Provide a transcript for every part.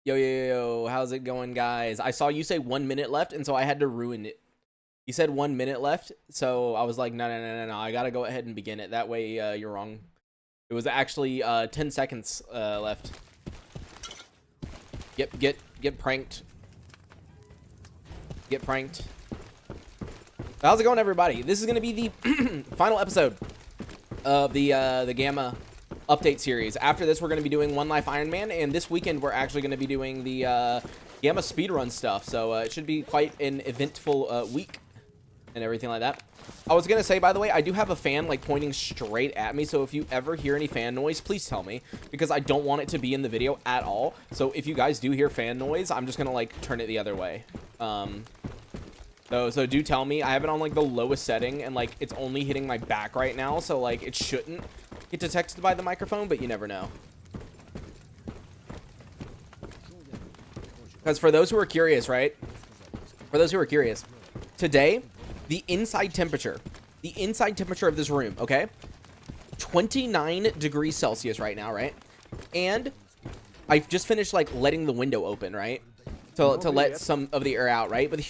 Yo, yo, yo, how's it going, guys? I saw you say 1 minute left, and so I had to ruin it. You said 1 minute left, so I was like, no, no, no, no, no. I gotta go ahead and begin it. That way, you're wrong. It was actually 10 seconds left. Get pranked. Get pranked. How's it going, everybody? This is gonna be the final episode of the Gamma update series. After this, we're going to be doing One Life Iron Man, and this weekend we're actually going to be doing the Gamma speedrun stuff, so it should be quite an eventful week and everything like that. I was going to say, by the way, I do have a fan like pointing straight at me, so if you ever hear any fan noise, please tell me, because I don't want it to be in the video at all. So if you guys do hear fan noise, I'm just going to like turn it the other way. So do tell me. I have it on like the lowest setting, and like it's only hitting my back right now, so like it shouldn't get detected by the microphone, but you never know. Because for those who are curious, right? For those who are curious, today, the inside temperature of this room, okay? 29 degrees Celsius right now, right? And I've just finished like letting the window open, right? To let some of the air out, right? But the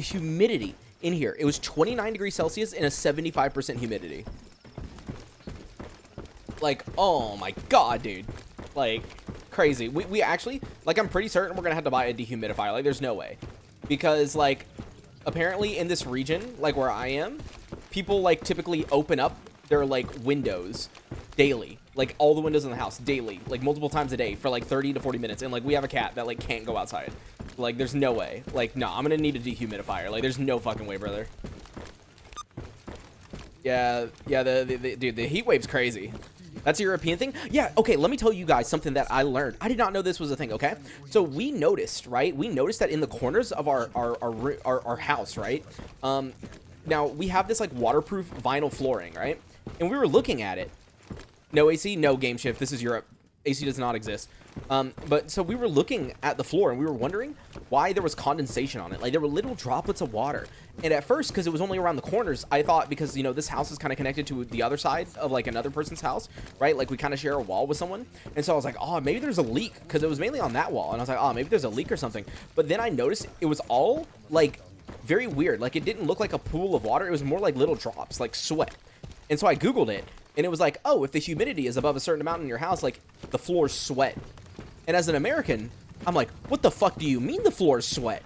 humidity in here, it was 29 degrees Celsius and a 75% humidity. Like, oh my god, dude. Like, crazy. We actually, like, I'm pretty certain we're gonna have to buy a dehumidifier. Like, there's no way. Because, like, apparently in this region, like where I am, people, like, typically open up their, like, windows daily. Like, all the windows in the house daily. Like, multiple times a day for, like, 30 to 40 minutes. And, like, we have a cat that, like, can't go outside. Like, there's no way. Like, no, I'm gonna need a dehumidifier. Like, there's no fucking way, brother. Yeah, dude, the heat wave's crazy. That's a European thing? Yeah, okay, let me tell you guys something that I learned. I did not know this was a thing, okay? So we noticed, right? We noticed that in the corners of our house, right? Now, we have this, like, waterproof vinyl flooring, right? And we were looking at it. No AC, no game shift. This is Europe. AC does not exist. But so we were looking at the floor and we were wondering why there was condensation on it. Like there were little droplets of water. And at first, because it was only around the corners, I thought because, you know, this house is kind of connected to the other side of like another person's house, right? Like we kind of share a wall with someone. And so I was like, oh, maybe there's a leak because it was mainly on that wall. And I was like, oh, maybe there's a leak or something. But then I noticed it was all like very weird. Like it didn't look like a pool of water. It was more like little drops, like sweat. And so I Googled it and it was like, oh, if the humidity is above a certain amount in your house, like the floors sweat. And as an American, I'm like, what the fuck do you mean the floors sweat?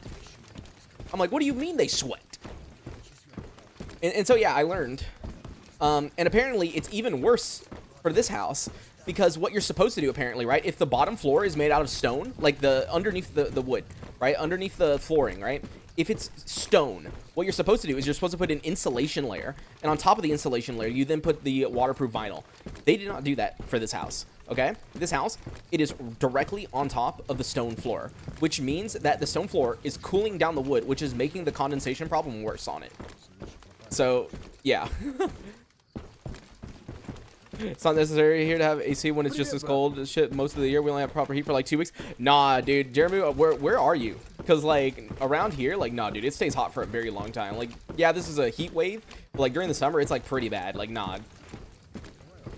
I'm like, what do you mean they sweat? And so, yeah, I learned. And apparently, it's even worse for this house. Because what you're supposed to do, apparently, right? If the bottom floor is made out of stone, like the underneath the wood, right? Underneath the flooring, right? If it's stone, what you're supposed to do is you're supposed to put an insulation layer. And on top of the insulation layer, you then put the waterproof vinyl. They did not do that for this house. Okay, this house, it is directly on top of the stone floor, which means that the stone floor is cooling down the wood, which is making the condensation problem worse on it. So, yeah. It's not necessary here to have AC when it's just as cold as shit most of the year. We only have proper heat for like 2 weeks. Nah, dude, Jeremy, where are you? Because, like, around here, like, nah, dude, it stays hot for a very long time. Like, yeah, this is a heat wave, but, like, during the summer, it's, like, pretty bad. Like, nah.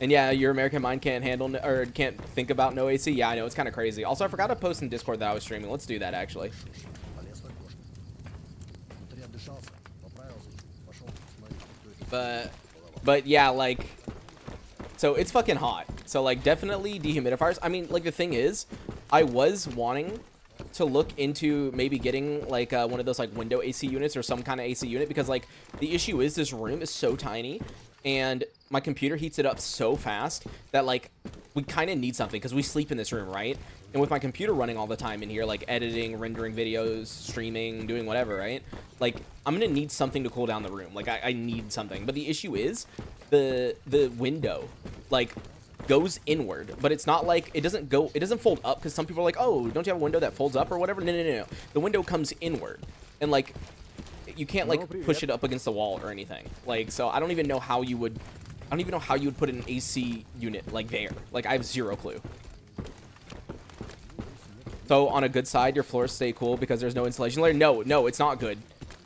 And yeah, your American mind can't handle or can't think about no AC. Yeah, I know, it's kind of crazy. Also, I forgot to post in Discord that I was streaming. Let's do that, actually. But yeah, like, so it's fucking hot. So like, definitely dehumidifiers. I mean, like, the thing is, I was wanting to look into maybe getting like one of those like window AC units or some kind of AC unit, because like the issue is this room is so tiny and my computer heats it up so fast that like we kind of need something because we sleep in this room, right? And with my computer running all the time in here, like editing, rendering videos, streaming, doing whatever, right? Like I'm gonna need something to cool down the room. Like I need something. But the issue is the window like goes inward, but it's not like it doesn't fold up, because some people are like, oh, don't you have a window that folds up or whatever? No. The window comes inward, and like you can't like push it up against the wall or anything. Like, so I don't even know how you would put an AC unit like there. Like I have zero clue. So on a good side, your floors stay cool because there's no insulation layer. No, it's not good.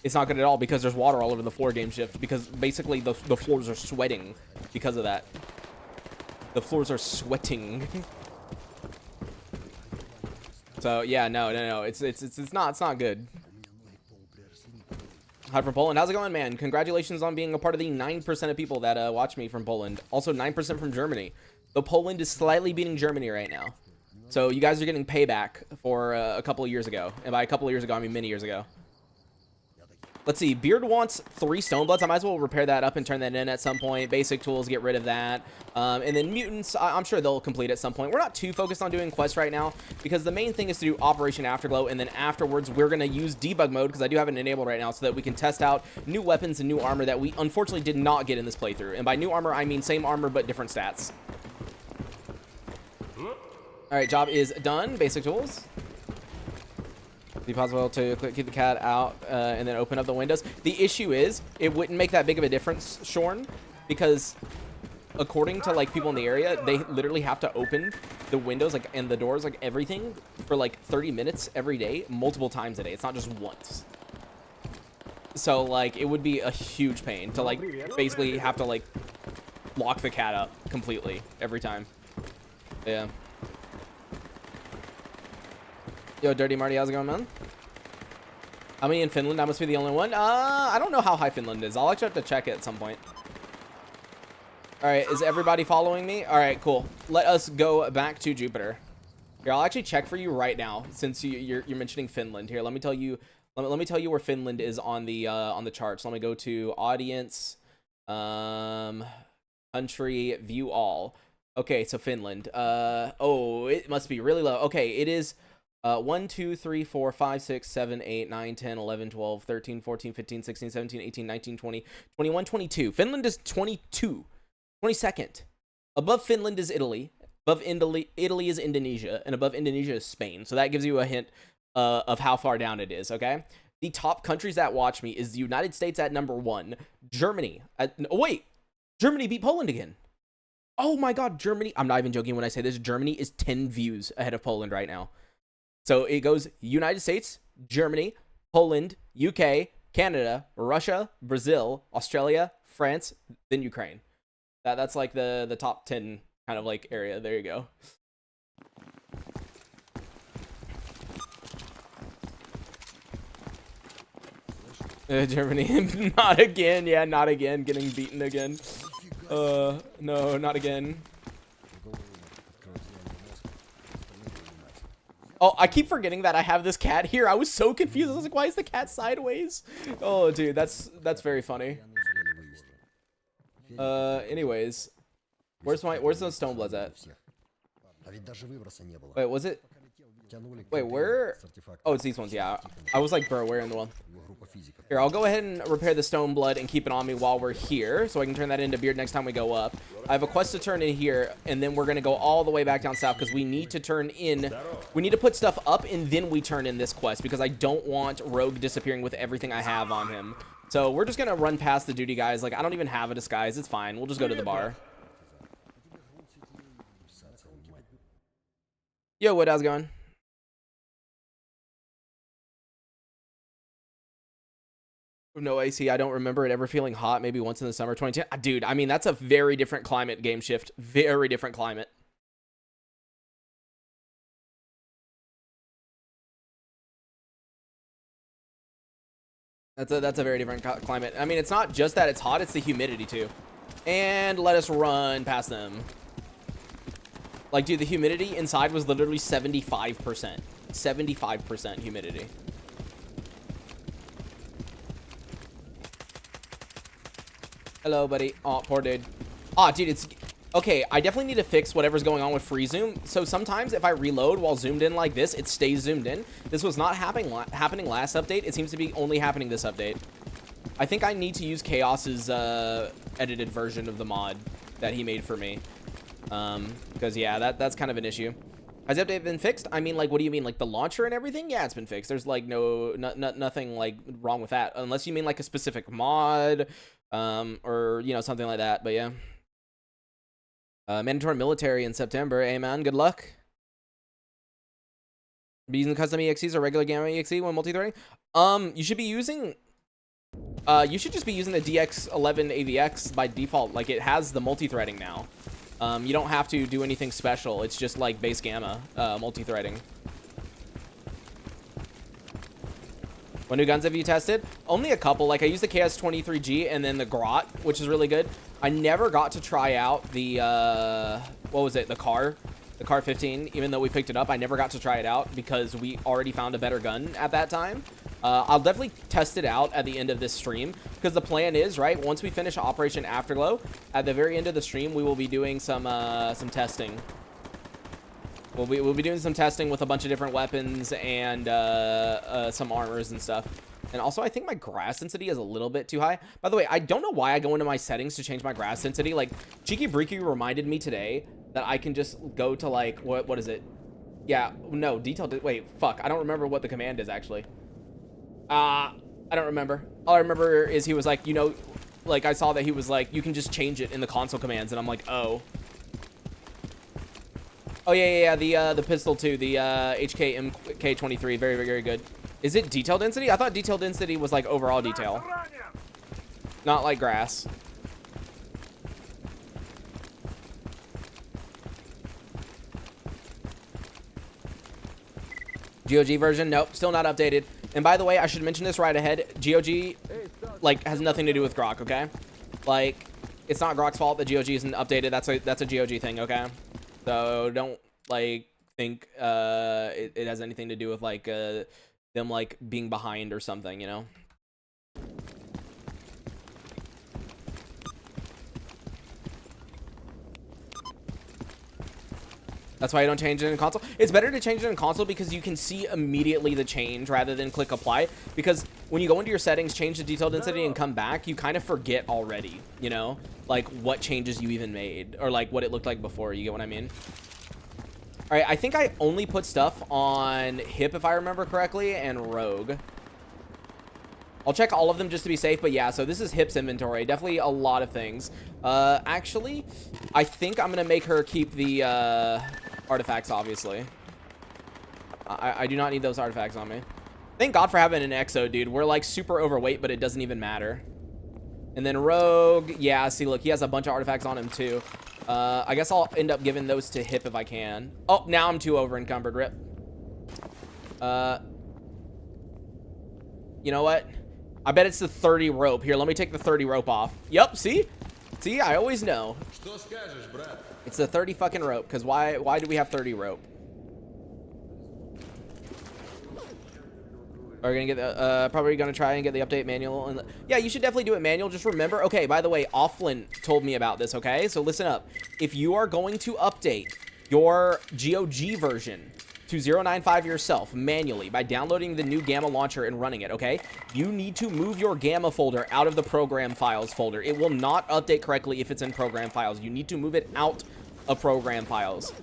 It's not good at all because there's water all over the floor, game shift, because basically the floors are sweating because of that. The floors are sweating. So yeah, no. It's not good. Hi from Poland. How's it going, man? Congratulations on being a part of the 9% of people that watch me from Poland. Also 9% from Germany. Though Poland is slightly beating Germany right now. So you guys are getting payback for a couple of years ago. And by a couple of years ago, I mean many years ago. Let's see. Beard wants 3 Stonebloods. I might as well repair that up and turn that in at some point. Basic tools, get rid of that. And then mutants, I'm sure they'll complete at some point. We're not too focused on doing quests right now because the main thing is to do Operation Afterglow. And then afterwards, we're going to use debug mode because I do have it enabled right now so that we can test out new weapons and new armor that we unfortunately did not get in this playthrough. And by new armor, I mean same armor but different stats. All right, job is done. Basic tools. Be possible to keep the cat out and then open up the windows. The issue is it wouldn't make that big of a difference, Shorn, because according to like people in the area, they literally have to open the windows like and the doors, like everything, for like 30 minutes every day, multiple times a day. It's not just once. So like it would be a huge pain to like basically have to like lock the cat up completely every time. Yeah. Yo, Dirty Marty, how's it going, man? How many in Finland? I must be the only one. I don't know how high Finland is. I'll actually have to check it at some point. All right, is everybody following me? All right, cool. Let us go back to Jupiter. Here, I'll actually check for you right now since you're mentioning Finland. Here, let me tell you. Let me tell you where Finland is on the charts. Let me go to audience, country, view all. Okay, so Finland. Oh, it must be really low. Okay, it is. 1, 2, 3, 4, 5, 6, 7, 8, 9, 10, 11, 12, 13, 14, 15, 16, 17, 18, 19, 20, 21, 22. Finland is 22. 22nd. Above Finland is Italy. Above Italy is Indonesia. And above Indonesia is Spain. So that gives you a hint of how far down it is, okay? The top countries that watch me is the United States at number 1. Germany. Wait. Germany beat Poland again. Oh my god, Germany. I'm not even joking when I say this. Germany is 10 views ahead of Poland right now. So it goes United States, Germany, Poland, UK, Canada, Russia, Brazil, Australia, France, then Ukraine. That's like the top 10 kind of like area. There you go. Germany, not again. Yeah, not again. Getting beaten again. No, not again. Oh, I keep forgetting that I have this cat here. I was so confused. I was like, why is the cat sideways? Oh, dude, that's very funny. Anyways, where's those Stonebloods at? Wait, was it? Wait, where? Oh, it's these ones. Yeah, I was like, bro, where in the one? Here, I'll go ahead and repair the Stoneblood and keep it on me while we're here, so I can turn that into Beard next time we go up. I have a quest to turn in here, and then we're gonna go all the way back down south because we need to turn in. We need to put stuff up, and then we turn in this quest because I don't want Rogue disappearing with everything I have on him. So we're just gonna run past the duty guys. Like, I don't even have a disguise. It's fine. We'll just go to the bar. Yo, Wood, how's it going? No AC. I don't remember it ever feeling hot. Maybe once in the summer 2010. Dude, I mean, that's a very different climate, Game Shift. Very different climate. That's a very different climate. I mean, it's not just that it's hot, it's the humidity too. And let us run past them. Like, dude, the humidity inside was literally 75%. 75% humidity. Hello, buddy. Oh, poor dude. Oh, dude, it's... Okay, I definitely need to fix whatever's going on with free zoom. So sometimes if I reload while zoomed in like this, it stays zoomed in. This was not happening last update. It seems to be only happening this update. I think I need to use Chaos's edited version of the mod that he made for me. Because, yeah, that's kind of an issue. Has the update been fixed? I mean, like, what do you mean? Like, the launcher and everything? Yeah, it's been fixed. There's, like, nothing, like, wrong with that. Unless you mean, like, a specific mod, or, you know, something like that. But, yeah. Mandatory military in September. Hey, man, good luck. Be using custom EXEs or regular gamma EXE when multi-threading? You should be using... you should just be using the DX11 AVX by default. Like, it has the multi-threading now. You don't have to do anything special. It's just like base gamma multi-threading. What new guns have you tested? Only a couple. Like, I used the KS-23G and then the Grot, which is really good. I never got to try out the, what was it? The S.t.a.l.k.e.r 15, even though we picked it up. I never got to try it out because we already found a better gun at that time. I'll definitely test it out at the end of this stream because the plan is, right, once we finish Operation Afterglow, at the very end of the stream, we will be doing some testing. We'll be doing some testing with a bunch of different weapons and some armors and stuff. And also, I think my grass density is a little bit too high. By the way, I don't know why I go into my settings to change my grass density. Like, Cheeky Breeky reminded me today that I can just go to, like, what is it? Yeah, no, detailed. Wait, fuck. I don't remember what the command is, actually. I don't remember. All I remember is he was like, you know, like, I saw that he was like, you can just change it in the console commands. And I'm like, oh. Oh, yeah, the pistol, too. The HK-MK23. Very, very, very good. Is it detail density? I thought detail density was, like, overall detail. Not like grass. GOG version? Nope, still not updated. And by the way, I should mention this right ahead. GOG, like, has nothing to do with Grok, okay? Like, it's not Grok's fault that GOG isn't updated. That's a GOG thing, okay? So don't, like, think it has anything to do with, like, them, like, being behind or something, you know? That's why you don't change it in console. It's better to change it in console because you can see immediately the change rather than click apply. Because when you go into your settings, change the detail density, and come back, you kind of forget already, you know? Like, what changes you even made. Or, like, what it looked like before. You get what I mean? Alright, I think I only put stuff on Hip, if I remember correctly, and Rogue. I'll check all of them just to be safe, but yeah, so this is Hip's inventory. Definitely a lot of things. Actually, I think I'm going to make her keep the artifacts, obviously. I do not need those artifacts on me. Thank God for having an Exo, dude. We're, like, super overweight, but it doesn't even matter. And then Rogue, yeah, see, look, he has a bunch of artifacts on him, too. I guess I'll end up giving those to Hip if I can. Oh, now I'm too over encumbered. Rip. You know what? I bet it's the 30 rope. Here, let me take the 30 rope off. Yup, see? See, I always know. It's the 30 fucking rope, because why do we have 30 rope? Are we gonna get the, probably gonna try and get the update manual? And yeah, you should definitely do it manual. Just remember, okay, by the way, Offlin told me about this, okay? So listen up. If you are going to update your GOG version to 095 yourself manually by downloading the new Gamma launcher and running it, okay? You need to move your Gamma folder out of the program files folder. It will not update correctly if it's in program files. You need to move it out of program files.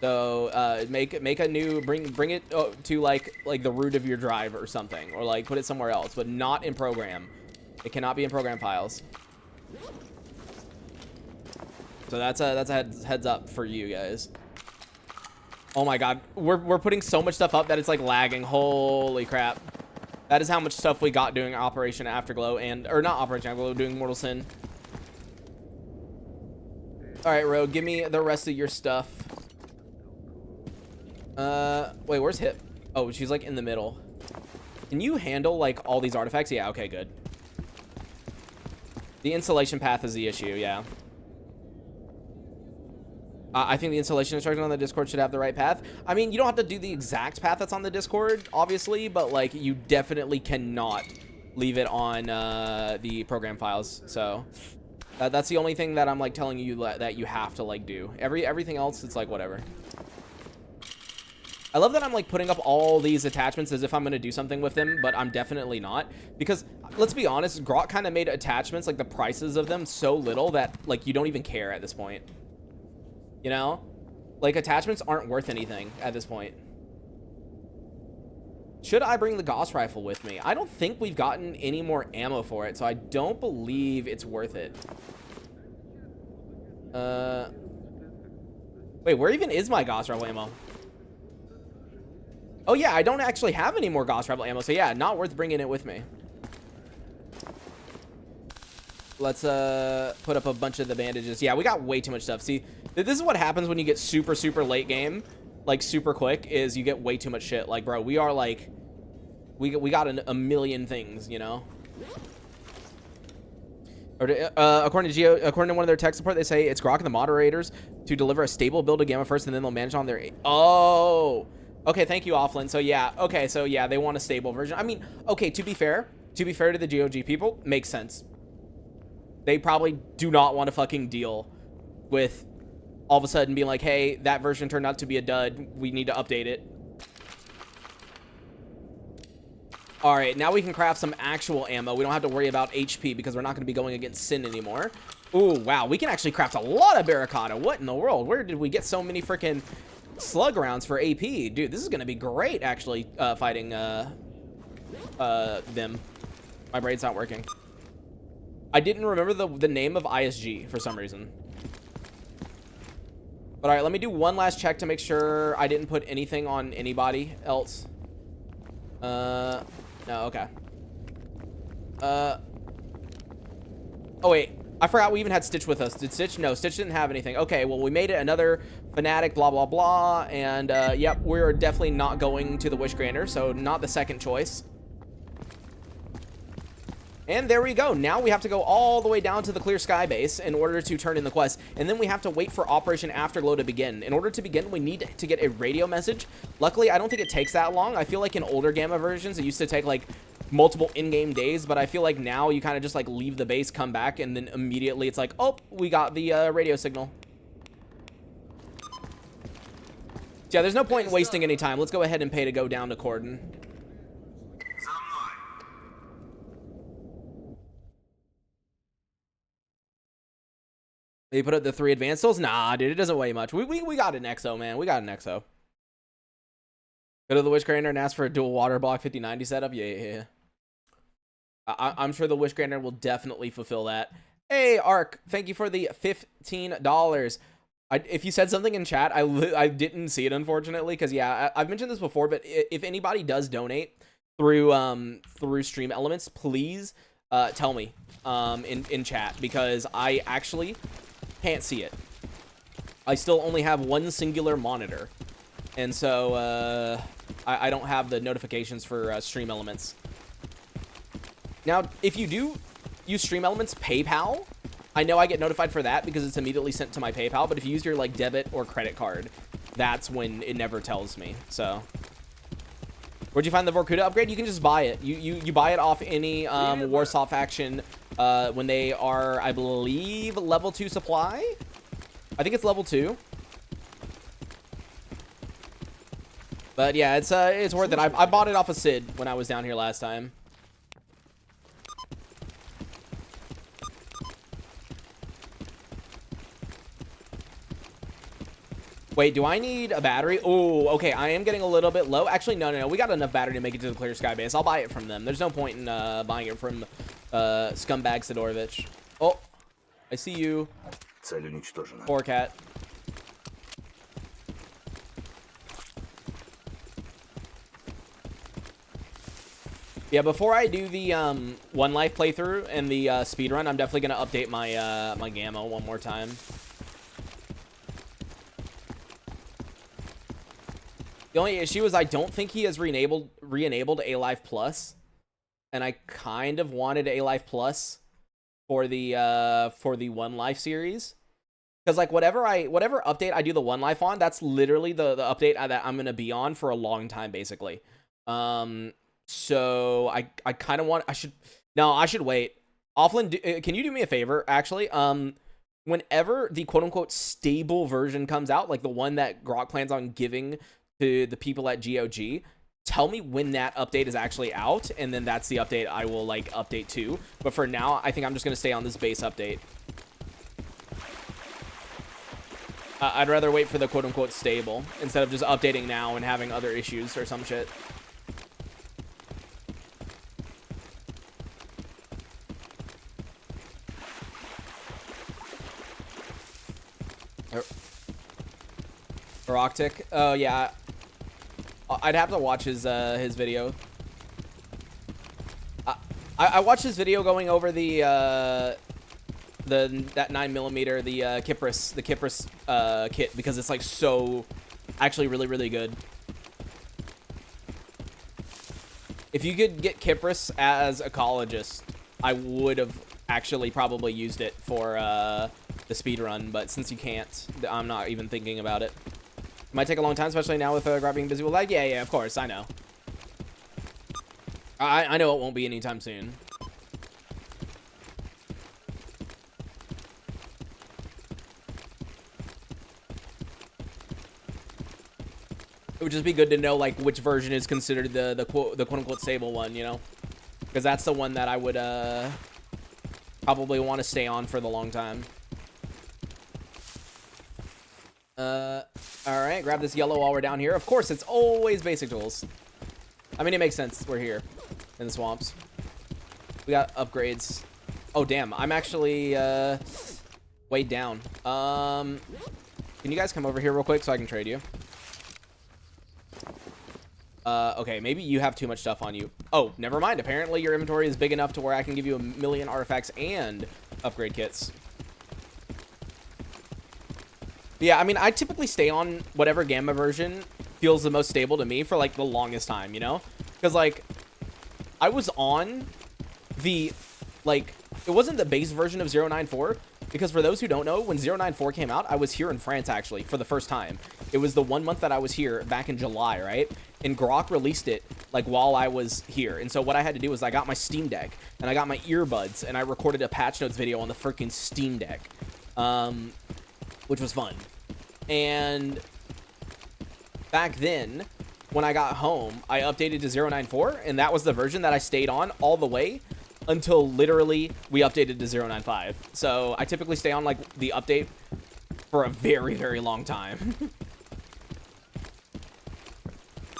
So make a new, bring it to like the root of your drive or something, or like put it somewhere else, but not in program. It cannot be in program files. So that's a heads up for you guys. Oh my God, we're putting so much stuff up that it's like lagging. Holy crap. That is how much stuff we got doing Operation Afterglow or not Operation Afterglow, doing Mortal Sin. All right, Rogue, give me the rest of your stuff. Wait, where's Hip? Oh, she's like in the middle. Can you handle like all these artifacts? Yeah, okay, good. The installation path is the issue, yeah. I think the installation instructions on the Discord should have the right path. I mean, you don't have to do the exact path that's on the Discord, obviously, but like you definitely cannot leave it on the program files. So that's the only thing that I'm like telling you that you have to like do. Everything else, it's like whatever. I love that I'm like putting up all these attachments as if I'm going to do something with them, but I'm definitely not. Because let's be honest, Grok kind of made attachments, like the prices of them so little that like you don't even care at this point. You know? Like attachments aren't worth anything at this point. Should I bring the Gauss rifle with me? I don't think we've gotten any more ammo for it, so I don't believe it's worth it. Wait, where even is my Gauss rifle ammo? Oh yeah, I don't actually have any more Gauss rifle ammo, so yeah, not worth bringing it with me. Let's put up a bunch of the bandages. Yeah, we got way too much stuff. See, this is what happens when you get super, super late game, like super quick, is you get way too much shit. Like, bro, we're We got a million things, you know. According to one of their tech support, they say it's Grok and the moderators to deliver a stable build of Gamma first, and then they'll manage on their. Oh, okay. Thank you, Offline. So yeah, okay. So yeah, they want a stable version. I mean, okay. To be fair to the GOG people, makes sense. They probably do not want to fucking deal with all of a sudden being like, hey, that version turned out to be a dud. We need to update it. All right, now we can craft some actual ammo. We don't have to worry about HP because we're not going to be going against Sin anymore. Ooh, wow. We can actually craft a lot of Barricada. What in the world? Where did we get so many freaking slug rounds for AP? Dude, this is going to be great, actually, fighting them. My brain's not working. I didn't remember the name of ISG for some reason. But all right, let me do one last check to make sure I didn't put anything on anybody else. No, okay. Oh, wait. I forgot we even had Stitch with us. Did Stitch? No, Stitch didn't have anything. Okay, well, we made it. Another Fanatic, blah, blah, blah. And, yep, we're definitely not going to the Wish Granter, so not the second choice. And there we go. Now we have to go all the way down to the Clear Sky base in order to turn in the quest. And then we have to wait for Operation Afterglow to begin. In order to begin, we need to get a radio message. Luckily, I don't think it takes that long. I feel like in older Gamma versions, it used to take like multiple in-game days. But I feel like now you kind of just like leave the base, come back, and then immediately it's like, oh, we got the radio signal. Yeah, there's no point in wasting any time. Let's go ahead and pay to go down to Cordon. They put up the 3 advanced souls? Nah, dude, it doesn't weigh much. We got an EXO, man. We got an EXO. Go to the Wish Granter and ask for a dual water block 5090 setup? Yeah. I'm sure the Wish Granter will definitely fulfill that. Hey, Ark, thank you for the $15. If you said something in chat, I didn't see it, unfortunately, because, yeah, I've mentioned this before, but if anybody does donate through Stream Elements, please tell me in chat, because I actually can't see it. I still only have one singular monitor, and so I don't have the notifications for Stream Elements. Now, if you do use Stream Elements PayPal, I know I get notified for that because it's immediately sent to my PayPal, but if you use your like debit or credit card, that's when it never tells me. So where'd you find the Vorkuta upgrade? You can just buy it. You buy it off any Warsaw faction when they are, I believe, level 2 supply. I think it's level 2. But yeah, it's worth it. I bought it off of Sid when I was down here last time. Wait, do I need a battery? Oh, okay. I am getting a little bit low. Actually, no. We got enough battery to make it to the Clear Sky base. I'll buy it from them. There's no point in buying it from Scumbag Sidorovich. Oh, I see you. Poor cat. Yeah, before I do the One Life playthrough and the speedrun, I'm definitely going to update my my Gamma one more time. The only issue is I don't think he has re-enabled A-Life Plus, and I kind of wanted A-Life Plus for the One Life series, because like whatever update I do the One Life on, that's literally the update that I'm gonna be on for a long time, basically. So I kind of want I should wait. Offline, can you do me a favor? Actually, whenever the quote unquote stable version comes out, like the one that Grok plans on giving to the people at GOG, tell me when that update is actually out, and then that's the update I will like update to. But for now, I think I'm just gonna stay on this base update. I'd rather wait for the quote unquote stable instead of just updating now and having other issues or some shit. Arctic. Oh yeah, I'd have to watch his video. I watched his video going over that 9mm, the Kypris kit, because it's like so actually really good. If you could get Kypris as ecologist, I would have actually probably used it for the speed run, but since you can't, I'm not even thinking about it. Might take a long time, especially now with Grab being busy with lag. Yeah, of course, I know. I know it won't be anytime soon. It would just be good to know like which version is considered the quote unquote stable one, you know, because that's the one that I would probably want to stay on for the long time. All right, grab this yellow while we're down here. Of course, it's always basic tools. I mean, it makes sense. We're here in the swamps. We got upgrades. Oh damn, I'm actually way down. Can you guys come over here real quick so I can trade you? Okay, maybe you have too much stuff on you. Oh, never mind. Apparently your inventory is big enough to where I can give you 1,000,000 artifacts and upgrade kits. Yeah, I mean, I typically stay on whatever gamma version feels the most stable to me for like the longest time, you know? Because like, I was on the, like, it wasn't the base version of 094, because for those who don't know, when 094 came out, I was here in France actually for the first time. It was the 1 month that I was here back in July, right? And Grok released it like while I was here. And so what I had to do was I got my Steam Deck and I got my earbuds and I recorded a patch notes video on the freaking Steam Deck, which was fun. And back then, when I got home, I updated to 094, and that was the version that I stayed on all the way until literally we updated to 095. So I typically stay on like the update for a very, very long time.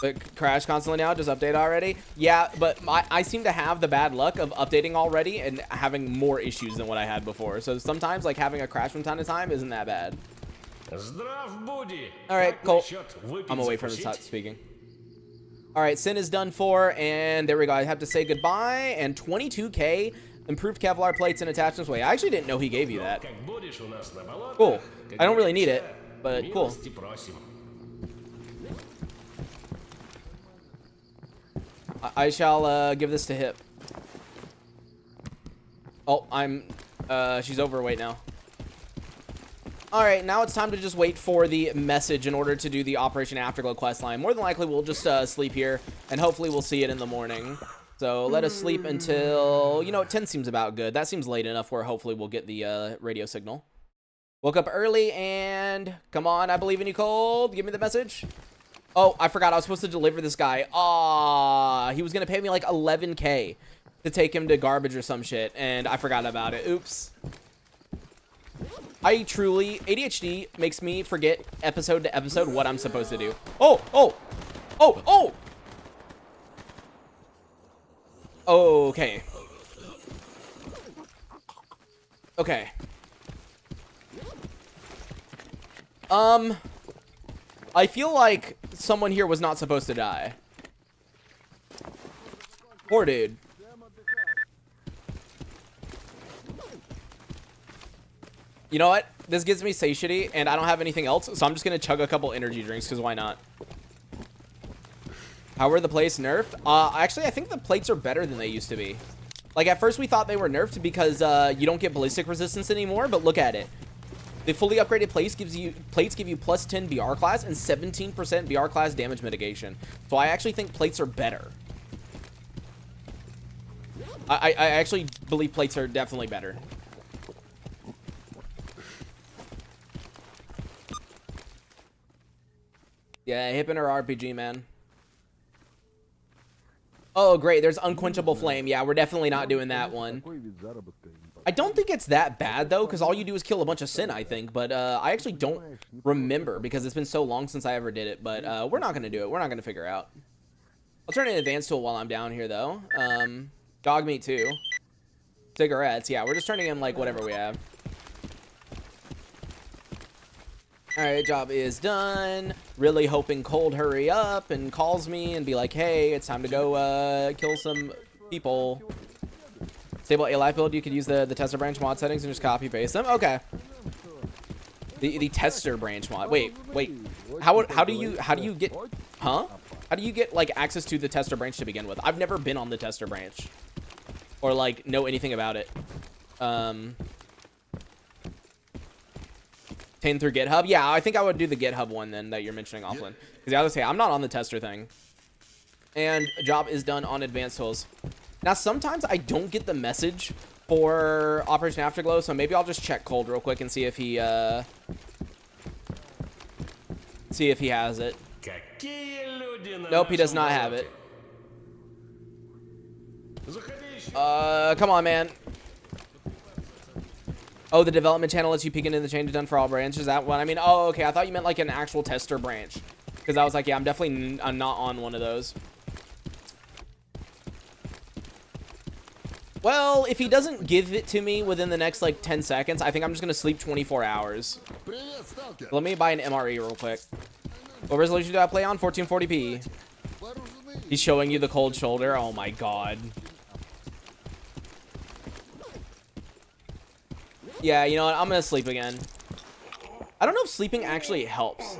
But crash constantly now, just update already. Yeah, but I seem to have the bad luck of updating already and having more issues than what I had before. So sometimes like having a crash from time to time isn't that bad. All right, cool. I'm away from the top speaking. All right, Sin is done for, and there we go. I have to say goodbye, and 22K improved Kevlar plates and attachments. Wait, I actually didn't know he gave you that. Cool. I don't really need it, but cool. I shall give this to Hip. Oh, she's overweight now. All right, now it's time to just wait for the message in order to do the Operation Afterglow questline. More than likely, we'll just sleep here, and hopefully we'll see it in the morning. So let us sleep until, you know, 10 seems about good. That seems late enough where hopefully we'll get the radio signal. Woke up early, and come on, I believe in you, Cold. Give me the message. Oh, I forgot I was supposed to deliver this guy. Ah, he was going to pay me like 11K to take him to garbage or some shit, and I forgot about it. Oops. I truly, ADHD makes me forget episode to episode what I'm supposed to do. Oh, oh, oh, oh. Okay. Okay. I feel like someone here was not supposed to die. Poor dude. You know what? This gives me satiety, and I don't have anything else, so I'm just going to chug a couple energy drinks, because why not? How were the plates nerfed? Actually, I think the plates are better than they used to be. Like, at first we thought they were nerfed because you don't get ballistic resistance anymore, but look at it. The fully upgraded plates give you plus 10 BR class and 17% BR class damage mitigation. So I actually think plates are better. I actually believe plates are definitely better. Yeah, Hip in her RPG, man. Oh, great. There's Unquenchable Flame. Yeah, we're definitely not doing that one. I don't think it's that bad, though, because all you do is kill a bunch of Sin, I think. But I actually don't remember because it's been so long since I ever did it. But we're not going to do it. We're not going to figure out. I'll turn in Advanced Tool while I'm down here, though. Dog meat, too. Cigarettes. Yeah, we're just turning in, like, whatever we have. Alright, job is done. Really hoping Cold hurry up and calls me and be like, hey, it's time to go kill some people. Stable A life build, you could use the tester branch mod settings and just copy paste them. Okay. The tester branch mod. Wait. How do you get, huh? How do you get, like, access to the tester branch to begin with? I've never been on the tester branch. Or, like, know anything about it. Obtain through GitHub? Yeah, I think I would do the GitHub one then that you're mentioning, Offlin. Because I would say, I'm not on the tester thing. And job is done on advanced tools. Now, sometimes I don't get the message for Operation Afterglow, so maybe I'll just check Cold real quick and see if he has it. Nope, he does not have it. Come on, man. Oh, the development channel lets you peek into the changes done for all branches. That one? I mean, oh, okay. I thought you meant like an actual tester branch. Because I was like, yeah, I'm not on one of those. Well, if he doesn't give it to me within the next, like, 10 seconds, I think I'm just going to sleep 24 hours. Let me buy an MRE real quick. What resolution do I play on? 1440p. He's showing you the cold shoulder. Oh, my God. Yeah, you know what? I'm going to sleep again. I don't know if sleeping actually helps.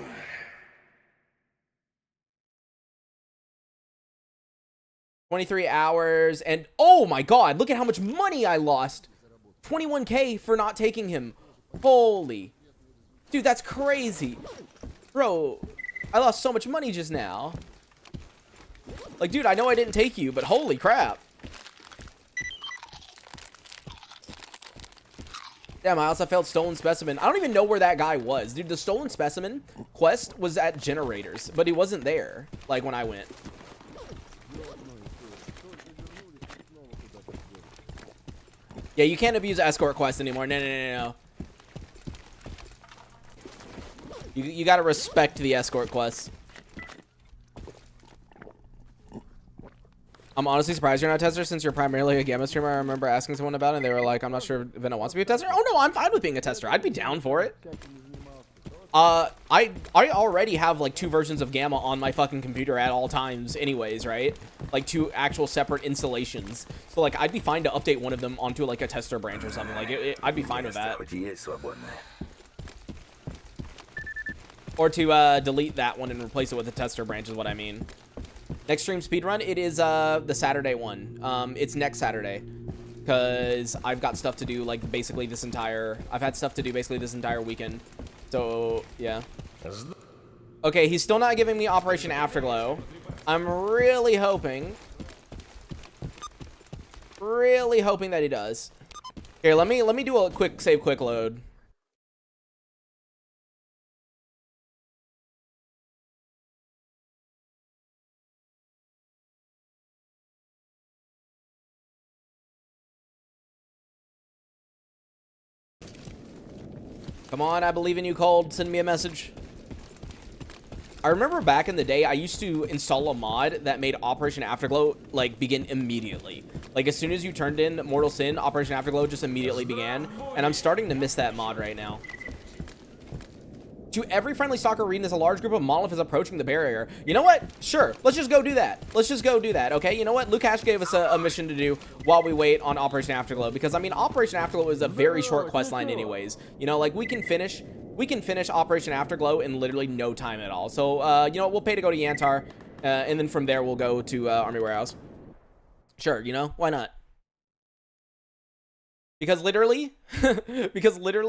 $23 hours, and oh my God, look at how much money I lost. 21K for not taking him. Holy. Dude, that's crazy. Bro, I lost so much money just now. Like, dude, I know I didn't take you, but holy crap. Damn, I also failed Stolen Specimen. I don't even know where that guy was. Dude, the Stolen Specimen quest was at Generators, but he wasn't there, like, when I went. Yeah, you can't abuse escort quests anymore. No. You gotta respect the escort quests. I'm honestly surprised you're not a tester since you're primarily a Gamma streamer. I remember asking someone about it and they were like, I'm not sure if Venna wants to be a tester. Oh no, I'm fine with being a tester. I'd be down for it. I already have like 2 versions of Gamma on my fucking computer at all times anyways, right? Like 2 actual separate installations. So like I'd be fine to update one of them onto like a tester branch or something. Like I'd be fine with that. Or to delete that one and replace it with a tester branch is what I mean. Next stream speedrun, it is the Saturday one. It's next Saturday. Because I've got stuff to do like basically this entire... I've had stuff to do basically this entire weekend. So, yeah. Okay, he's still not giving me Operation Afterglow. I'm really hoping that he does. Here, let me do a quick save, quick load. Come on, I believe in you, Cold. Send me a message. I remember back in the day, I used to install a mod that made Operation Afterglow, like, begin immediately. Like, as soon as you turned in Mortal Sin, Operation Afterglow just immediately began. And I'm starting to miss that mod right now. To every friendly stalker reading this, a large group of monoliths is approaching the barrier. You know what? Sure. Let's just go do that. Let's just go do that, okay? You know what? Lukash gave us a mission to do while we wait on Operation Afterglow. Because, I mean, Operation Afterglow is a very short quest line anyways. You know, like, we can finish Operation Afterglow in literally no time at all. So, you know, we'll pay to go to Yantar. And then from there, we'll go to Army Warehouse. Sure, you know? Why not? Because literally,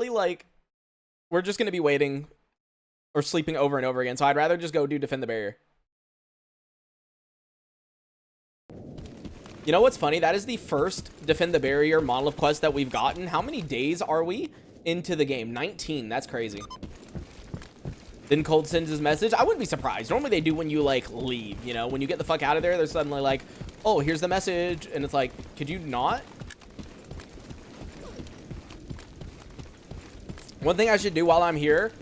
like, we're just going to be waiting... or sleeping over and over again. So I'd rather just go do Defend the Barrier. You know what's funny? That is the first Defend the Barrier monolith quest that we've gotten. How many days are we into the game? 19. That's crazy. Then Cold sends his message. I wouldn't be surprised. Normally they do when you, like, leave. You know, when you get the fuck out of there, they're suddenly like, oh, here's the message. And it's like, could you not? One thing I should do while I'm here...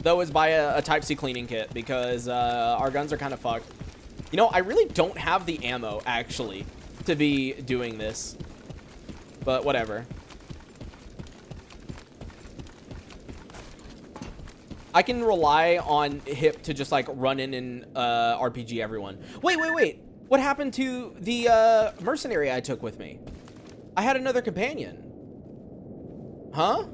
though, is buy a Type-C cleaning kit, because our guns are kind of fucked. You know, I really don't have the ammo, actually, to be doing this. But whatever. I can rely on Hip to just, like, run in and RPG everyone. Wait. What happened to the mercenary I took with me? I had another companion. Huh?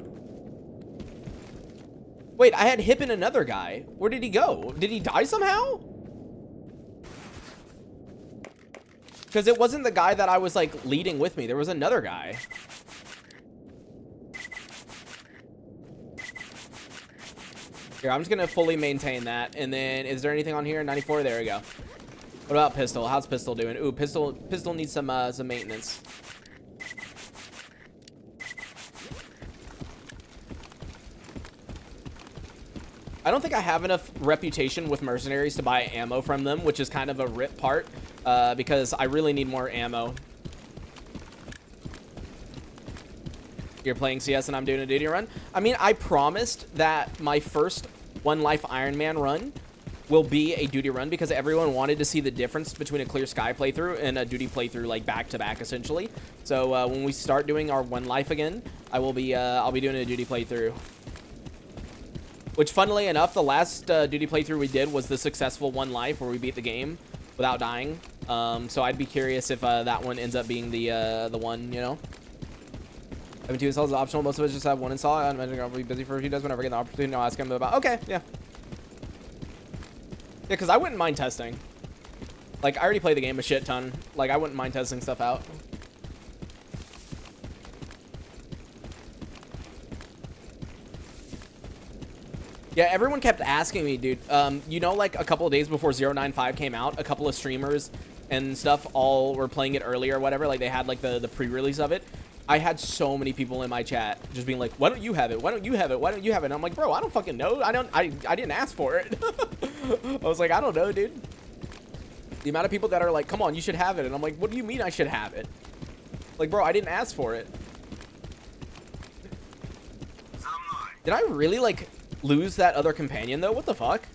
Wait, I had Hip and another guy. Where did he go? Did he die somehow? Because it wasn't the guy that I was, like, leading with me. There was another guy. Here, I'm just going to fully maintain that. And then, is there anything on here? 94? There we go. What about Pistol? How's Pistol doing? Ooh, Pistol needs some maintenance. I don't think I have enough reputation with mercenaries to buy ammo from them, which is kind of a rip part, because I really need more ammo. You're playing CS and I'm doing a duty run? I mean, I promised that my first One Life Iron Man run will be a duty run because everyone wanted to see the difference between a Clear Sky playthrough and a duty playthrough, like back to back essentially. So when we start doing our One Life again, I'll be doing a duty playthrough. Which, funnily enough, the last duty playthrough we did was the successful One Life where we beat the game without dying. So I'd be curious if that one ends up being the one, you know. Having 2 installs is optional. Most of us just have 1 install. I imagine I'll be busy for a few days. Whenever I get the opportunity, I'll ask him about. Okay, yeah. Yeah, because I wouldn't mind testing. Like, I already play the game a shit ton. Like, I wouldn't mind testing stuff out. Yeah, everyone kept asking me, dude. You know, like a couple of days before 095 came out, a couple of streamers and stuff all were playing it early or whatever. Like, they had like the pre-release of it. I had so many people in my chat just being like, "Why don't you have it? Why don't you have it? Why don't you have it?" And I'm like, "Bro, I don't fucking know. I didn't ask for it." I was like, "I don't know, dude." The amount of people that are like, "Come on, you should have it," and I'm like, "What do you mean I should have it?" Like, bro, I didn't ask for it. Did I really like lose that other companion though? What the fuck?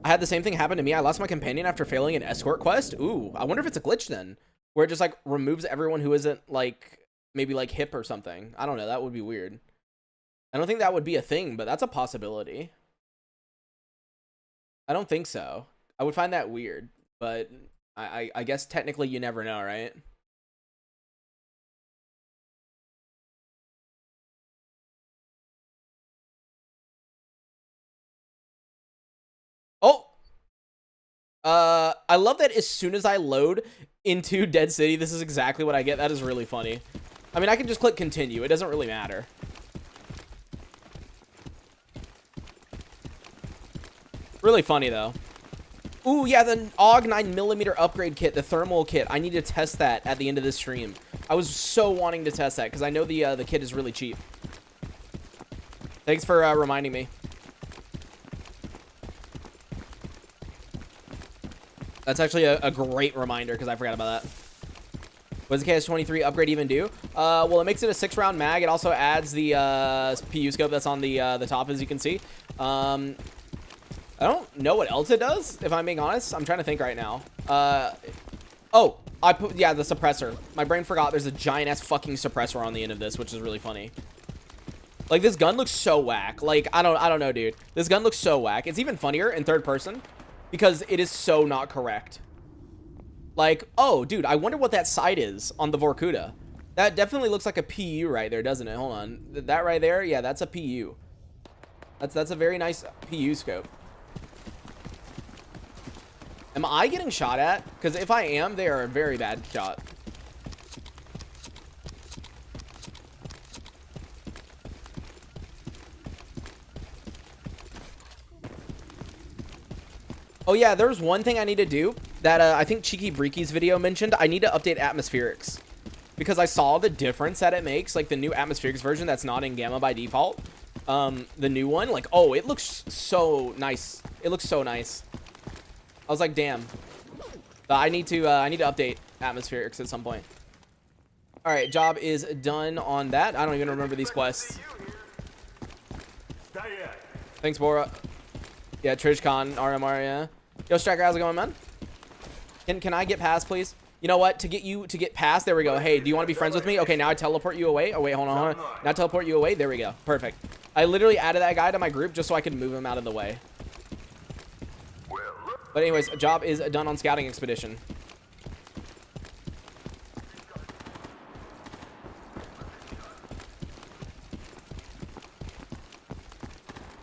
I had the same thing happen to me. I lost my companion after failing an escort quest. Ooh, I wonder if it's a glitch then, where it just like removes everyone who isn't like maybe like hip or something. I don't know. That would be weird. I don't think that would be a thing, but that's a possibility. I don't think so. I would find that weird, but I guess technically you never know, right? Oh, I love that as soon as I load into Dead City, this is exactly what I get. That is really funny. I mean, I can just click continue. It doesn't really matter. Really funny, though. Ooh, yeah, the AUG 9mm upgrade kit, the thermal kit. I need to test that at the end of this stream. I was so wanting to test that because I know the kit is really cheap. Thanks for reminding me. That's actually a great reminder because I forgot about that. What does the KS-23 upgrade even do? Well, it makes it a 6-round mag. It also adds the PU scope that's on the top, as you can see. I don't know what else it does, if I'm being honest. I'm trying to think right now. Oh, I put, yeah, the suppressor. My brain forgot there's a giant-ass fucking suppressor on the end of this, which is really funny. Like, this gun looks so whack. Like, I don't know, dude. This gun looks so whack. It's even funnier in third person because it is so not correct. Like, oh, dude, I wonder what that sight is on the Vorkuta. That definitely looks like a PU right there, doesn't it? Hold on. That right there? Yeah, that's a PU. That's a very nice PU scope. Am I getting shot at? Because if I am, they are a very bad shot. Oh yeah, there's one thing I need to do that I think Cheeky Breaky's video mentioned. I need to update atmospherics because I saw the difference that it makes. Like the new atmospherics version that's not in gamma by default. The new one, like, oh, it looks so nice. It looks so nice. I was like, damn. I need to update atmospherics at some point. All right, job is done on that. I don't even remember these quests. Thanks, Bora. Yeah, TrishCon, RMR, yeah. Yo, Striker, how's it going, man? Can I get past, please? You know what? To get past, there we go. Hey, do you want to be friends with me? Okay, now I teleport you away. Oh, wait, hold on. Now teleport you away. There we go. Perfect. I literally added that guy to my group just so I could move him out of the way. But anyways, a job is done on scouting expedition.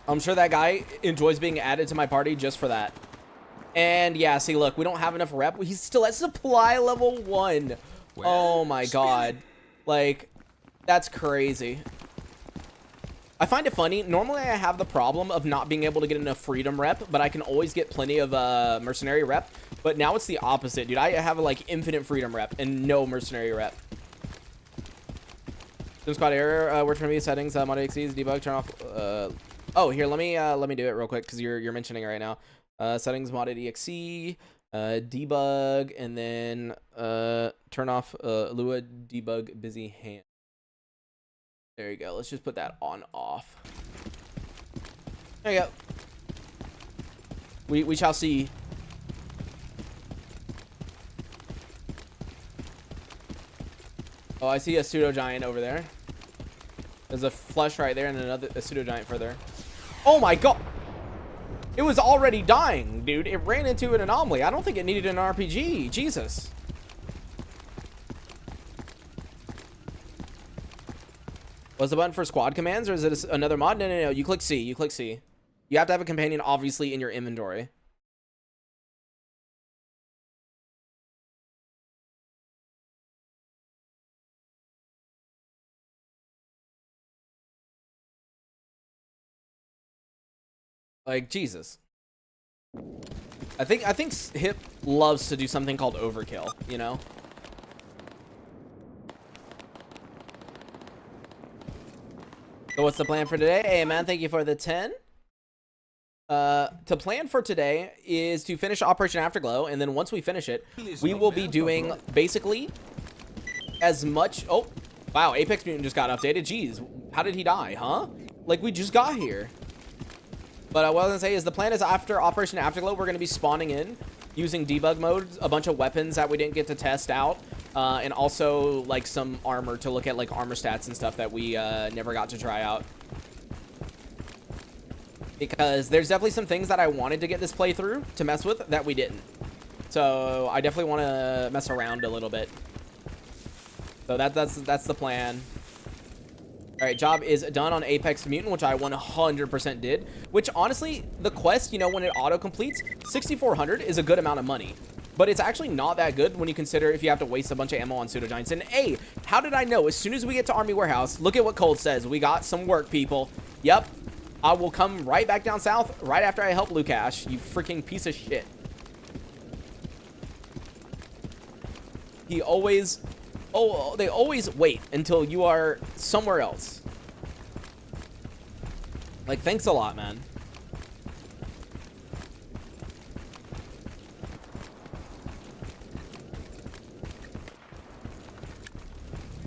I'm sure that guy enjoys being added to my party just for that. And yeah, see, look, we don't have enough rep. He's still at supply level 1. Oh my god. Like, that's crazy. I find it funny. Normally, I have the problem of not being able to get enough freedom rep, but I can always get plenty of mercenary rep. But now it's the opposite, dude. I have like infinite freedom rep and no mercenary rep. Sim squad error. We're trying to be settings. Mod XCs debug. Turn off. Oh, here. Let me do it real quick because you're mentioning it right now. Settings modded exe. Debug and then turn off Lua debug busy hand. There you go. Let's just put that on off. There you go. We shall see. Oh, I see a pseudo giant over there. There's a flush right there and a pseudo giant further. Oh my god! It was already dying, dude. It ran into an anomaly. I don't think it needed an RPG. Jesus. Was the button for squad commands or is it another mod? No, no, no. You click C. You click C. You have to have a companion, obviously, in your inventory. Like, Jesus. I think Hip loves to do something called overkill, you know? So what's the plan for today? Hey, man, thank you for the 10. To plan for today is to finish Operation Afterglow, and then once we finish it, we will be doing basically as much... Oh, wow, Apex Mutant just got updated. Jeez, how did he die, huh? Like, we just got here. But what I was going to say is the plan is after Operation Afterglow, we're going to be spawning in using debug modes, a bunch of weapons that we didn't get to test out, and also like some armor to look at like armor stats and stuff that we never got to try out. Because there's definitely some things that I wanted to get this playthrough to mess with that we didn't. So I definitely want to mess around a little bit. So that's the plan. All right, job is done on Apex Mutant, which I 100% did. Which, honestly, the quest, you know, when it auto-completes, 6,400 is a good amount of money. But it's actually not that good when you consider if you have to waste a bunch of ammo on pseudo giants. And, hey, how did I know? As soon as we get to Army Warehouse, look at what Cold says. We got some work, people. Yep, I will come right back down south right after I help Lukash, you freaking piece of shit. He always... Oh, they always wait until you are somewhere else. Like, thanks a lot, man.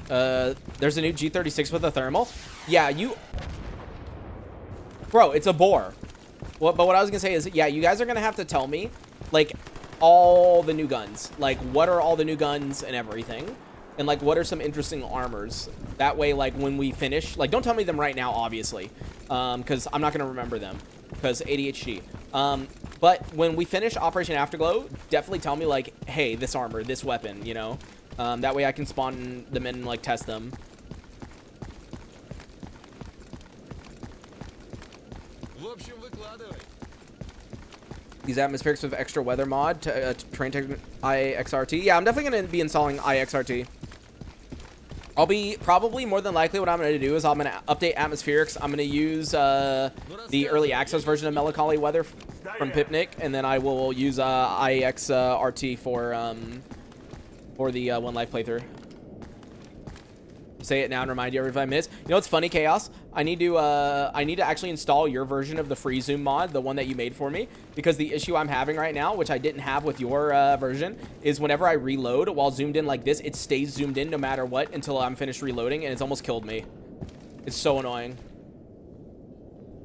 There's a new G36 with a thermal. Yeah, you... Bro, it's a bore. But what I was gonna say is, yeah, you guys are gonna have to tell me, like, all the new guns. Like, what are all the new guns and everything. And, like, what are some interesting armors? That way, like, when we finish... Like, don't tell me them right now, obviously. Because I'm not going to remember them. Because ADHD. But when we finish Operation Afterglow, definitely tell me, like, hey, this armor, this weapon, you know? That way I can spawn them in and, like, test them. These atmospherics with extra weather mod to train IXRT. Yeah, I'm definitely going to be installing IXRT. I'll be probably more than likely what I'm going to do is I'm going to update atmospherics. I'm going to use the early access version of Melancholy Weather from Pipnik, and then I will use IXRT for the One Life playthrough. Say it now and remind you every 5 minutes. You know what's funny, Chaos? I need to actually install your version of the free zoom mod, the one that you made for me, because the issue I'm having right now, which I didn't have with your version, is whenever I reload while zoomed in like this, it stays zoomed in no matter what until I'm finished reloading, and it's almost killed me. It's so annoying.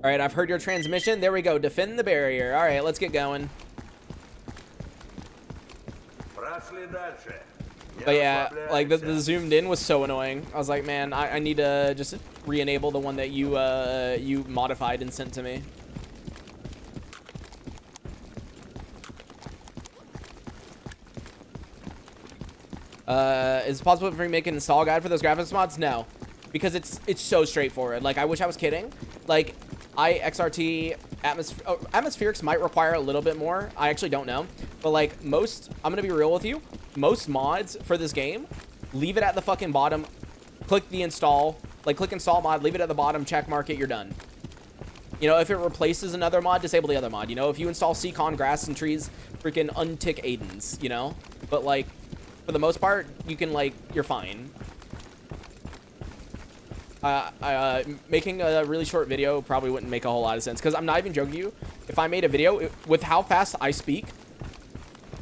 All right, I've heard your transmission. There we go. Defend the barrier. All right, let's get going. But yeah, like the zoomed in was so annoying. I was like, man, I need to just re-enable the one that you modified and sent to me. Is it possible for me to make an install guide for those graphics mods? No, because it's so straightforward. Like, I wish I was kidding. Like, IXRT Atmospherics might require a little bit more. I actually don't know. But, like, most... I'm going to be real with you. Most mods for this game, leave it at the fucking bottom. Click the install. Like, click install mod. Leave it at the bottom. Check mark it. You're done. You know, if it replaces another mod, disable the other mod. You know, if you install c.con grass and trees, freaking untick Aidens, you know? But, like, for the most part, you can, like, you're fine. Making a really short video probably wouldn't make a whole lot of sense, because I'm not even joking you. If I made a video with how fast I speak,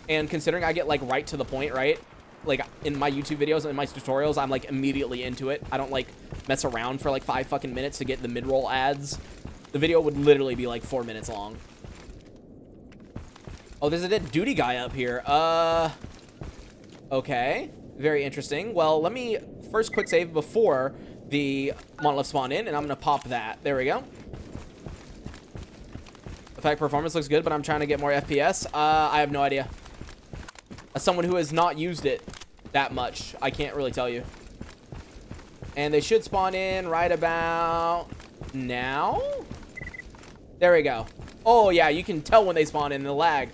and considering I get like right to the point, right? Like in my YouTube videos and in my tutorials, I'm like immediately into it. I don't like mess around for like 5 fucking minutes to get the mid-roll ads. The video would literally be like 4 minutes long. Oh, there's a dead duty guy up here. Okay, very interesting. Well, let me first quick save before the monolith spawn in, and I'm gonna pop that. There we go. Effect performance looks good, but I'm trying to get more FPS. I have no idea. As someone who has not used it that much, I can't really tell you. And they should spawn in right about now. There we go. Oh yeah, you can tell when they spawn in the lag.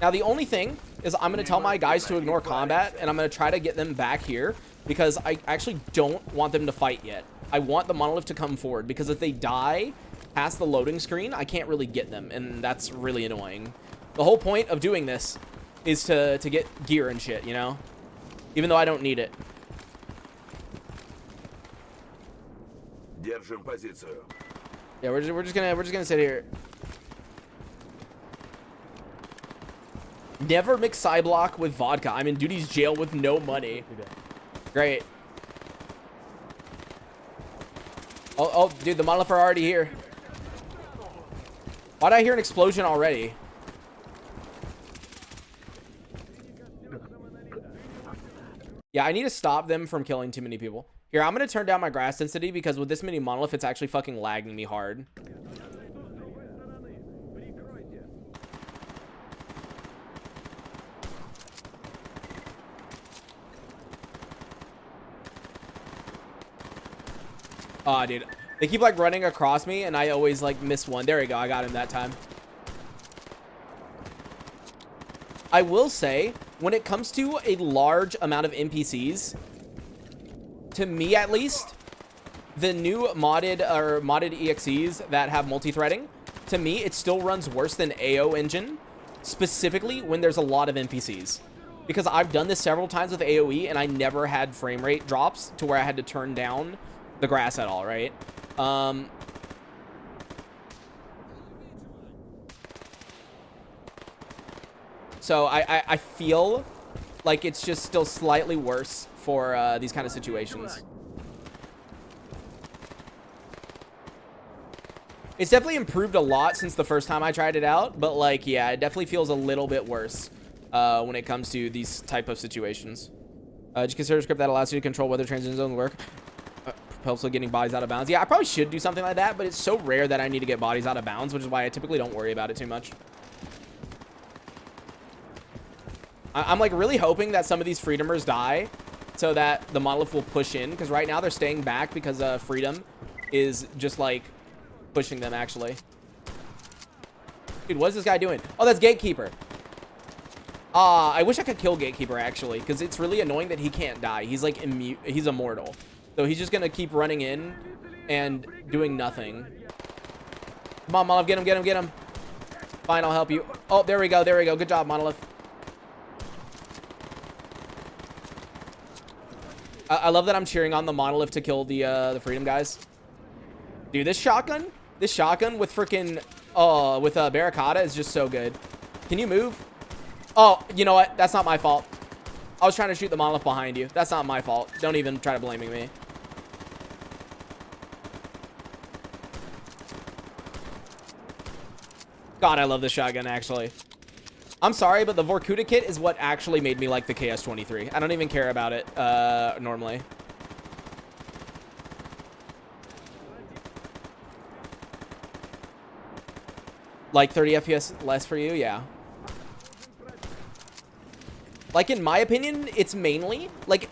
Now the only thing is I'm gonna tell my guys to ignore combat, and I'm gonna try to get them back here, because I actually don't want them to fight yet. I want the monolith to come forward, because if they die past the loading screen, I can't really get them, and that's really annoying. The whole point of doing this is to get gear and shit, you know? Even though I don't need it. Yeah, we're just gonna sit here. Never mix Cyblock with vodka. I'm in duty's jail with no money. Great. Oh, dude, the monolith are already here. Why'd I hear an explosion already? Yeah, I need to stop them from killing too many people. Here, I'm gonna turn down my grass density, because with this many monolith, it's actually fucking lagging me hard. Aw, dude. They keep, like, running across me, and I always, like, miss one. There we go. I got him that time. I will say, when it comes to a large amount of NPCs, to me at least, the new modded EXEs that have multi-threading, to me, it still runs worse than AO engine, specifically when there's a lot of NPCs. Because I've done this several times with AoE, and I never had frame rate drops to where I had to turn down the grass at all, right? So I feel like it's just still slightly worse for these kind of situations. It's definitely improved a lot since the first time I tried it out, but like, yeah, it definitely feels a little bit worse when it comes to these type of situations. Did you consider a script that allows you to control whether transition zones work? Also getting bodies out of bounds. Yeah, I probably should do something like that, but it's so rare that I need to get bodies out of bounds, which is why I typically don't worry about it too much. I'm like really hoping that some of these freedomers die so that the monolith will push in, because right now they're staying back because freedom is just like pushing them actually. Dude, what is this guy doing? Oh, that's Gatekeeper. I wish I could kill Gatekeeper actually, because it's really annoying that he can't die. He's like he's immortal. So he's just gonna keep running in and doing nothing. Come on, Monolith, get him, get him, get him. Fine, I'll help you. Oh, there we go, there we go. Good job, Monolith. I love that I'm cheering on the Monolith to kill the Freedom guys. Dude, this shotgun with freaking with Barricada is just so good. Can you move? Oh, you know what? That's not my fault. I was trying to shoot the monolith behind you. That's not my fault. Don't even try to blaming me. God, I love this shotgun, actually. I'm sorry, but the Vorkuta kit is what actually made me like the KS-23. I don't even care about it normally. Like 30 FPS less for you? Yeah. Like, in my opinion, it's mainly, like,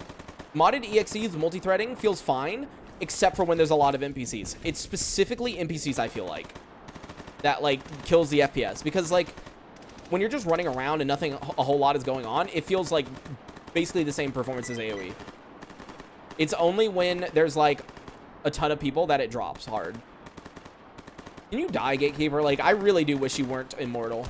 modded EXE's multi-threading feels fine, except for when there's a lot of NPCs. It's specifically NPCs, I feel like. that like kills the FPS, because like when you're just running around and nothing a whole lot is going on, it feels like basically the same performance as AoE. It's only when there's like a ton of people that it drops hard. Can you die, Gatekeeper? Like, I really do wish you weren't immortal.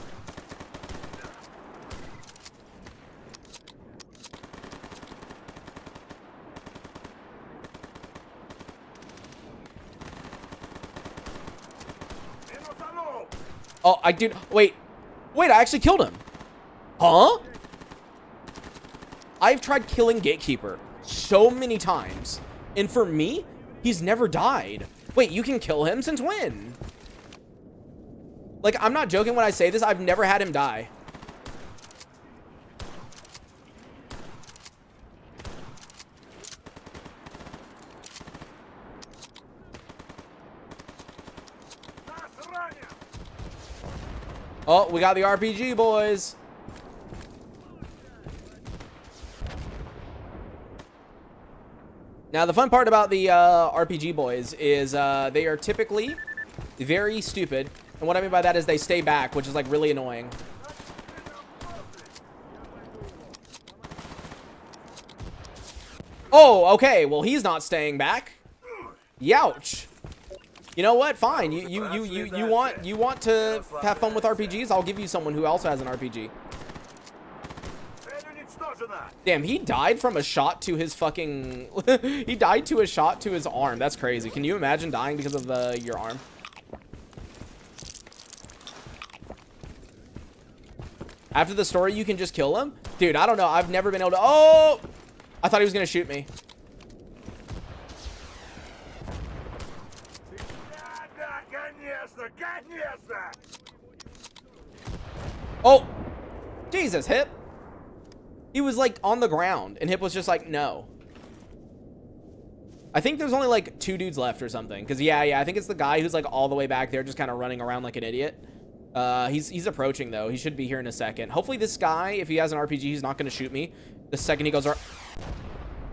Oh, I did. Wait, I actually killed him. Huh? I've tried killing Gatekeeper so many times, and for me, he's never died. Wait, you can kill him? Since when? Like, I'm not joking when I say this. I've never had him die. Oh, we got the RPG, boys. Now, the fun part about the RPG boys is they are typically very stupid. And what I mean by that is they stay back, which is like really annoying. Oh, okay. Well, he's not staying back. Youch. You know what? Fine. You want to have fun with RPGs? I'll give you someone who also has an RPG. Damn, he died from a shot to his fucking... he died to a shot to his arm. That's crazy. Can you imagine dying because of your arm? After the story, you can just kill him? Dude, I don't know. I've never been able to... Oh! I thought he was going to shoot me. Oh! Jesus, Hip. He was like on the ground, and Hip was just like, no. I think there's only like 2 dudes left or something. Because, yeah, I think it's the guy who's like all the way back there just kind of running around like an idiot. He's approaching, though. He should be here in a second. Hopefully this guy, if he has an RPG, he's not going to shoot me the second he goes around.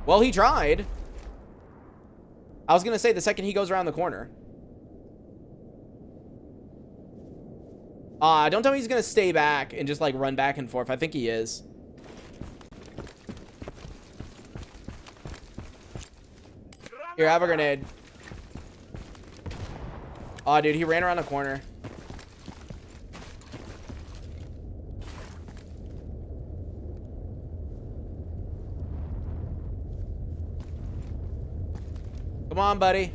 Well, he tried. I was going to say the second he goes around the corner. Don't tell me he's going to stay back and just like run back and forth. I think he is. Here, have a grenade. Oh, dude, he ran around the corner. Come on, buddy.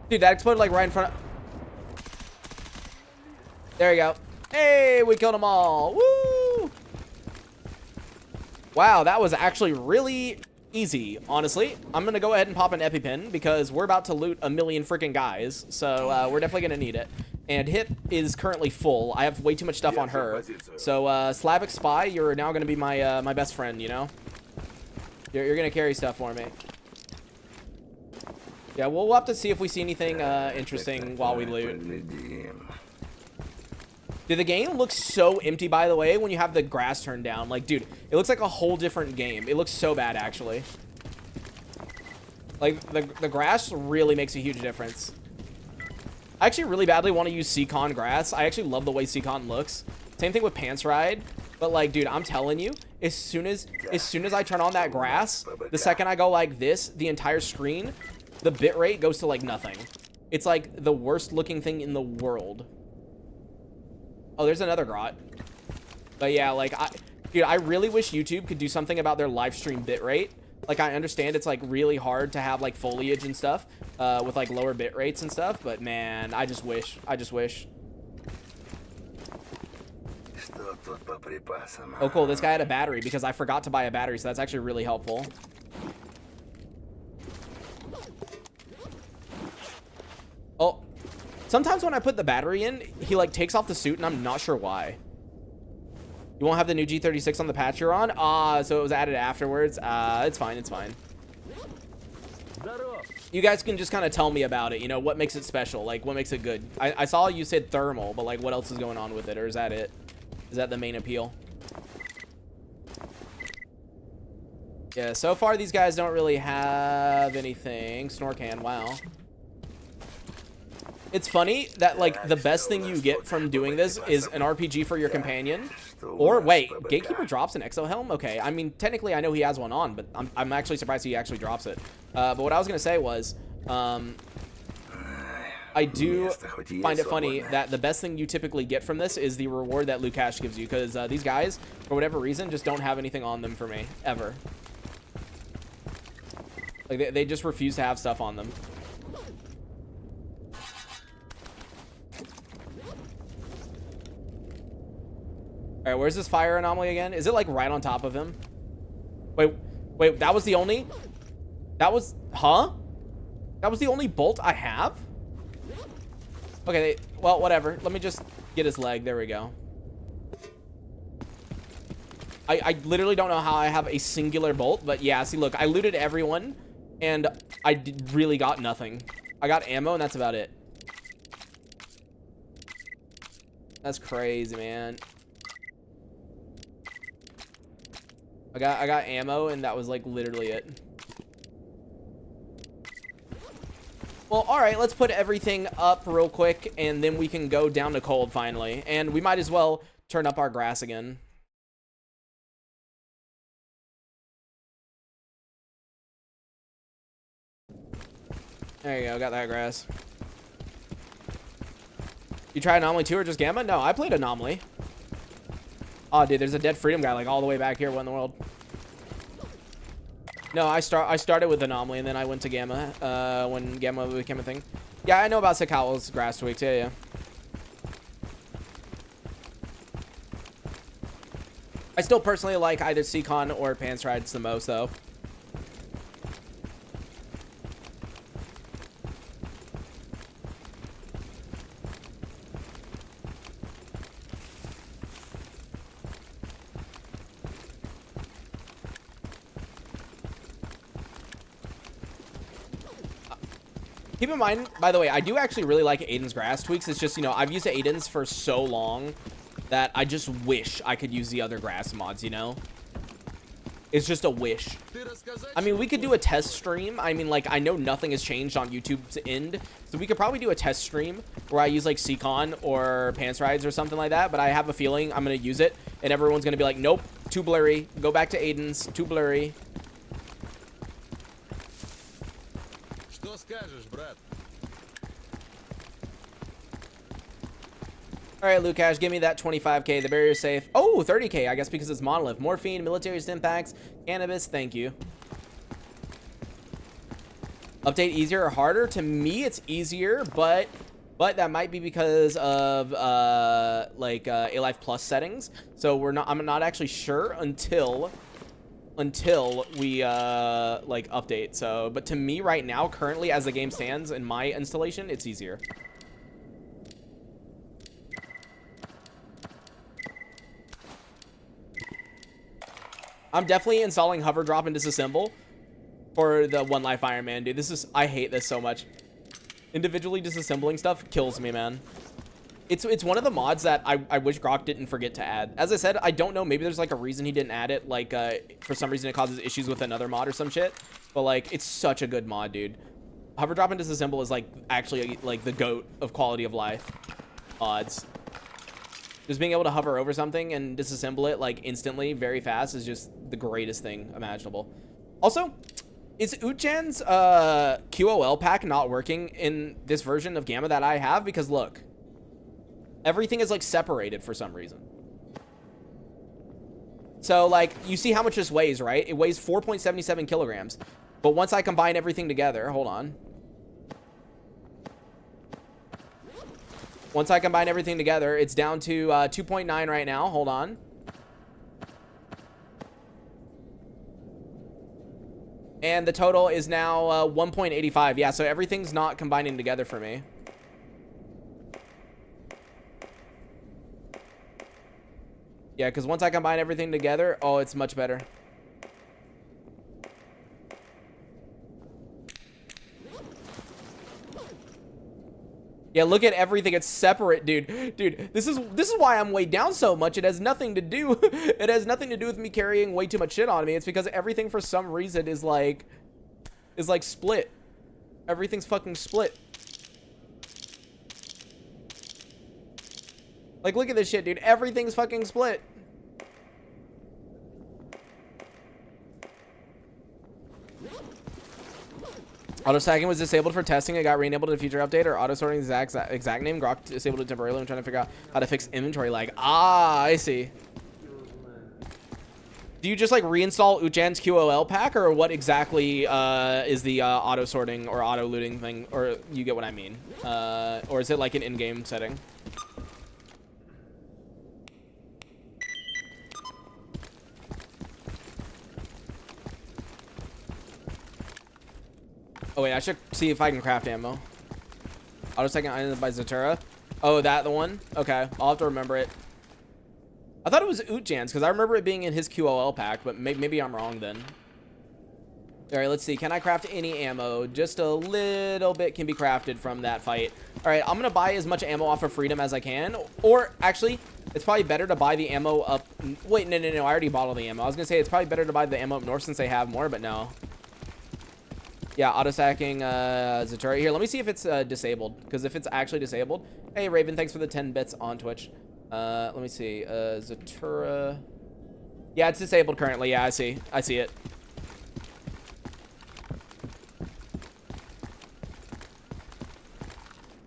Dude, that exploded like right in front of... There you go. Hey, we killed them all. Woo! Wow, that was actually really easy, honestly. I'm going to go ahead and pop an EpiPen because we're about to loot a million freaking guys. So we're definitely going to need it. And Hip is currently full. I have way too much stuff on her. So Slavic Spy, you're now going to be my my best friend, you know? You're going to carry stuff for me. Yeah, we'll have to see if we see anything interesting while we loot. Dude, the game looks so empty, by the way, when you have the grass turned down. Like, dude, it looks like a whole different game. It looks so bad, actually. Like, the grass really makes a huge difference. I actually really badly want to use s.t.a.l.k.e.r grass. I actually love the way s.t.a.l.k.e.r looks. Same thing with Pants Ride. But, like, dude, I'm telling you, as soon as I turn on that grass, the second I go like this, the entire screen, the bitrate goes to, like, nothing. It's, like, the worst looking thing in the world. Oh, there's another grot. But yeah, like, dude, I really wish YouTube could do something about their live stream bitrate. Like, I understand it's, like, really hard to have, like, foliage and stuff with, like, lower bit rates and stuff. But, man, I just wish. I just wish. Oh, cool. This guy had a battery because I forgot to buy a battery. So that's actually really helpful. Oh. Sometimes when I put the battery in, he, like, takes off the suit, and I'm not sure why. You won't have the new G36 on the patch you're on? So it was added afterwards? It's fine, it's fine. You guys can just kind of tell me about it, you know, what makes it special, like, what makes it good. I saw you said thermal, but, like, what else is going on with it, or is that it? Is that the main appeal? Yeah, so far these guys don't really have anything. Snorcan, wow. It's funny that, like, the best thing you get from doing this is an RPG for your companion. Or, wait, Gatekeeper drops an exo helm? Okay, I mean, technically I know he has one on, but I'm actually surprised he actually drops it. But what I was going to say was, I do find it funny that the best thing you typically get from this is the reward that Lukash gives you, because these guys, for whatever reason, just don't have anything on them for me, ever. Like, they just refuse to have stuff on them. All right, where's this fire anomaly again? Is it, like, right on top of him? Wait, that was the only... That was... Huh? That was the only bolt I have? Okay, well, whatever. Let me just get his leg. There we go. I literally don't know how I have a singular bolt, but yeah, see, look, I looted everyone, and I really got nothing. I got ammo, and that's about it. That's crazy, man. I got ammo, and that was, like, literally it. Well, all right, let's put everything up real quick, and then we can go down to cold finally. And we might as well turn up our grass again. There you go, got that grass. You tried Anomaly 2 or just Gamma? No, I played Anomaly. Oh, dude, there's a Dead Freedom guy, like, all the way back here. What in the world? No, I started with Anomaly, and then I went to Gamma, when Gamma became a thing. Yeah, I know about s.t.a.l.k.e.r's grass tweaks. Yeah. I still personally like either Seacon or Pants Rides the most, though. Keep in mind, by the way, I do actually really like Aiden's grass tweaks. It's just, you know, I've used Aiden's for so long that I just wish I could use the other grass mods, you know? It's just a wish. I mean, we could do a test stream. I mean, like, I know nothing has changed on YouTube's end, so we could probably do a test stream where I use, like, Seacon or Pants Rides or something like that, but I have a feeling I'm going to use it, and everyone's going to be like, nope, too blurry. Go back to Aiden's, too blurry. All right, Lukash, give me that 25K. The barrier's safe. Oh, 30K, I guess, because it's monolith. Morphine, military stimpaks, cannabis. Thank you. Update easier or harder? To me, it's easier, but that might be because of like A Life Plus settings. So I'm not actually sure until we like update. So, but to me right now, currently as the game stands in my installation, it's easier. I'm definitely installing hover drop and disassemble for the One Life Iron Man, dude. I hate this so much. Individually disassembling stuff kills me, man. It's one of the mods that I wish Grok didn't forget to add. As I said, I don't know, maybe there's like a reason he didn't add it, like for some reason it causes issues with another mod or some shit. But like, it's such a good mod, dude. Hover drop and disassemble is like actually like the GOAT of quality of life mods. Just being able to hover over something and disassemble it like instantly, very fast, is just the greatest thing imaginable. Also, is Uchan's QOL pack not working in this version of Gamma that I have? Because look, everything is like separated for some reason. So like, you see how much this weighs, right? It weighs 4.77 kilograms. But once I combine everything together, hold on. Once I combine everything together, it's down to 2.9 right now. Hold on. And the total is now 1.85. Yeah, so everything's not combining together for me. Yeah, because once I combine everything together, oh, it's much better. Yeah, look at everything. It's separate, dude. Dude, this is why I'm weighed down so much. It has nothing to do. It has nothing to do with me carrying way too much shit on me. It's because everything for some reason is like split. Everything's fucking split. Like, look at this shit, dude. Everything's fucking split. Auto stacking was disabled for testing. It got re-enabled in a future update, or auto sorting the exact name. Grok disabled it temporarily. I'm trying to figure out how to fix inventory lag. Ah, I see. Do you just like reinstall Uchan's QOL pack, or what exactly is the auto sorting or auto looting thing? Or you get what I mean? Or is it like an in-game setting? Oh wait, I should see if I can craft ammo. Auto second item by s.t.a.l.k.e.r. Oh, that the one? Okay, I'll have to remember it. I thought it was Uchan's because I remember it being in his QOL pack, but maybe I'm wrong then. All right, let's see. Can I craft any ammo? Just a little bit can be crafted from that fight. All right, I'm gonna buy as much ammo off of Freedom as I can, or actually, it's probably better to buy the ammo up. Wait, no, I already bought all the ammo. I was gonna say it's probably better to buy the ammo up north since they have more, but no. Yeah, auto stacking s.t.a.l.k.e.r. Here, let me see if it's disabled, because if it's actually disabled. Hey, Raven, thanks for the 10 bits on Twitch. Let me see. s.t.a.l.k.e.r. Yeah, it's disabled currently. Yeah, I see it.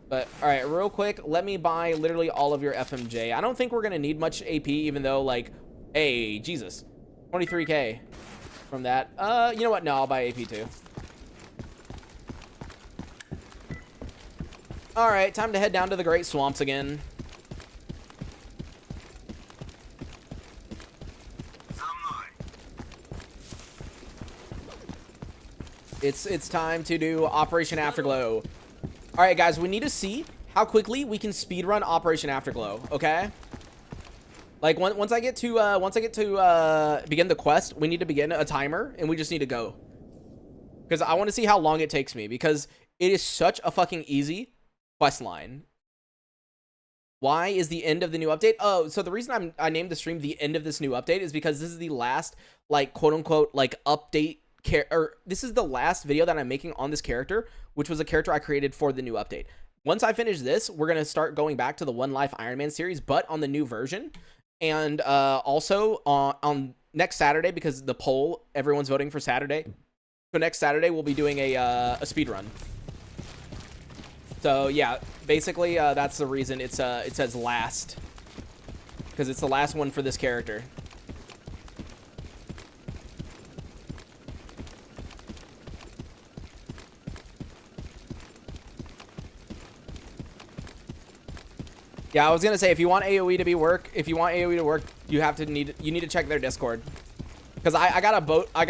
But all right, real quick, let me buy literally all of your FMJ. I don't think we're gonna need much AP, even though, like, hey, Jesus, 23k from that. You know what? No, I'll buy AP too. All right, time to head down to the Great Swamps again. It's time to do Operation Afterglow. All right, guys, we need to see how quickly we can speedrun Operation Afterglow. Okay. Like once I get to begin the quest, we need to begin a timer, and we just need to go. Because I want to see how long it takes me, because it is such a fucking easy quest line. Why is the end of the new update? Oh, so the reason I named the stream the end of this new update is because this is the last, like, quote unquote, like, update or this is the last video that I'm making on this character, which was a character I created for the new update. Once I finish this, we're gonna start going back to the One Life Iron Man series, but on the new version. And also on next Saturday, because the poll, everyone's voting for Saturday. So next Saturday we'll be doing a speed run. So yeah, basically that's the reason it says last, because it's the last one for this character. Yeah, I was gonna say, if you want AoE to work, you need to check their Discord, because I got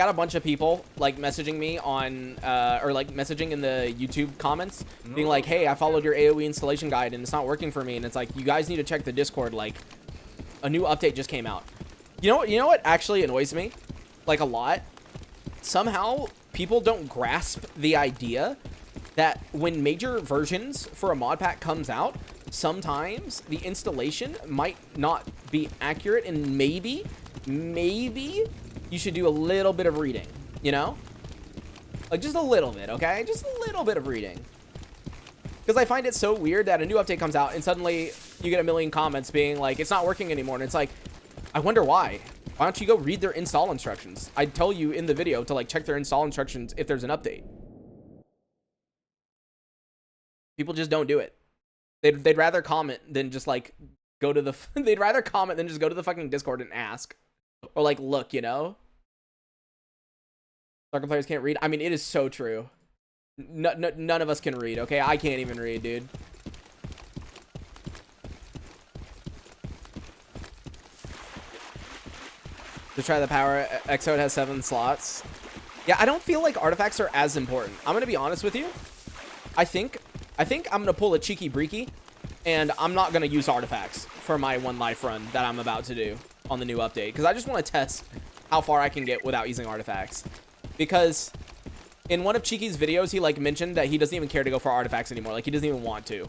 a bunch of people like messaging me on or like messaging in the YouTube comments being like, hey, I followed your AoE installation guide and it's not working for me, and it's like, you guys need to check the Discord, like a new update just came out. You know what actually annoys me like a lot? Somehow people don't grasp the idea that when major versions for a mod pack comes out, sometimes the installation might not be accurate, and maybe you should do a little bit of reading, you know? Like, just a little bit, okay? Just a little bit of reading. Because I find it so weird that a new update comes out and suddenly you get a million comments being like, it's not working anymore, and it's like, I wonder why. Why don't you go read their install instructions? I tell you in the video to, like, check their install instructions if there's an update. People just don't do it. They'd rather comment than just like go to the they'd rather comment than just go to the fucking Discord and ask, or like look, you know. Stalker players can't read. I mean, it is so true. None of us can read. Okay, I can't even read, dude. To try the power, Exode has 7 slots. Yeah, I don't feel like artifacts are as important. I'm gonna be honest with you. I think I'm gonna pull a cheeky breaky, and I'm not gonna use artifacts for my One Life run that I'm about to do on the new update, because I just want to test how far I can get without using artifacts. Because in one of Cheeky's videos, he like mentioned that he doesn't even care to go for artifacts anymore. Like, he doesn't even want to.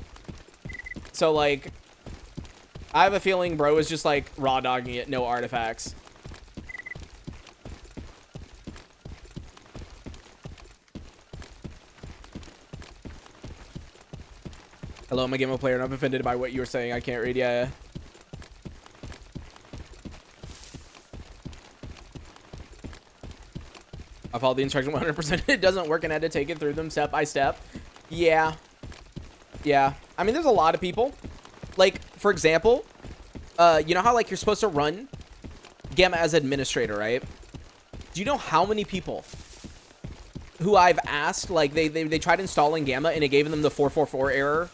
So, like, I have a feeling bro is just, like, raw dogging it, no artifacts. Hello, I'm a gamer player and I'm offended by what you were saying. I can't read. Yeah. I followed the instruction 100%. It doesn't work and I had to take it through them step by step. Yeah. Yeah. I mean, there's a lot of people. Like, for example, you know how, like, you're supposed to run Gamma as administrator, right? Do you know how many people who I've asked, like, they tried installing Gamma and it gave them the 444 error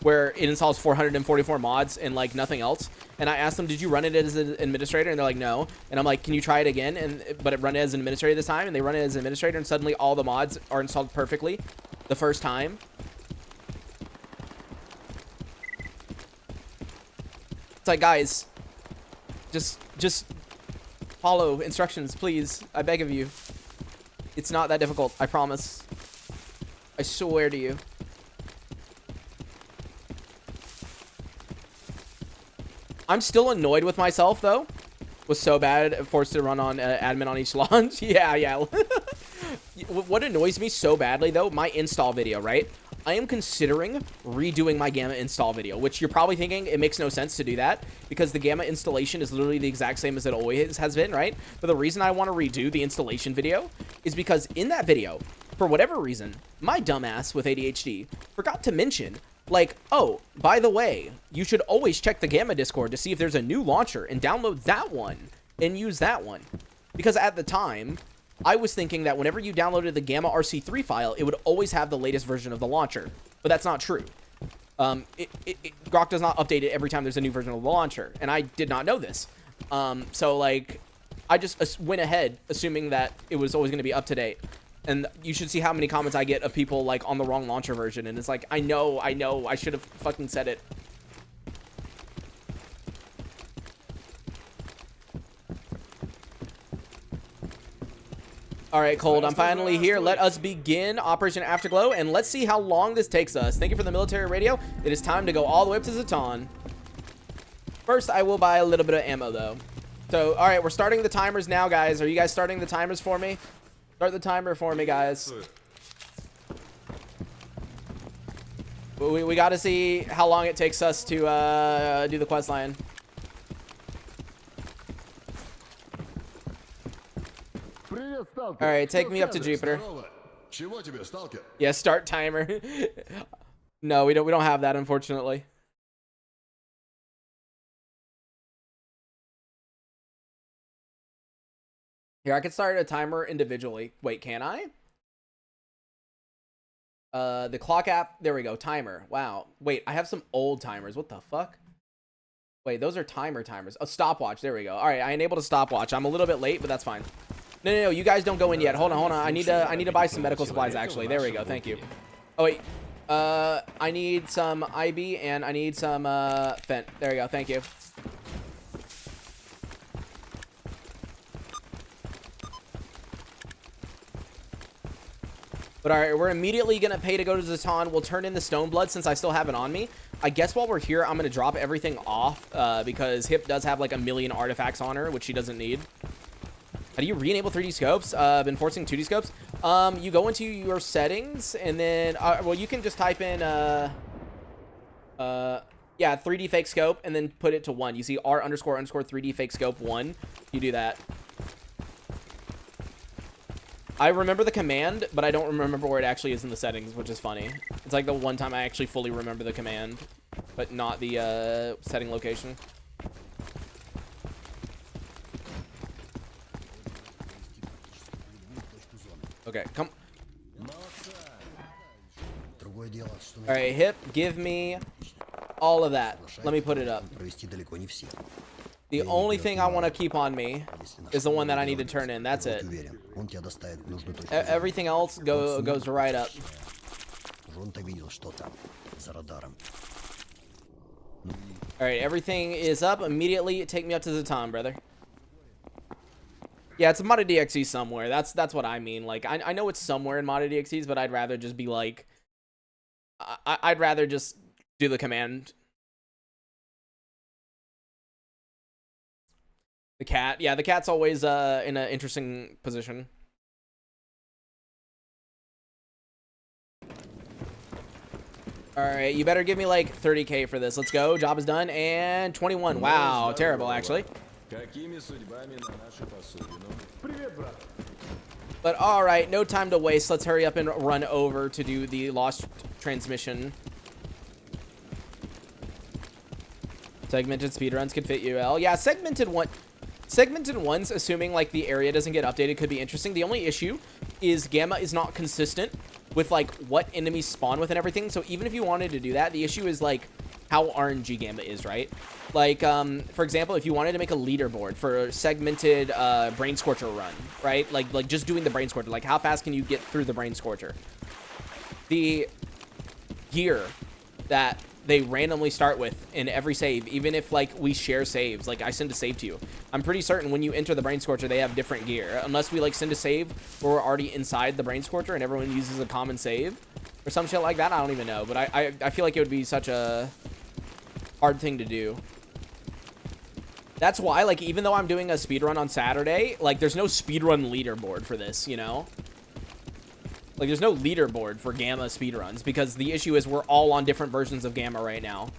where it installs 444 mods and, like, nothing else? And I asked them, did you run it as an administrator? And they're like, no. And I'm like, can you try it again? But it run it as an administrator this time. And they run it as an administrator and suddenly all the mods are installed perfectly the first time. It's like, guys, just follow instructions, please. I beg of you. It's not that difficult, I promise. I swear to you. I'm still annoyed with myself, though. Was so bad, forced to run on admin on each launch. Yeah. What annoys me so badly, though, my install video, right? I am considering redoing my Gamma install video, which you're probably thinking it makes no sense to do that because the Gamma installation is literally the exact same as it always has been, right? But the reason I want to redo the installation video is because in that video, for whatever reason, my dumbass with ADHD forgot to mention, like, oh, by the way, you should always check the Gamma Discord to see if there's a new launcher and download that one and use that one. Because at the time, I was thinking that whenever you downloaded the Gamma RC3 file, it would always have the latest version of the launcher. But that's not true. Grok does not update it every time there's a new version of the launcher. And I did not know this. So, like, I just went ahead assuming that it was always going to be up to date. And you should see how many comments I get of people, like, on the wrong launcher version. And it's like, I know, I should have fucking said it. All right, Cold, I'm finally here. Let us begin Operation Afterglow, and let's see how long this takes us. Thank you for the military radio. It is time to go all the way up to s.t.a.l.k.e.r. First, I will buy a little bit of ammo, though. So, all right, we're starting the timers now, guys. Are you guys starting the timers for me? Start the timer for me, guys. We got to see how long it takes us to do the quest line. All right, take me up to Jupiter. Yeah, start timer. No, we don't have that, unfortunately. Here, I can start a timer individually. Wait, can I? The clock app. There we go. Timer. Wow. Wait, I have some old timers. What the fuck? Wait, those are timers. Oh, stopwatch. There we go. All right, I enabled a stopwatch. I'm a little bit late, but that's fine. No. You guys don't go in yet. Hold on. I need to buy some medical supplies, actually. There we go. Thank you. Oh, wait. I need some IB and I need some, Fent. There we go. Thank you. But all right, we're immediately going to pay to go to s.t.a.l.k.e.r. We'll turn in the Stone Blood since I still have it on me. I guess while we're here, I'm going to drop everything off because Hip does have like 1,000,000 artifacts on her, which she doesn't need. How do you re-enable 3D scopes? Been forcing 2D scopes. You go into your settings and then, well, you can just type in, yeah, 3D fake scope and then put it to 1. You see R__3D fake scope 1. You do that. I remember the command, but I don't remember where it actually is in the settings, which is funny. It's like the one time I actually fully remember the command, but not the setting location. Okay, come. All right, Hip, give me all of that. Let me put it up. The only thing I want to keep on me is the one that I need to turn in. That's it. Everything else goes right up. Alright, everything is up. Immediately take me up to the tom, brother. Yeah, it's a modded DXE somewhere. That's what I mean. Like, I know it's somewhere in modded DXEs, but I'd rather just be like... I'd rather just do the command The cat. Yeah, the cat's always in an interesting position. All right, you better give me like 30K for this. Let's go. Job is done. And 21. Wow, terrible, actually. But all right, no time to waste. Let's hurry up and run over to do the lost transmission. Segmented speedruns could fit UL. Yeah, segmented ones, assuming like the area doesn't get updated, could be interesting. The only issue is Gamma is not consistent with like what enemies spawn with and everything. So even if you wanted to do that, the issue is like how RNG Gamma is, right? Like, for example, if you wanted to make a leaderboard for a segmented Brain Scorcher run, right? Like just doing the Brain Scorcher, like how fast can you get through the Brain Scorcher? The gear that they randomly start with in every save, even if like we share saves, like I send a save to you, I'm pretty certain when you enter the Brain Scorcher, they have different gear, unless we like send a save where we're already inside the Brain Scorcher and everyone uses a common save or some shit like that. I don't even know, but I feel like it would be such a hard thing to do. That's why, like, even though I'm doing a speedrun on Saturday, like, there's no speedrun leaderboard for this, you know? Like, there's no leaderboard for Gamma speedruns, because the issue is we're all on different versions of Gamma right now.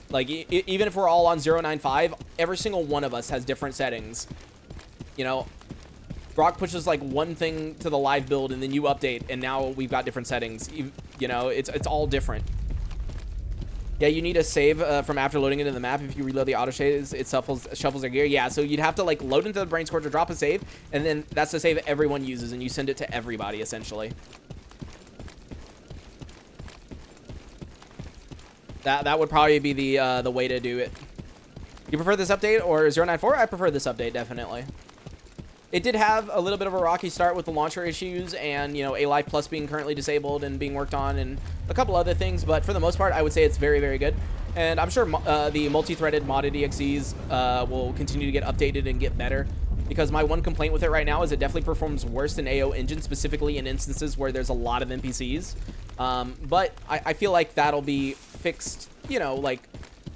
Like, even if we're all on 095, every single one of us has different settings. You know, Grok pushes, like, one thing to the live build, and then you update, and now we've got different settings. You know, it's all different. Yeah, you need a save from after loading into the map. If you reload the auto saves, it shuffles their gear. Yeah, so you'd have to like load into the Brain Scorcher, drop a save, and then that's the save everyone uses, and you send it to everybody essentially. That would probably be the way to do it. You prefer this update or 094? I prefer this update, definitely. It did have a little bit of a rocky start with the launcher issues and, you know, A Life Plus being currently disabled and being worked on and a couple other things. But for the most part, I would say it's very, very good. And I'm sure the multi-threaded modded EXEs will continue to get updated and get better. Because my one complaint with it right now is it definitely performs worse than AO Engine, specifically in instances where there's a lot of NPCs. But I feel like that'll be fixed, you know, like,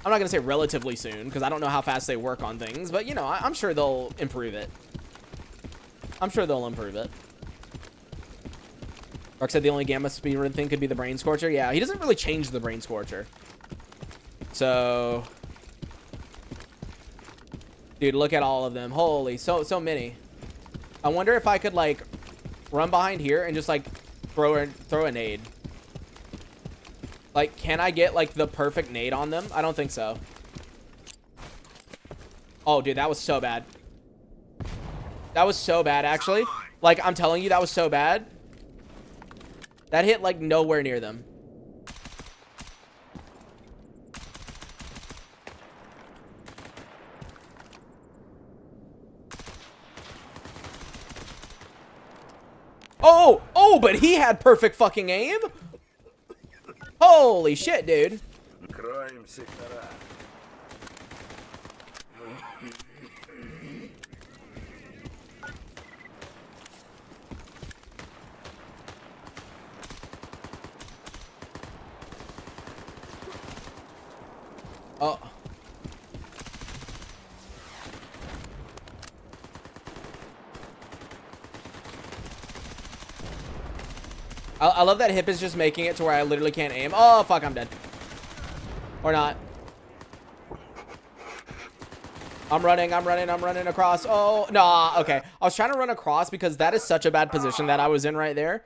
I'm not going to say relatively soon because I don't know how fast they work on things. But, you know, I'm sure they'll improve it. I'm sure they'll improve it. Mark said the only Gamma speedrun thing could be the Brain Scorcher. Yeah, he doesn't really change the Brain Scorcher. So, dude, look at all of them. Holy, so many. I wonder if I could like run behind here and just like throw a nade. Like, can I get like the perfect nade on them? I don't think so. Oh, dude, that was so bad. That was so bad, actually. Like, I'm telling you, that was so bad. That hit, like, nowhere near them. Oh! Oh, but he had perfect fucking aim? Holy shit, dude. Oh. I love that Hip is just making it to where I literally can't aim. Oh, fuck, I'm dead. Or not. I'm running across. Oh, nah, okay. I was trying to run across because that is such a bad position that I was in right there.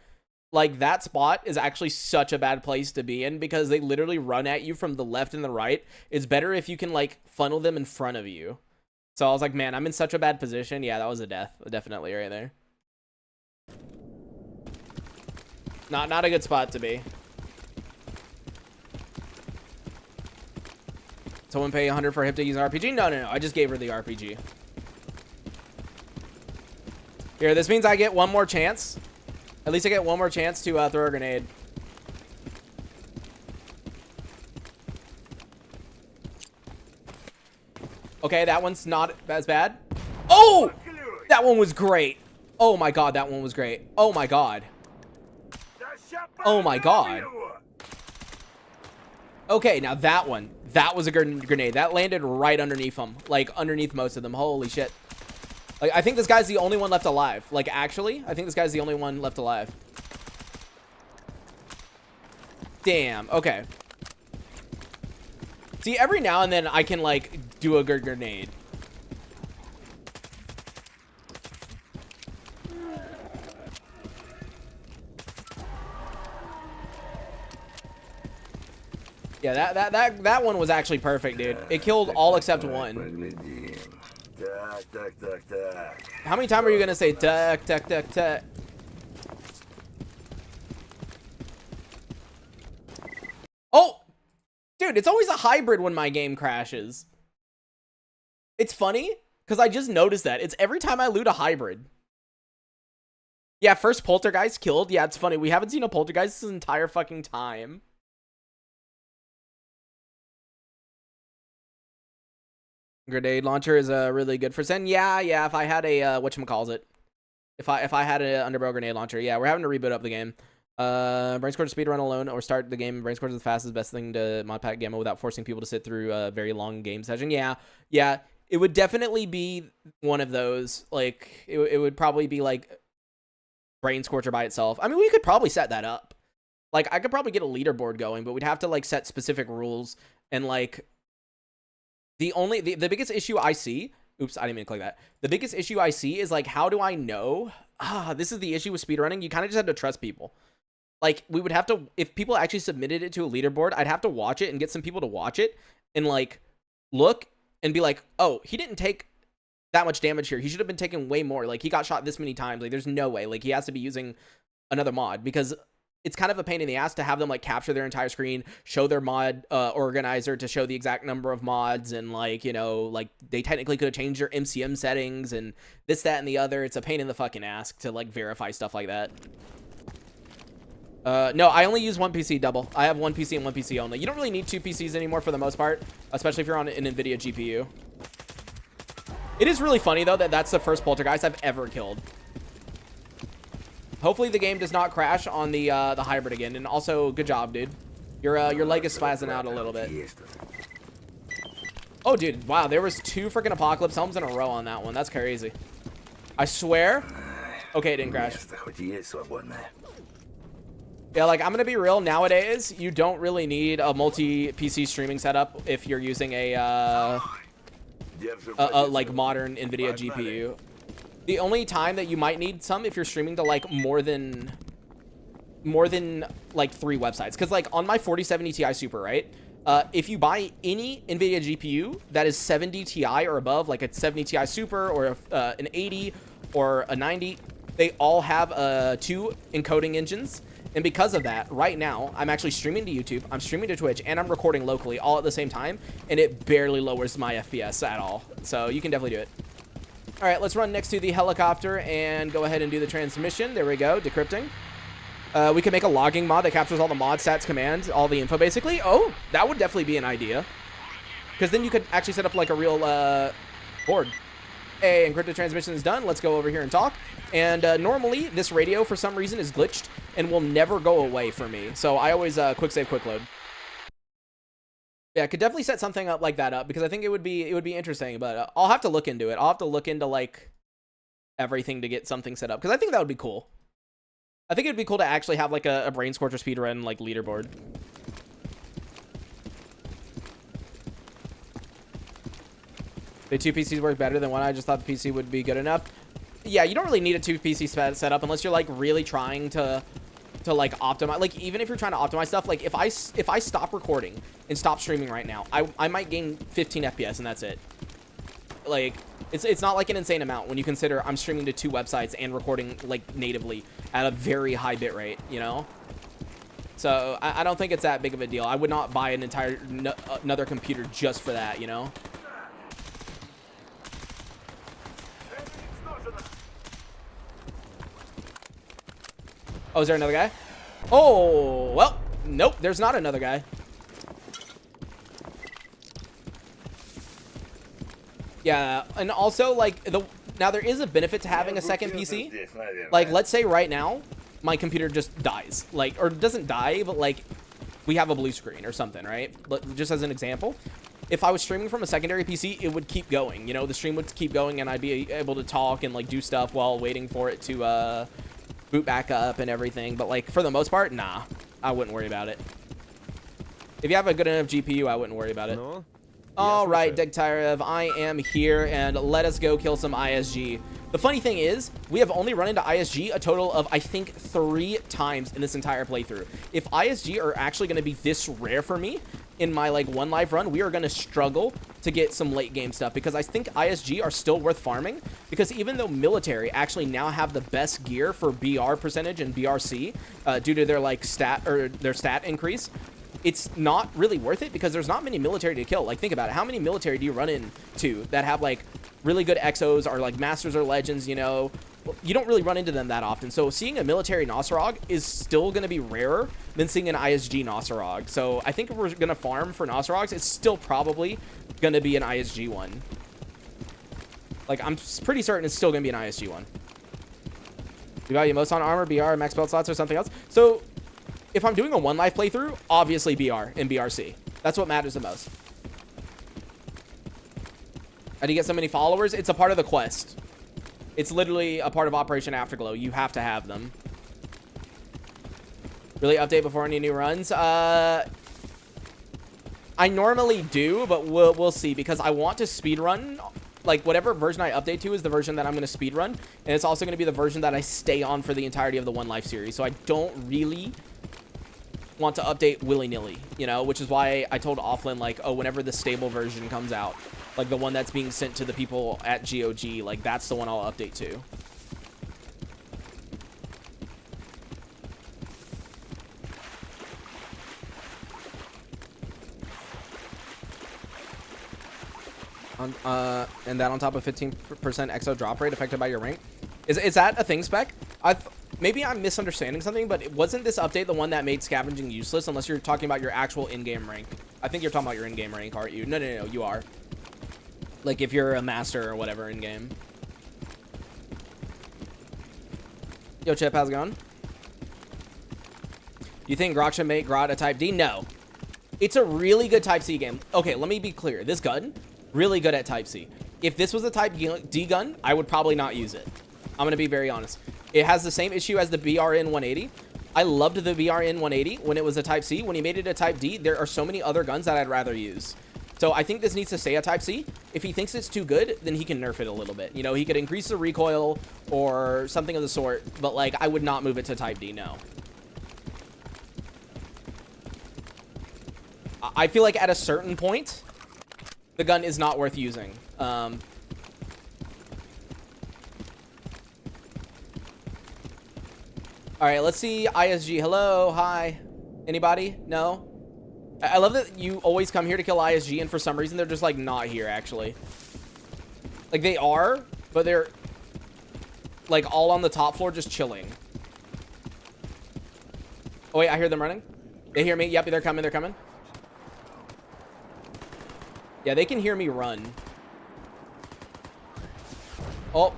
Like, that spot is actually such a bad place to be in because they literally run at you from the left and the right. It's better if you can, like, funnel them in front of you. So I was like, man, I'm in such a bad position. Yeah, that was a death. Definitely right there. Not a good spot to be. Someone pay 100 for Hip to use an RPG? No. I just gave her the RPG. Here, this means I get one more chance. At least I get one more chance to throw a grenade. Okay, that one's not as bad. Oh! That one was great. Oh my god, that one was great. Oh my god. Oh my god. Okay, now that one That was a grenade. That landed right underneath them. Like, underneath most of them. Holy shit. Like, I think this guy's the only one left alive. Like, actually, I think this guy's the only one left alive. Damn. Okay. See, every now and then I can, like, do a good grenade. Yeah, that one was actually perfect, dude. It killed all except one. How many times are you gonna say tuck, tuck, tuck, tuck? Oh! Dude, it's always a hybrid when my game crashes. It's funny, because I just noticed that. It's every time I loot a hybrid. Yeah, first poltergeist killed. Yeah, it's funny. We haven't seen a poltergeist this entire fucking time. Grenade launcher is really good for Sen. Yeah. If I had a whatchamacallit, if I had an underbarrel grenade launcher, yeah, we're having to reboot up the game. Brain score to speedrun alone or start the game. Brain score is the fastest, best thing to mod pack gamma without forcing people to sit through a very long game session. Yeah, it would definitely be one of those. Like it would probably be like Brain Scorcher by itself. I mean, we could probably set that up. Like I could probably get a leaderboard going, but we'd have to like set specific rules and like. The biggest issue I see, oops, I didn't mean to click that. The biggest issue I see is like, how do I know? This is the issue with speedrunning. You kind of just have to trust people. Like we would have to, if people actually submitted it to a leaderboard, I'd have to watch it and get some people to watch it and like look and be like, oh, he didn't take that much damage here. He should have been taking way more. Like he got shot this many times. Like there's no way. Like he has to be using another mod because it's kind of a pain in the ass to have them like capture their entire screen, show their mod organizer to show the exact number of mods, and like, you know, like they technically could have changed their MCM settings and this, that, and the other. It's a pain in the fucking ass to like verify stuff like that. No, I only use one PC double. I have one PC and one PC only. You don't really need two PCs anymore for the most part, especially if you're on an NVIDIA GPU. It is really funny though that that's the first poltergeist I've ever killed. Hopefully the game does not crash on the hybrid again. And also, good job, dude. Your leg is spazzing out a little bit. Oh, dude. Wow, there was 2 freaking Apocalypse helms in a row on that one. That's crazy. I swear. Okay, it didn't crash. Yeah, like, I'm gonna be real. Nowadays, you don't really need a multi-PC streaming setup if you're using a like, modern NVIDIA GPU. The only time that you might need some if you're streaming to like more than like 3 websites, because like on my 4070 Ti Super, right, if you buy any NVIDIA GPU that is 70 Ti or above, like a 70 Ti Super or an 80 or a 90, they all have 2 encoding engines. And because of that, right now I'm actually streaming to YouTube, I'm streaming to Twitch, and I'm recording locally all at the same time, and it barely lowers my FPS at all. So you can definitely do it. All right, let's run next to the helicopter and go ahead and do the transmission. There we go, decrypting. We can make a logging mod that captures all the mod stats commands, all the info basically. Oh, that would definitely be an idea. Because then you could actually set up like a real board. Hey, encrypted transmission is done. Let's go over here and talk. And normally this radio for some reason is glitched and will never go away for me. So I always quick save, quick load. Yeah, I could definitely set something up like that up because I think it would be interesting, but I'll have to look into it. I'll have to look into like everything to get something set up because I think that would be cool. I think it'd be cool to actually have like a Brain Scorcher speedrun like leaderboard. The 2 PCs work better than one. I just thought the PC would be good enough. Yeah, you don't really need a 2 PC setup unless you're like really trying to like optimize. Like even if you're trying to optimize stuff, like if I stop recording and stop streaming right now, I might gain 15 FPS and that's it. Like it's not like an insane amount when you consider I'm streaming to 2 websites and recording like natively at a very high bit rate, you know. So I don't think it's that big of a deal. I would not buy an entire another computer just for that, you know. Oh, is there another guy? Oh, well, nope, there's not another guy. Yeah, and also, like, now there is a benefit to having a second PC. Like, let's say right now, my computer just dies. Like, or doesn't die, but, like, we have a blue screen or something, right? Just as an example, if I was streaming from a secondary PC, it would keep going. You know, the stream would keep going, and I'd be able to talk and like do stuff while waiting for it to boot back up and everything. But like for the most part, nah, I wouldn't worry about it. If you have a good enough GPU, I wouldn't worry about it. No. All right, s.t.a.l.k.e.r, I am here, and let us go kill some ISG. The funny thing is, we have only run into ISG a total of, I think, 3 times in this entire playthrough. If ISG are actually going to be this rare for me in my, like, 1 live run, we are going to struggle to get some late game stuff, because I think ISG are still worth farming, because even though military actually now have the best gear for BR percentage and BRC, due to their, like, stat increase, it's not really worth it because there's not many military to kill. Like, think about it. How many military do you run into that have, like, really good exos or, like, masters or legends, you know? You don't really run into them that often. So seeing a military Nosarog is still going to be rarer than seeing an ISG Nosarog. So I think if we're going to farm for Nosarogs, it's still probably going to be an ISG one. Like, I'm pretty certain it's still going to be an ISG one. You value most on armor, BR, max belt slots, or something else? So if I'm doing a 1 life playthrough, obviously BR and BRC. That's what matters the most. How do you get so many followers? It's a part of the quest. It's literally a part of Operation Afterglow. You have to have them. Really update before any new runs? I normally do, but we'll see, because I want to speedrun. Like, whatever version I update to is the version that I'm going to speedrun. And it's also going to be the version that I stay on for the entirety of the 1 life series. So I don't really want to update willy-nilly, you know, which is why I told Offlin, like, oh, whenever the stable version comes out, like the one that's being sent to the people at GOG, like, that's the one I'll update to. And that on top of 15% exo drop rate affected by your rank. Is that a thing, Spec? Maybe I'm misunderstanding something, but wasn't this update the one that made scavenging useless, unless you're talking about your actual in-game rank? I think you're talking about your in-game rank, aren't you? No, you are. Like, if you're a master or whatever in-game. Yo, Chip, how's it going? You think Grok should make Grot a Type D? No. It's a really good Type C game. Okay, let me be clear. This gun, really good at Type C. If this was a Type D gun, I would probably not use it. I'm going to be very honest. It has the same issue as the BRN 180. I loved the BRN 180 when it was a Type C. When he made it a Type D, there are so many other guns that I'd rather use. So I think this needs to stay a Type C. If he thinks it's too good, then he can nerf it a little bit. You know, he could increase the recoil or something of the sort. But, like, I would not move it to Type D, no. I feel like at a certain point, the gun is not worth using. All right, let's see ISG. Hello, hi. Anybody? No? I love that you always come here to kill ISG, and for some reason, they're just, like, not here, actually. Like, they are, but they're, like, all on the top floor just chilling. Oh, wait, I hear them running. They hear me. Yep, they're coming, they're coming. Yeah, they can hear me run. Oh,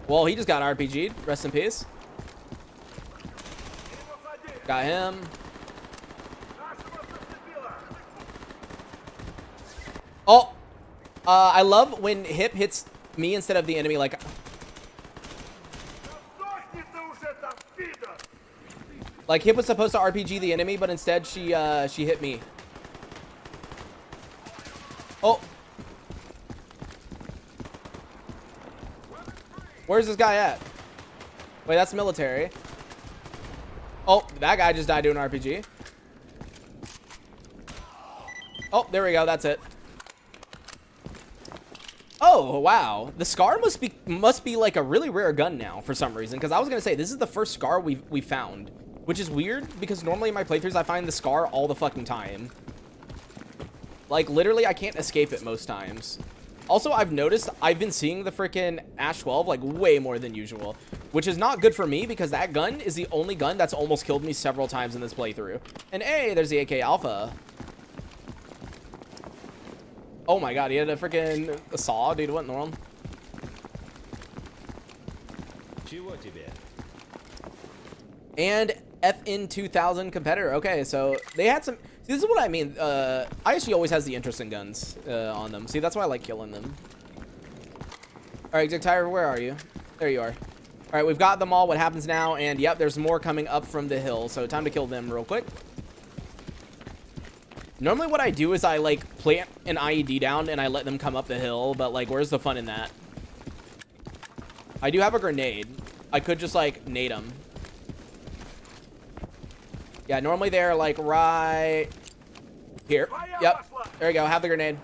well, he just got RPG'd. Rest in peace. Got him. Oh, I love when Hip hits me instead of the enemy. Like Hip was supposed to RPG the enemy, but instead she hit me. Oh, where's this guy at? Wait, that's military. Oh, that guy just died doing RPG. Oh, there we go. That's it. Oh, wow. The S.t.a.l.k.e.r must be like a really rare gun now for some reason. Because I was going to say, this is the first S.t.a.l.k.e.r we found. Which is weird, because normally in my playthroughs, I find the S.t.a.l.k.e.r all the fucking time. Like, literally, I can't escape it most times. Also, I've noticed I've been seeing the freaking Ash 12, like, way more than usual. Which is not good for me, because that gun is the only gun that's almost killed me several times in this playthrough. And hey, there's the AK Alpha. Oh my god, he had a freaking saw, dude. What in the world? And FN 2000 competitor. Okay, so they had some... This is what I mean. ISG always has the interesting guns on them. See, that's why I like killing them. All right, s.t.a.l.k.e.r, where are you? There you are. All right, we've got them all. What happens now? And yep, there's more coming up from the hill. So time to kill them real quick. Normally what I do is I like plant an IED down and I let them come up the hill. But like, where's the fun in that? I do have a grenade. I could just like nade them. Yeah, normally they're like right here. Yep. There you go. Have the grenade.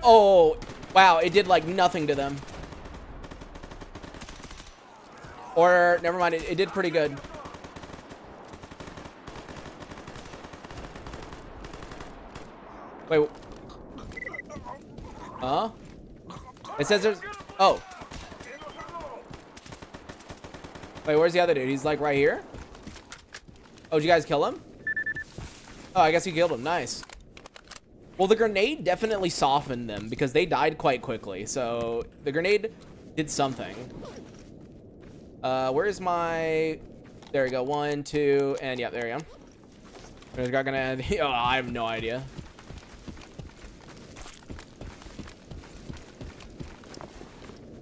Oh, wow. It did like nothing to them. Or never mind. It did pretty good. Wait. Huh? It says there's. Oh. Wait, where's the other dude? He's like right here. Oh, did you guys kill him? Oh, I guess you killed him. Nice. Well, the grenade definitely softened them because they died quite quickly. So the grenade did something. Where's my... There we go. 1, 2, and yeah, there we go. There's got gonna... Oh, I have no idea.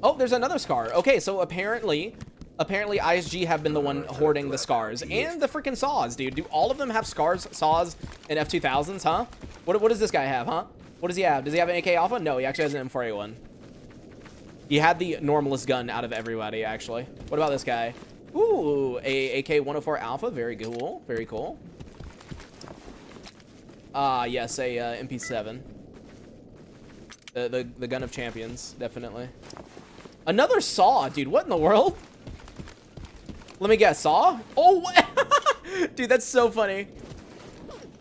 Oh, there's another scar. Okay, so apparently ISG have been the one hoarding the scars and the freaking saws, dude. Do all of them have scars, saws, and F2000s, huh? What does this guy have, huh? What does he have? Does he have an AK Alpha? No, he actually has an M4A1. He had the normalest gun out of everybody, actually. What about this guy? Ooh, a AK-104 Alpha. Very cool. Very cool. Yes, a MP7. The gun of champions, definitely. Another saw, dude. What in the world? Let me guess, saw? Oh, dude, that's so funny.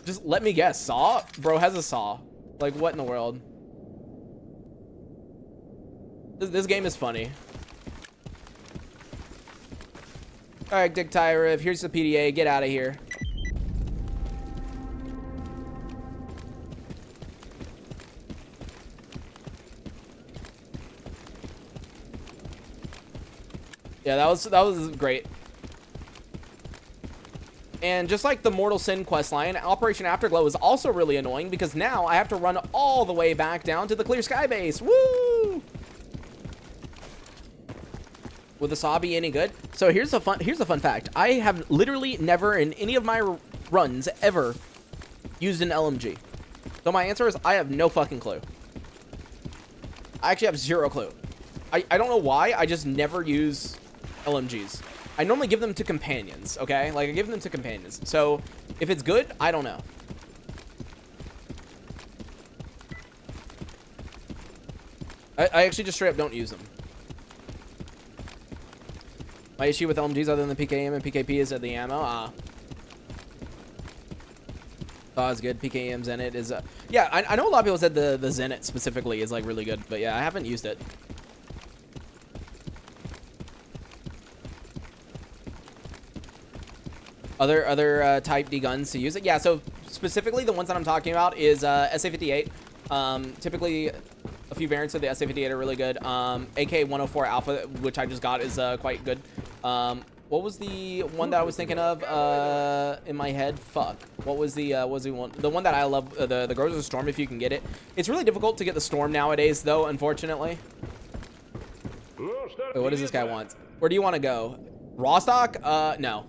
Just let me guess, saw? Bro has a saw. Like, what in the world? This game is funny. All right, s.t.a.l.k.e.r, here's the PDA. Get out of here. Yeah, that was great. And just like the Mortal Sin questline, Operation Afterglow is also really annoying because now I have to run all the way back down to the Clear Sky base. Woo! Would the saw be any good? So here's a fun fact. I have literally never in any of my runs ever used an LMG. So my answer is I have no fucking clue. I actually have zero clue. I don't know why. I just never use LMGs. I normally give them to companions, okay? Like, I give them to companions. So, if it's good, I don't know. I actually just straight up don't use them. My issue with LMGs other than the PKM and PKP is the ammo. Oh, it's good. PKM Zenit is... yeah, I know a lot of people said the Zenit specifically is, like, really good. But, yeah, I haven't used it. Other type D guns to use it. Yeah, so specifically the ones that I'm talking about is SA-58. Typically a few variants of the SA-58 are really good. AK-104 Alpha, which I just got, is quite good. What was the one that I was thinking of in my head? Fuck. What was the one? The one that I love, the Groza Storm, if you can get it. It's really difficult to get the Storm nowadays, though, unfortunately. Wait, what does this guy want? Where do you want to go? Raw stock? No.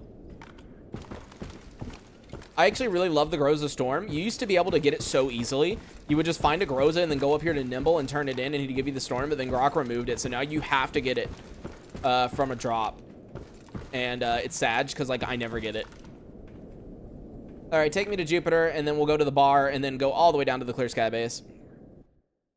I actually really love the Groza Storm. You used to be able to get it so easily. You would just find a Groza and then go up here to Nimble and turn it in, and he'd give you the Storm, but then Grok removed it, so now you have to get it from a drop. And it's sad, because, like, I never get it. All right, take me to Jupiter, and then we'll go to the bar, and then go all the way down to the Clear Sky base.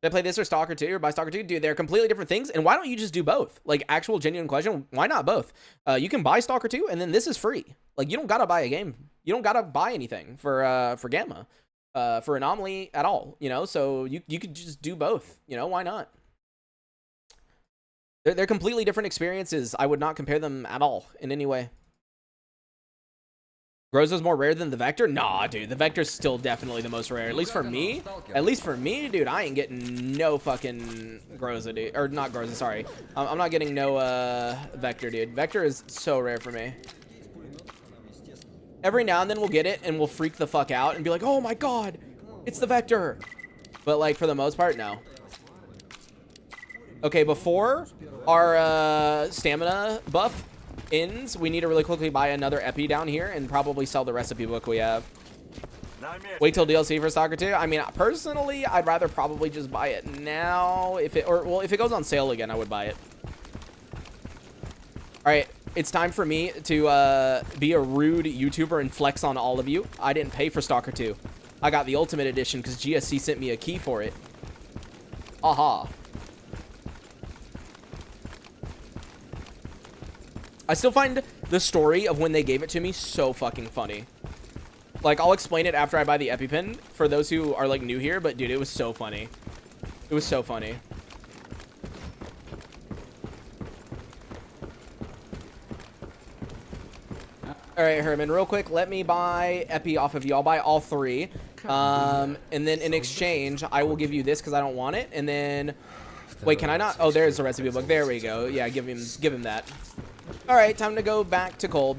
Should I play this or Stalker 2 or buy Stalker 2? Dude, they're completely different things, and why don't you just do both? Like, actual genuine question, why not both? You can buy Stalker 2, and then this is free. Like, you don't gotta buy a game. You don't gotta buy anything for Gamma, for Anomaly at all, you know? So you could just do both, you know? Why not? They're completely different experiences. I would not compare them at all in any way. Groza's more rare than the Vector? Nah, dude. The Vector's still definitely the most rare. At least for me. At least for me, dude. I ain't getting no fucking Groza, dude. Or not Groza, sorry. I'm not getting no Vector, dude. Vector is so rare for me. Every now and then we'll get it and we'll freak the fuck out and be like, oh my god, it's the Vector. But like for the most part, no. Okay, before our stamina buff ends, we need to really quickly buy another epi down here and probably sell the recipe book we have. Wait till DLC for Stalker 2. I mean, personally, I'd rather probably just buy it now. If it goes on sale again, I would buy it. All right, it's time for me to be a rude YouTuber and flex on all of you. I didn't pay for Stalker 2. I got the Ultimate Edition because GSC sent me a key for it. Aha. I still find the story of when they gave it to me so fucking funny. Like, I'll explain it after I buy the EpiPen for those who are, like, new here. But, dude, it was so funny. It was so funny. All right, Herman, real quick, let me buy Epi off of you. I'll buy all 3. And then in exchange, I will give you this because I don't want it. And then, wait, can I not? Oh, there's the recipe book. There we go. Yeah, give him that. All right, time to go back to cold.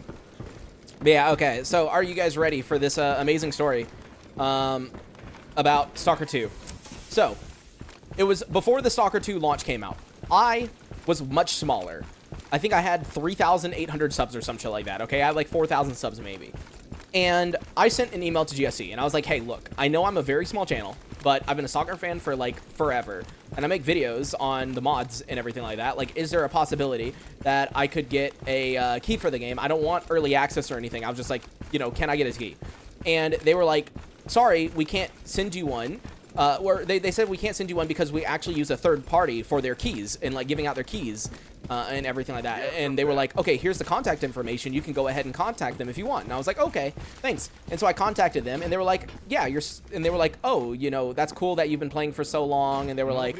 But yeah, okay. So are you guys ready for this amazing story about Stalker 2? So it was before the Stalker 2 launch came out. I was much smaller. I think I had 3,800 subs or some shit like that, okay? I had like 4,000 subs maybe. And I sent an email to GSC, and I was like, hey, look, I know I'm a very small channel, but I've been a Stalker fan for like forever, and I make videos on the mods and everything like that. Like, is there a possibility that I could get a key for the game? I don't want early access or anything. I was just like, you know, can I get a key? And they were like, sorry, we can't send you one. Or they said we can't send you one because we actually use a third party for their keys and like giving out their keys and everything like that. And they were like, okay, here's the contact information. You can go ahead and contact them if you want. And I was like, okay, thanks. And so I contacted them and they were like, yeah, and they were like, oh, you know, that's cool that you've been playing for so long. And they were like,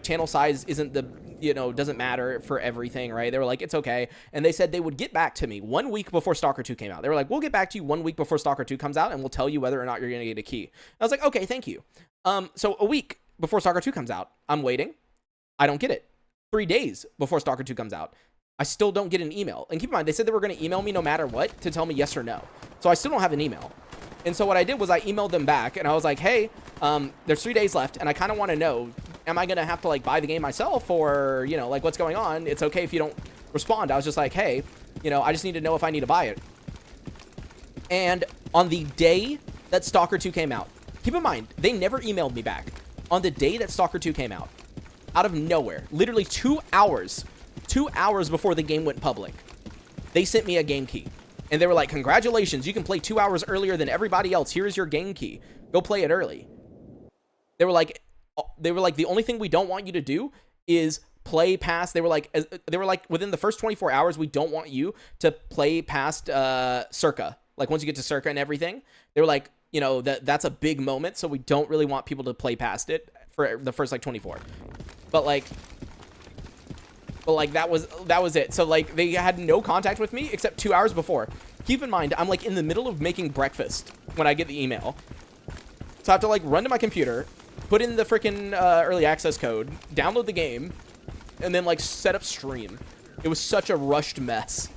channel size isn't the, you know, doesn't matter for everything, right? They were like, it's okay. And they said they would get back to me 1 week before Stalker 2 came out. They were like, we'll get back to you 1 week before Stalker 2 comes out and we'll tell you whether or not you're going to get a key. I was like, okay, thank you. So a week before Stalker 2 comes out, I'm waiting. I don't get it. 3 days before Stalker 2 comes out, I still don't get an email. And keep in mind, they said they were going to email me no matter what to tell me yes or no. So I still don't have an email. And so what I did was I emailed them back and I was like, hey, there's 3 days left and I kind of want to know, am I going to have to like buy the game myself or, you know, like what's going on? It's okay if you don't respond. I was just like, hey, you know, I just need to know if I need to buy it. And on the day that Stalker 2 came out, keep in mind, they never emailed me back. On the day that Stalker 2 came out, out of nowhere, literally 2 hours before the game went public, they sent me a game key. And they were like, congratulations, you can play 2 hours earlier than everybody else. Here's your game key. Go play it early. They were like, the only thing we don't want you to do is play past, they were like, within the first 24 hours, we don't want you to play past Circa. Like, once you get to Circa and everything, they were like, you know, that's a big moment, so we don't really want people to play past it for the first like 24. But that was it. So like they had no contact with me except 2 hours before. Keep in mind, I'm like in the middle of making breakfast when I get the email. So I have to like run to my computer, put in the freaking early access code, download the game, and then like set up stream. It was such a rushed mess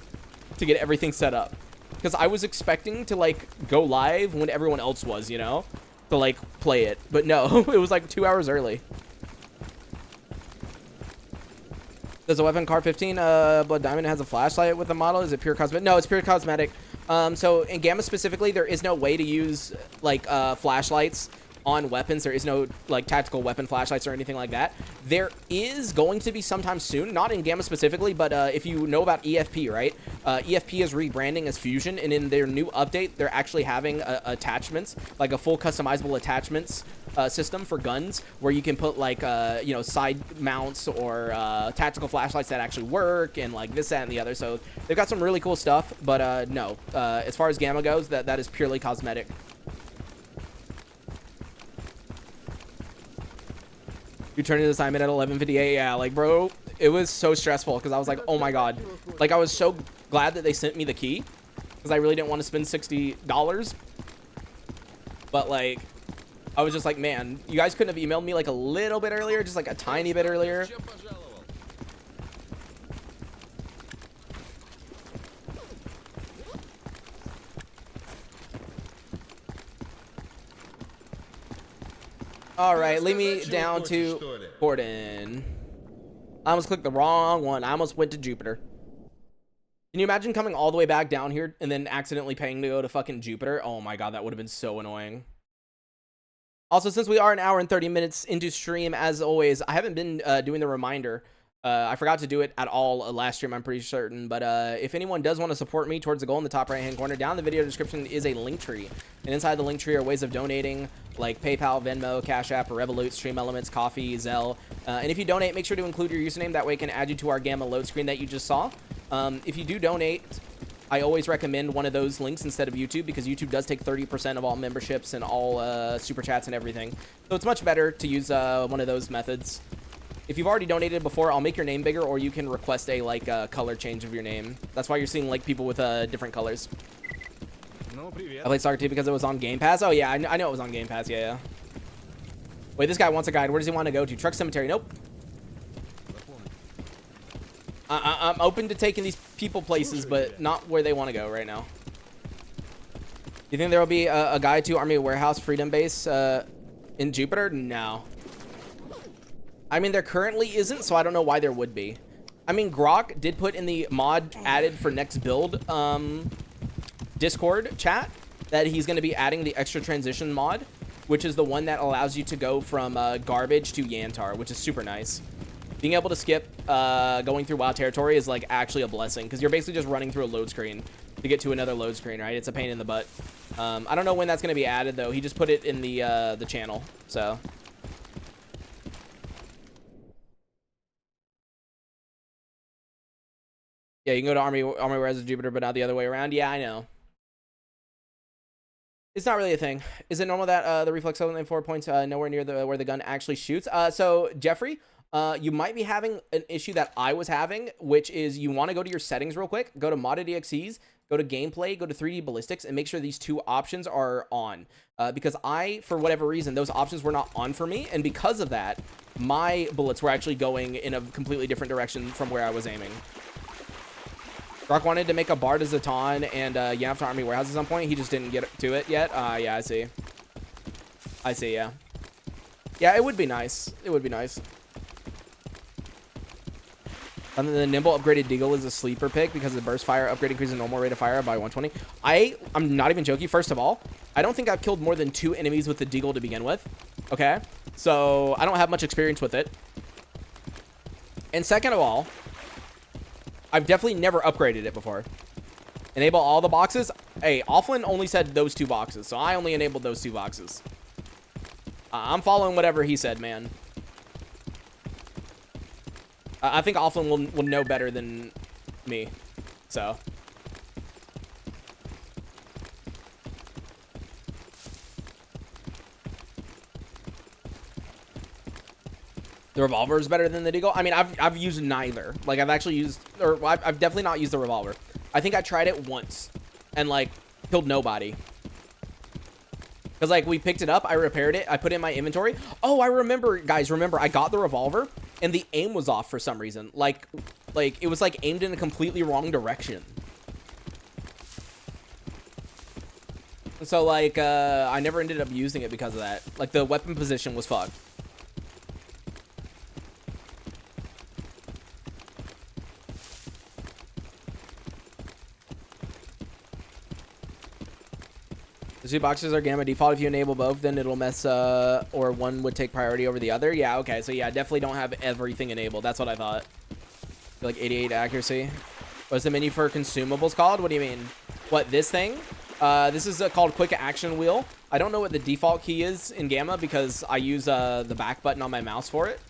to get everything set up. Because I was expecting to, like, go live when everyone else was, you know? To, like, play it. But no, it was, like, 2 hours early. Does the weapon Car 15 Blood Diamond has a flashlight with the model? Is it pure cosmetic? No, it's pure cosmetic. So, in Gamma specifically, there is no way to use, like, flashlights on weapons. There is no, like, tactical weapon flashlights or anything like that. There is going to be sometime soon, not in Gamma specifically, but if you know about EFP, right? EFP is rebranding as Fusion, and in their new update, they're actually having attachments, like a full customizable attachments system for guns, where you can put, like, you know, side mounts or tactical flashlights that actually work, and, like, this, that, and the other. So they've got some really cool stuff, but no. As far as Gamma goes, that is purely cosmetic. You turned in the assignment at 11:58. Yeah, like, bro, it was so stressful because I was like, oh my god. Like, I was so glad that they sent me the key because I really didn't want to spend $60. But, like, I was just like, man, you guys couldn't have emailed me, like, a little bit earlier, just, like, a tiny bit earlier. All right, lead me down to Gordon. I almost clicked the wrong one. I almost went to Jupiter. Can you imagine coming all the way back down here and then accidentally paying to go to fucking Jupiter? Oh my god, that would have been so annoying. Also, since we are an hour and 30 minutes into stream, as always, I haven't been doing the reminder. I forgot to do it at all last stream, I'm pretty certain. But if anyone does want to support me towards the goal in the top right-hand corner, down in the video description is a link tree. And inside the link tree are ways of donating, like PayPal, Venmo, Cash App, Revolut, Stream Elements, Coffee, Zelle. And if you donate, make sure to include your username. That way it can add you to our Gamma load screen that you just saw. If you do donate, I always recommend one of those links instead of YouTube, because YouTube does take 30% of all memberships and all super chats and everything. So it's much better to use one of those methods. If you've already donated before, I'll make your name bigger, or you can request a color change of your name. That's why you're seeing like people with different colors. I played Stalker 2 because it was on Game Pass. Oh yeah, I know it was on Game Pass. Yeah. Wait, this guy wants a guide. Where does he want to go to? Truck Cemetery. Nope. I'm open to taking these people places, but not where they want to go right now. You think there will be a guide to Army Warehouse Freedom Base in Jupiter? No. I mean, there currently isn't, so I don't know why there would be. I mean, Grok did put in the mod added for next build Discord chat that he's going to be adding the extra transition mod, which is the one that allows you to go from garbage to Yantar, which is super nice. Being able to skip going through wild territory is like actually a blessing, because you're basically just running through a load screen to get to another load screen, right? It's a pain in the butt. I don't know when that's going to be added, though. He just put it in the channel, so... Yeah, you can go to Army Warehouse of Jupiter, but not the other way around. Yeah, I know. It's not really a thing. Is it normal that the reflex 4 points nowhere near where the gun actually shoots? So, Jeffrey, you might be having an issue that I was having, which is you want to go to your settings real quick, go to modded EXEs, go to gameplay, go to 3D ballistics, and make sure these two options are on. Because for whatever reason, those options were not on for me, and because of that, my bullets were actually going in a completely different direction from where I was aiming. Rock wanted to make a bar to Zatan and Yantar Army Warehouse at some point. He just didn't get to it yet. Yeah, I see. I see, yeah. Yeah, it would be nice. It would be nice. And then the Nimble upgraded Deagle is a sleeper pick because the burst fire upgrade increases the normal rate of fire by 120. I'm not even joking. First of all, I don't think I've killed more than 2 enemies with the Deagle to begin with. Okay? So, I don't have much experience with it. And second of all, I've definitely never upgraded it before. Enable all the boxes. Hey, Offlin only said those 2 boxes, so I only enabled those 2 boxes. I'm following whatever he said, man. I think Offlin will know better than me, so. The revolver is better than the Deagle. I mean, I've used neither. Like, I've actually used, or I've definitely not used the revolver. I think I tried it once and like killed nobody. Because like we picked it up, I repaired it, I put it in my inventory. Oh, I remember, guys. Remember, I got the revolver and the aim was off for some reason. Like it was like aimed in a completely wrong direction. So like I never ended up using it because of that. Like the weapon position was fucked. The 2 boxes are Gamma default. If you enable both, then it'll mess, or one would take priority over the other. Yeah, okay. So, yeah, I definitely don't have everything enabled. That's what I thought. Like 88 accuracy. What's the menu for consumables called? What do you mean? What, this thing? This is called Quick Action Wheel. I don't know what the default key is in Gamma because I use the back button on my mouse for it.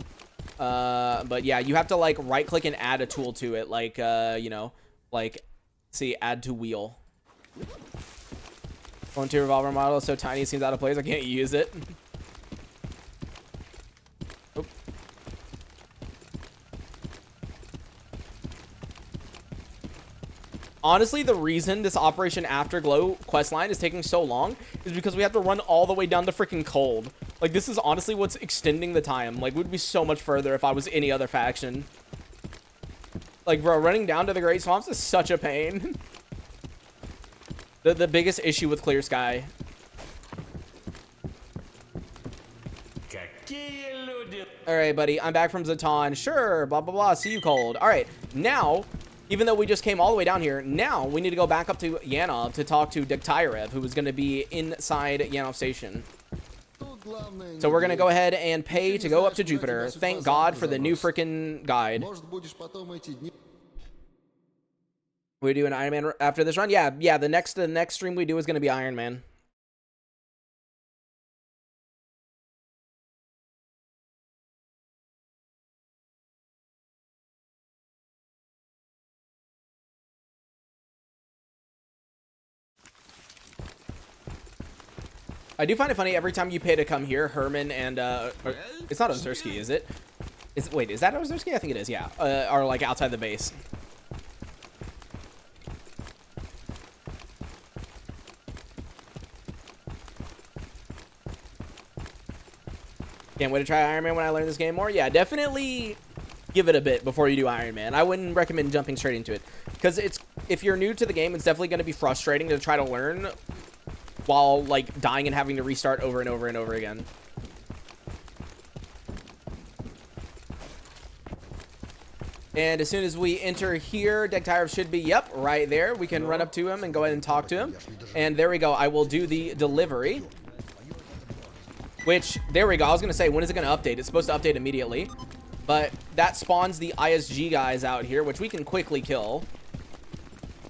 But, yeah, you have to, like, right-click and add a tool to it. Like, you know, like, see, add to wheel. Phone 2 revolver model is so tiny it seems out of place. I can't use it. Oop. Honestly, the reason this Operation Afterglow questline is taking so long is because we have to run all the way down to freaking Cold. Like, this is honestly what's extending the time. Like, it would be so much further if I was any other faction. Like, bro, running down to the Great Swamps is such a pain. The biggest issue with Clear Sky. All right, buddy. I'm back from Zatan. Sure. Blah, blah, blah. See you cold. All right. Now, even though we just came all the way down here, now we need to go back up to Yanov to talk to s.t.a.l.k.e.r, who is going to be inside Yanov Station. So we're going to go ahead and pay to go up to Jupiter. Thank God for the new freaking guide. We do an Iron Man after this run? Yeah, the next stream we do is going to be Iron Man. I do find it funny every time you pay to come here, Herman and it's not Ozerski, is it? Wait, is that Ozerski? I think it is. Yeah, are like outside the base. Can't wait to try Iron Man when I learn this game more. Yeah, definitely give it a bit before you do Iron Man. I wouldn't recommend jumping straight into it because if you're new to the game, it's definitely going to be frustrating to try to learn while like dying and having to restart over and over and over again. And as soon as we enter here, s.t.a.l.k.e.r should be, yep, right there. We can run up to him and go ahead and talk to him. And there we go. I will do the delivery. Which, there we go. I was going to say, when is it going to update? It's supposed to update immediately. But that spawns the ISG guys out here, which we can quickly kill.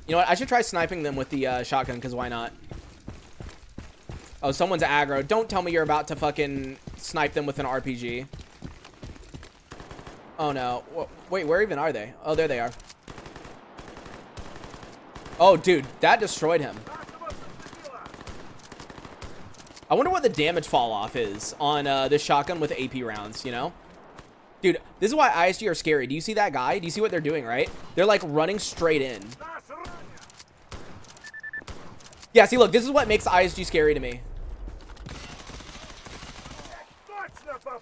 You know what? I should try sniping them with the shotgun, because why not? Oh, someone's aggro. Don't tell me you're about to fucking snipe them with an RPG. Oh, no. Wait, where even are they? Oh, there they are. Oh, dude. That destroyed him. I wonder what the damage fall off is on this shotgun with AP rounds, you know? Dude, this is why ISG are scary. Do you see that guy? Do you see what they're doing, right? They're like running straight in. Yeah, see, look, this is what makes ISG scary to me.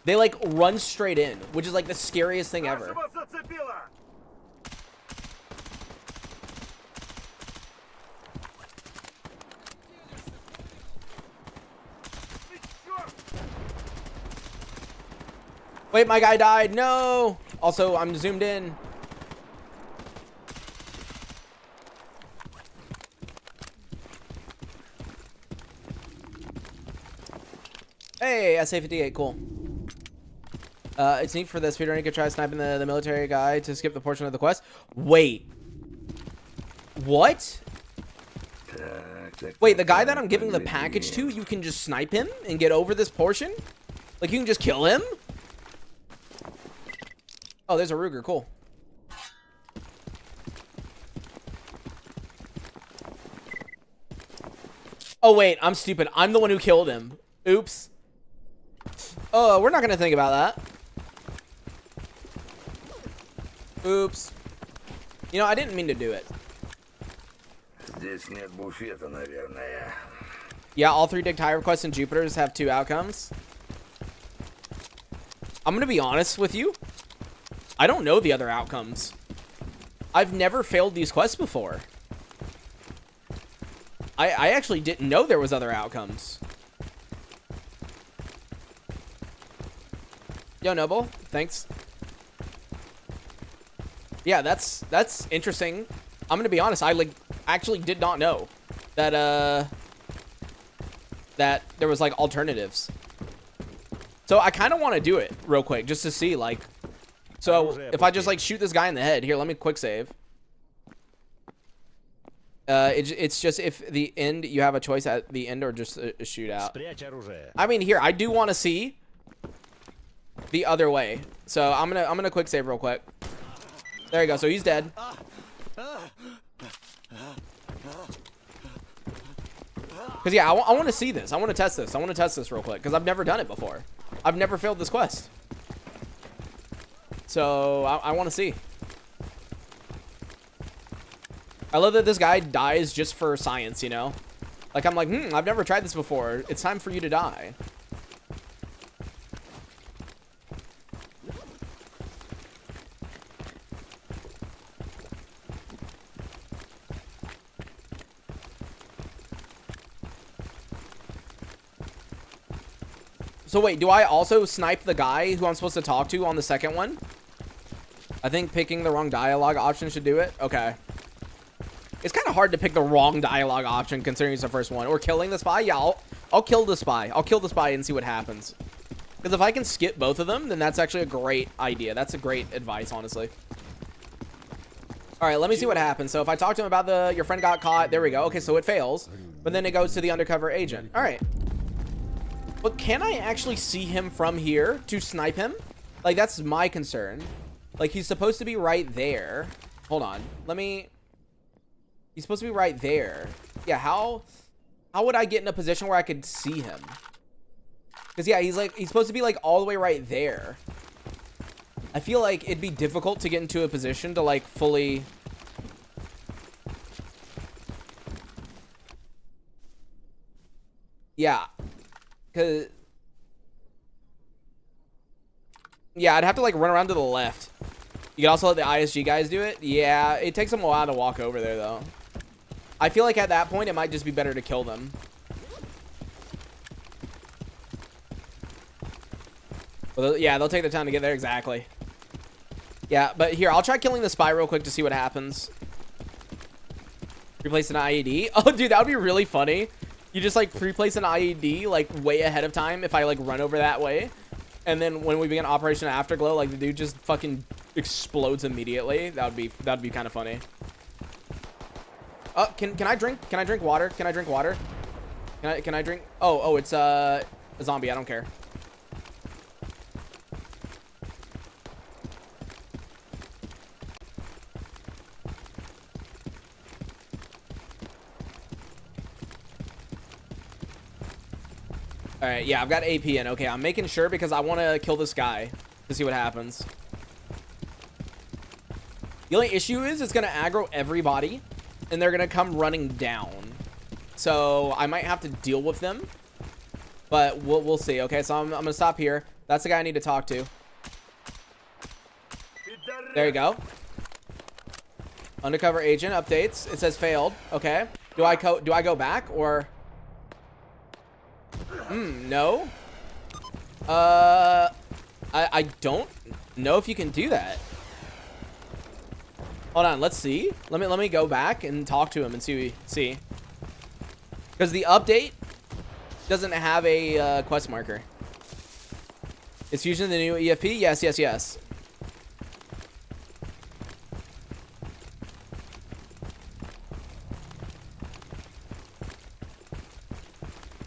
They like run straight in, which is like the scariest thing ever. Wait, my guy died. No. Also, I'm zoomed in. Hey, SA-58, cool. It's neat for the speedrunner to try sniping the military guy to skip the portion of the quest. Wait. What? Wait, the guy that I'm giving the package to, you can just snipe him and get over this portion? Like, you can just kill him? Oh, there's a Ruger. Cool. Oh, wait. I'm stupid. I'm the one who killed him. Oops. Oh, we're not going to think about that. Oops. You know, I didn't mean to do it. Yeah, all 3 s.t.a.l.k.e.r quests in Jupiter's have 2 outcomes. I'm going to be honest with you. I don't know the other outcomes. I've never failed these quests before. I actually didn't know there was other outcomes. Yo, Noble, thanks. Yeah, that's interesting. I'm gonna be honest. I like actually did not know that that there was like alternatives. So I kind of want to do it real quick just to see like. So if I just like shoot this guy in the head here, let me quick save. It's just if the end you have a choice at the end or just a shootout. I mean, here I do want to see the other way, so I'm gonna quick save real quick. There you go. So he's dead. Cause yeah, I want to see this. I want to test this. I want to test this real quick because I've never done it before. I've never failed this quest. So I want to see. I love that this guy dies just for science, you know? Like, I'm like, I've never tried this before. It's time for you to die. So wait, do I also snipe the guy who I'm supposed to talk to on the second one? I think picking the wrong dialogue option should do it. Okay. It's kind of hard to pick the wrong dialogue option considering it's the first one. Or killing the spy. Yeah, I'll kill the spy. I'll kill the spy and see what happens. Because if I can skip both of them, then that's actually a great idea. That's a great advice, honestly. All right, let me see what happens. So if I talk to him about your friend got caught, there we go. Okay, so it fails. But then it goes to the undercover agent. All right. But can I actually see him from here to snipe him? Like, that's my concern. Like, he's supposed to be right there. Hold on. He's supposed to be right there. Yeah, how would I get in a position where I could see him? Because, yeah, he's supposed to be, like, all the way right there. I feel like it'd be difficult to get into a position to, like, fully... Yeah. Because... Yeah, I'd have to, like, run around to the left. You can also let the ISG guys do it. Yeah, it takes them a while to walk over there, though. I feel like at that point, it might just be better to kill them. Well, yeah, they'll take the time to get there. Exactly. Yeah, but here, I'll try killing the spy real quick to see what happens. Replace an IED. Oh, dude, that would be really funny. You just, like, pre-place an IED, like, way ahead of time if I, like, run over that way. And then when we begin Operation Afterglow, like, the dude just fucking explodes immediately. That'd be kind of funny. Can I drink? Can I drink water? Can I drink water? Can I drink? Oh, it's a zombie. I don't care. All right, yeah, I've got AP in. Okay, I'm making sure because I want to kill this guy to see what happens. The only issue is it's going to aggro everybody, and they're going to come running down. So I might have to deal with them, but we'll see. Okay, so I'm going to stop here. That's the guy I need to talk to. There you go. Undercover agent updates. It says failed. Okay. Do I go back or... No. I don't know if you can do that. Hold on, let's see. Let me go back and talk to him and see. Because the update doesn't have a quest marker. Is Fusion the new EFP? Yes.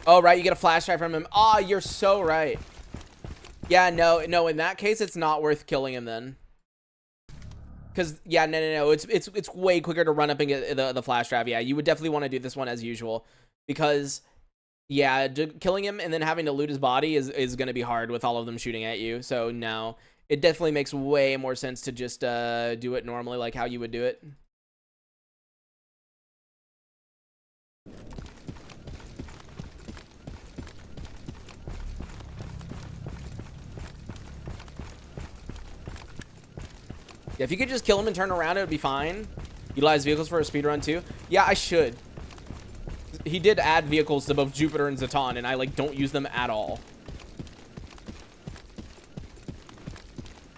Oh, right, you get a flash drive from him. Ah, you're so right. Yeah, no, in that case, it's not worth killing him then. Because, yeah, no, it's way quicker to run up and get the flash drive. Yeah, you would definitely want to do this one as usual. Because, yeah, killing him and then having to loot his body is going to be hard with all of them shooting at you. So, no, it definitely makes way more sense to just do it normally like how you would do it. Yeah, if you could just kill him and turn around, it would be fine. Utilize vehicles for a speedrun too. Yeah, I should. He did add vehicles to both Jupiter and Zaton, and I like don't use them at all.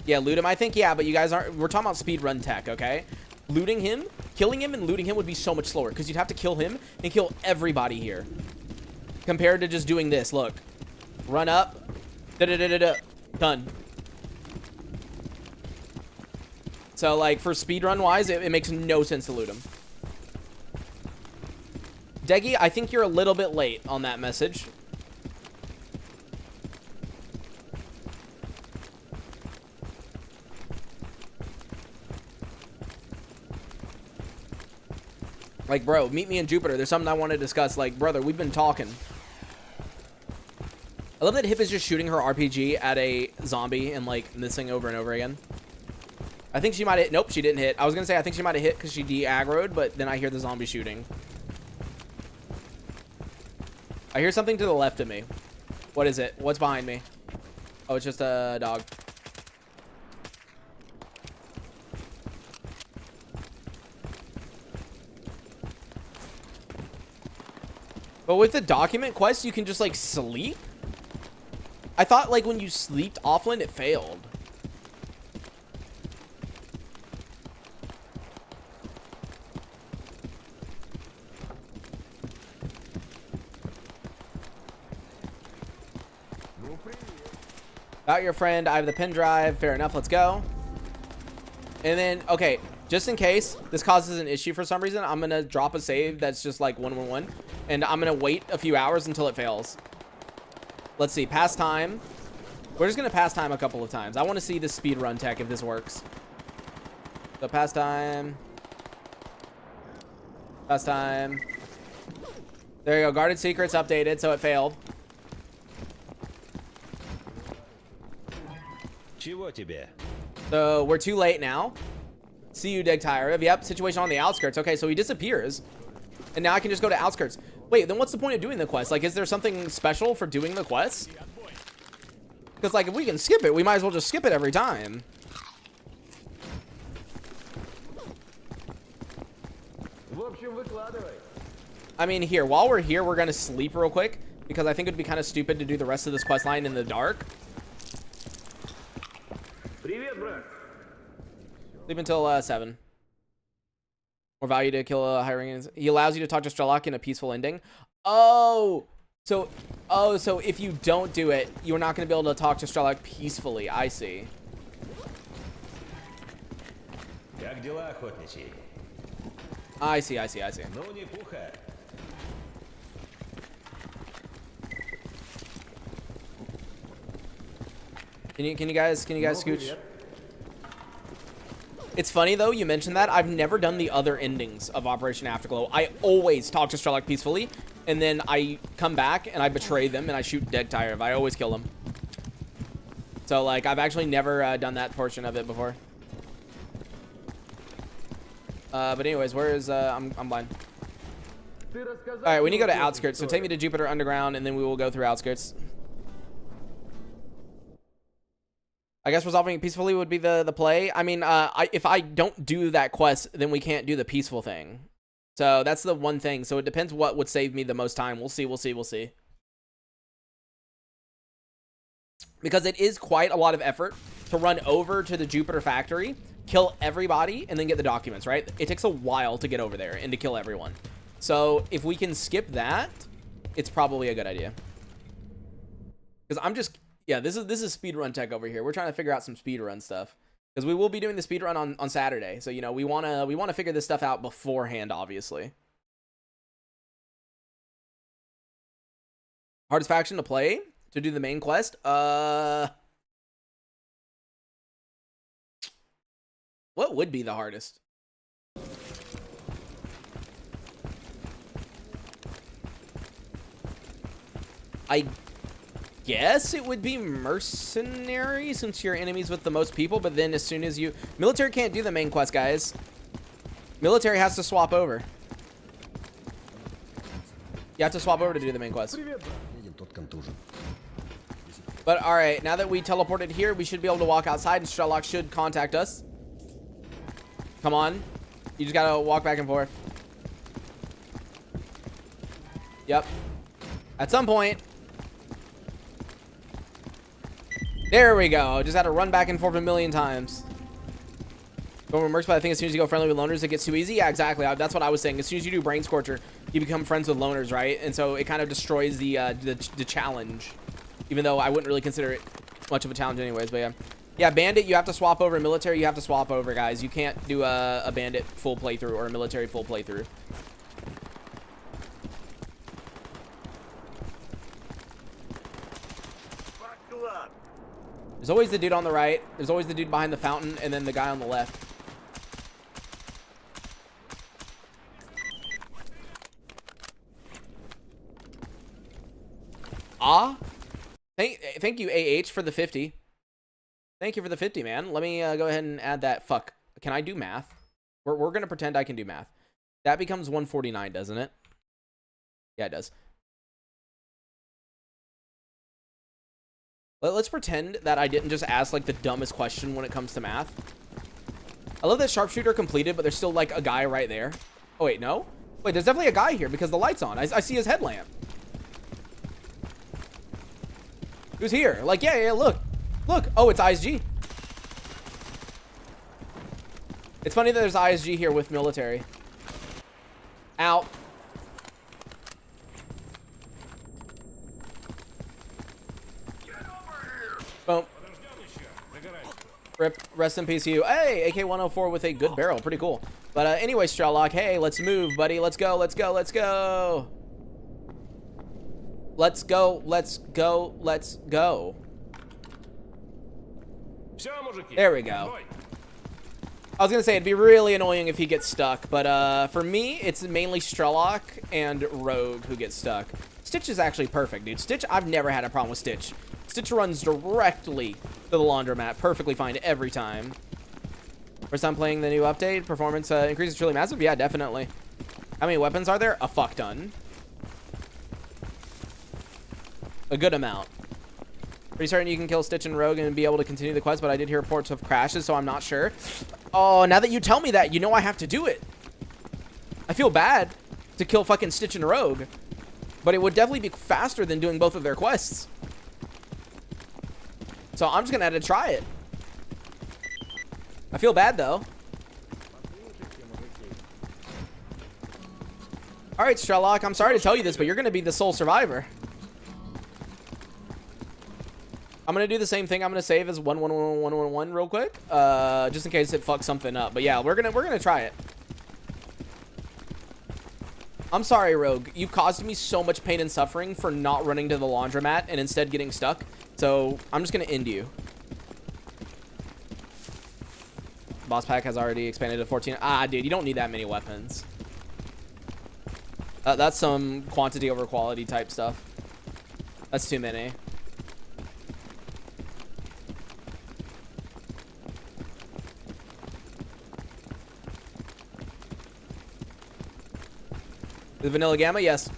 Yeah, loot him. I think, yeah, but you guys aren't... We're talking about speedrun tech, okay? Looting him, killing him and looting him would be so much slower because you'd have to kill him and kill everybody here. Compared to just doing this, look. Run up. Da-da-da-da-da. Done. So, like, for speedrun-wise, it makes no sense to loot him. Deggy, I think you're a little bit late on that message. Like, bro, meet me in Jupiter. There's something I want to discuss. Like, brother, we've been talking. I love that Hip is just shooting her RPG at a zombie and, like, missing over and over again. I think she might hit. Nope, she didn't hit. I was going to say I think she might have hit because she de-aggroed, but then I hear the zombie shooting. I hear something to the left of me. What is it? What's behind me? Oh, it's just a dog. But with the document quest, you can just, like, sleep? I thought like when you sleeped offline, it failed. Got your friend. I have the pen drive. Fair enough. Let's go. And then, okay, just in case this causes an issue for some reason, I'm going to drop a save that's just like 111. And I'm going to wait a few hours until it fails. Let's see. Pass time. We're just going to pass time a couple of times. I want to see this speed run tech if this works. So pass time. Pass time. There you go. Guarded secrets updated, so it failed. So we're too late now. See you, s.t.a.l.k.e.r. Yep, situation on the outskirts. Okay, so he disappears. And now I can just go to outskirts. Wait, then what's the point of doing the quest? Like, is there something special for doing the quest? Because, like, if we can skip it, we might as well just skip it every time. I mean, here, while we're here, we're going to sleep real quick. Because I think it would be kind of stupid to do the rest of this quest line in the dark. Sleep until 7. More value to kill a high ranking. He allows you to talk to s.t.a.l.k.e.r in a peaceful ending. Oh, so if you don't do it, you're not going to be able to talk to s.t.a.l.k.e.r peacefully. I see. I see. Can you guys scooch? It's funny though, you mentioned that. I've never done the other endings of Operation Afterglow. I always talk to s.t.a.l.k.e.r peacefully, and then I come back and I betray them and I shoot s.t.a.l.k.e.r. I always kill them. So like, I've actually never done that portion of it before. But anyways, where is I'm blind. All right, we need to go to outskirts. So take me to Jupiter Underground, and then we will go through outskirts. I guess resolving it peacefully would be the play. I mean, if I don't do that quest, then we can't do the peaceful thing. So that's the one thing. So it depends what would save me the most time. We'll see. Because it is quite a lot of effort to run over to the Jupiter factory, kill everybody, and then get the documents, right? It takes a while to get over there and to kill everyone. So if we can skip that, it's probably a good idea. Because I'm just... Yeah, this is speedrun tech over here. We're trying to figure out some speedrun stuff. Because we will be doing the speedrun on Saturday. So, you know, we wanna figure this stuff out beforehand, obviously. Hardest faction to play to do the main quest? What would be the hardest? I guess it would be mercenary, since you're enemies with the most people, but then as soon as you... Military can't do the main quest, guys. Military has to swap over. You have to swap over to do the main quest. But alright, now that we teleported here, we should be able to walk outside, and s.t.a.l.k.e.r should contact us. Come on. You just gotta walk back and forth. Yep. At some point... There we go. Just had to run back and forth a million times. Going remerks, but I think as soon as you go friendly with loners, it gets too easy. Yeah, exactly. That's what I was saying. As soon as you do Brain Scorcher, you become friends with loners, right? And so it kind of destroys the challenge. Even though I wouldn't really consider it much of a challenge anyways, but yeah. Yeah, Bandit, you have to swap over. Military, you have to swap over, guys. You can't do a Bandit full playthrough or a Military full playthrough. There's always the dude on the right. There's always the dude behind the fountain, and then the guy on the left. Thank you, AH, for the 50. Thank you for the 50, man. Let me go ahead and add that. Fuck. Can I do math? We're going to pretend I can do math. That becomes 149, doesn't it? Yeah, it does. Let's pretend that I didn't just ask like the dumbest question when it comes to math. I love that sharpshooter completed, but there's still like a guy right there. Oh wait, no? Wait, there's definitely a guy here because the light's on. I see his headlamp. Who's here? Like, yeah, look. Look. Oh, it's ISG. It's funny that there's ISG here with military. Out. Boom. Rip. Rest in peace, you. Hey, AK-104 with a good barrel. Pretty cool. But anyway, s.t.a.l.k.e.r, hey, let's move, buddy. Let's go, let's go, let's go. Let's go, let's go, let's go. There we go. I was going to say, it'd be really annoying if he gets stuck. But for me, it's mainly s.t.a.l.k.e.r and Rogue who gets stuck. Stitch is actually perfect, dude. Stitch, I've never had a problem with Stitch. Stitch runs directly to the laundromat. Perfectly fine every time. First time playing the new update. Performance increase is truly massive. Yeah, definitely. How many weapons are there? A fuck ton. A good amount. Pretty certain you can kill Stitch and Rogue and be able to continue the quest, but I did hear reports of crashes, so I'm not sure. Oh, now that you tell me that, you know I have to do it. I feel bad to kill fucking Stitch and Rogue, but it would definitely be faster than doing both of their quests. So I'm just gonna have to try it. I feel bad though. All right, s.t.a.l.k.e.r, I'm sorry to tell you this, but you're gonna be the sole survivor. I'm gonna do the same thing. I'm gonna save as 11111 real quick, just in case it fucks something up. But yeah, we're gonna try it. I'm sorry, Rogue. You've caused me so much pain and suffering for not running to the laundromat and instead getting stuck. So I'm just gonna end you. Boss pack has already expanded to 14. Ah, dude, you don't need that many weapons. That's some quantity over quality type stuff. That's too many. The Vanilla Gamma, yes.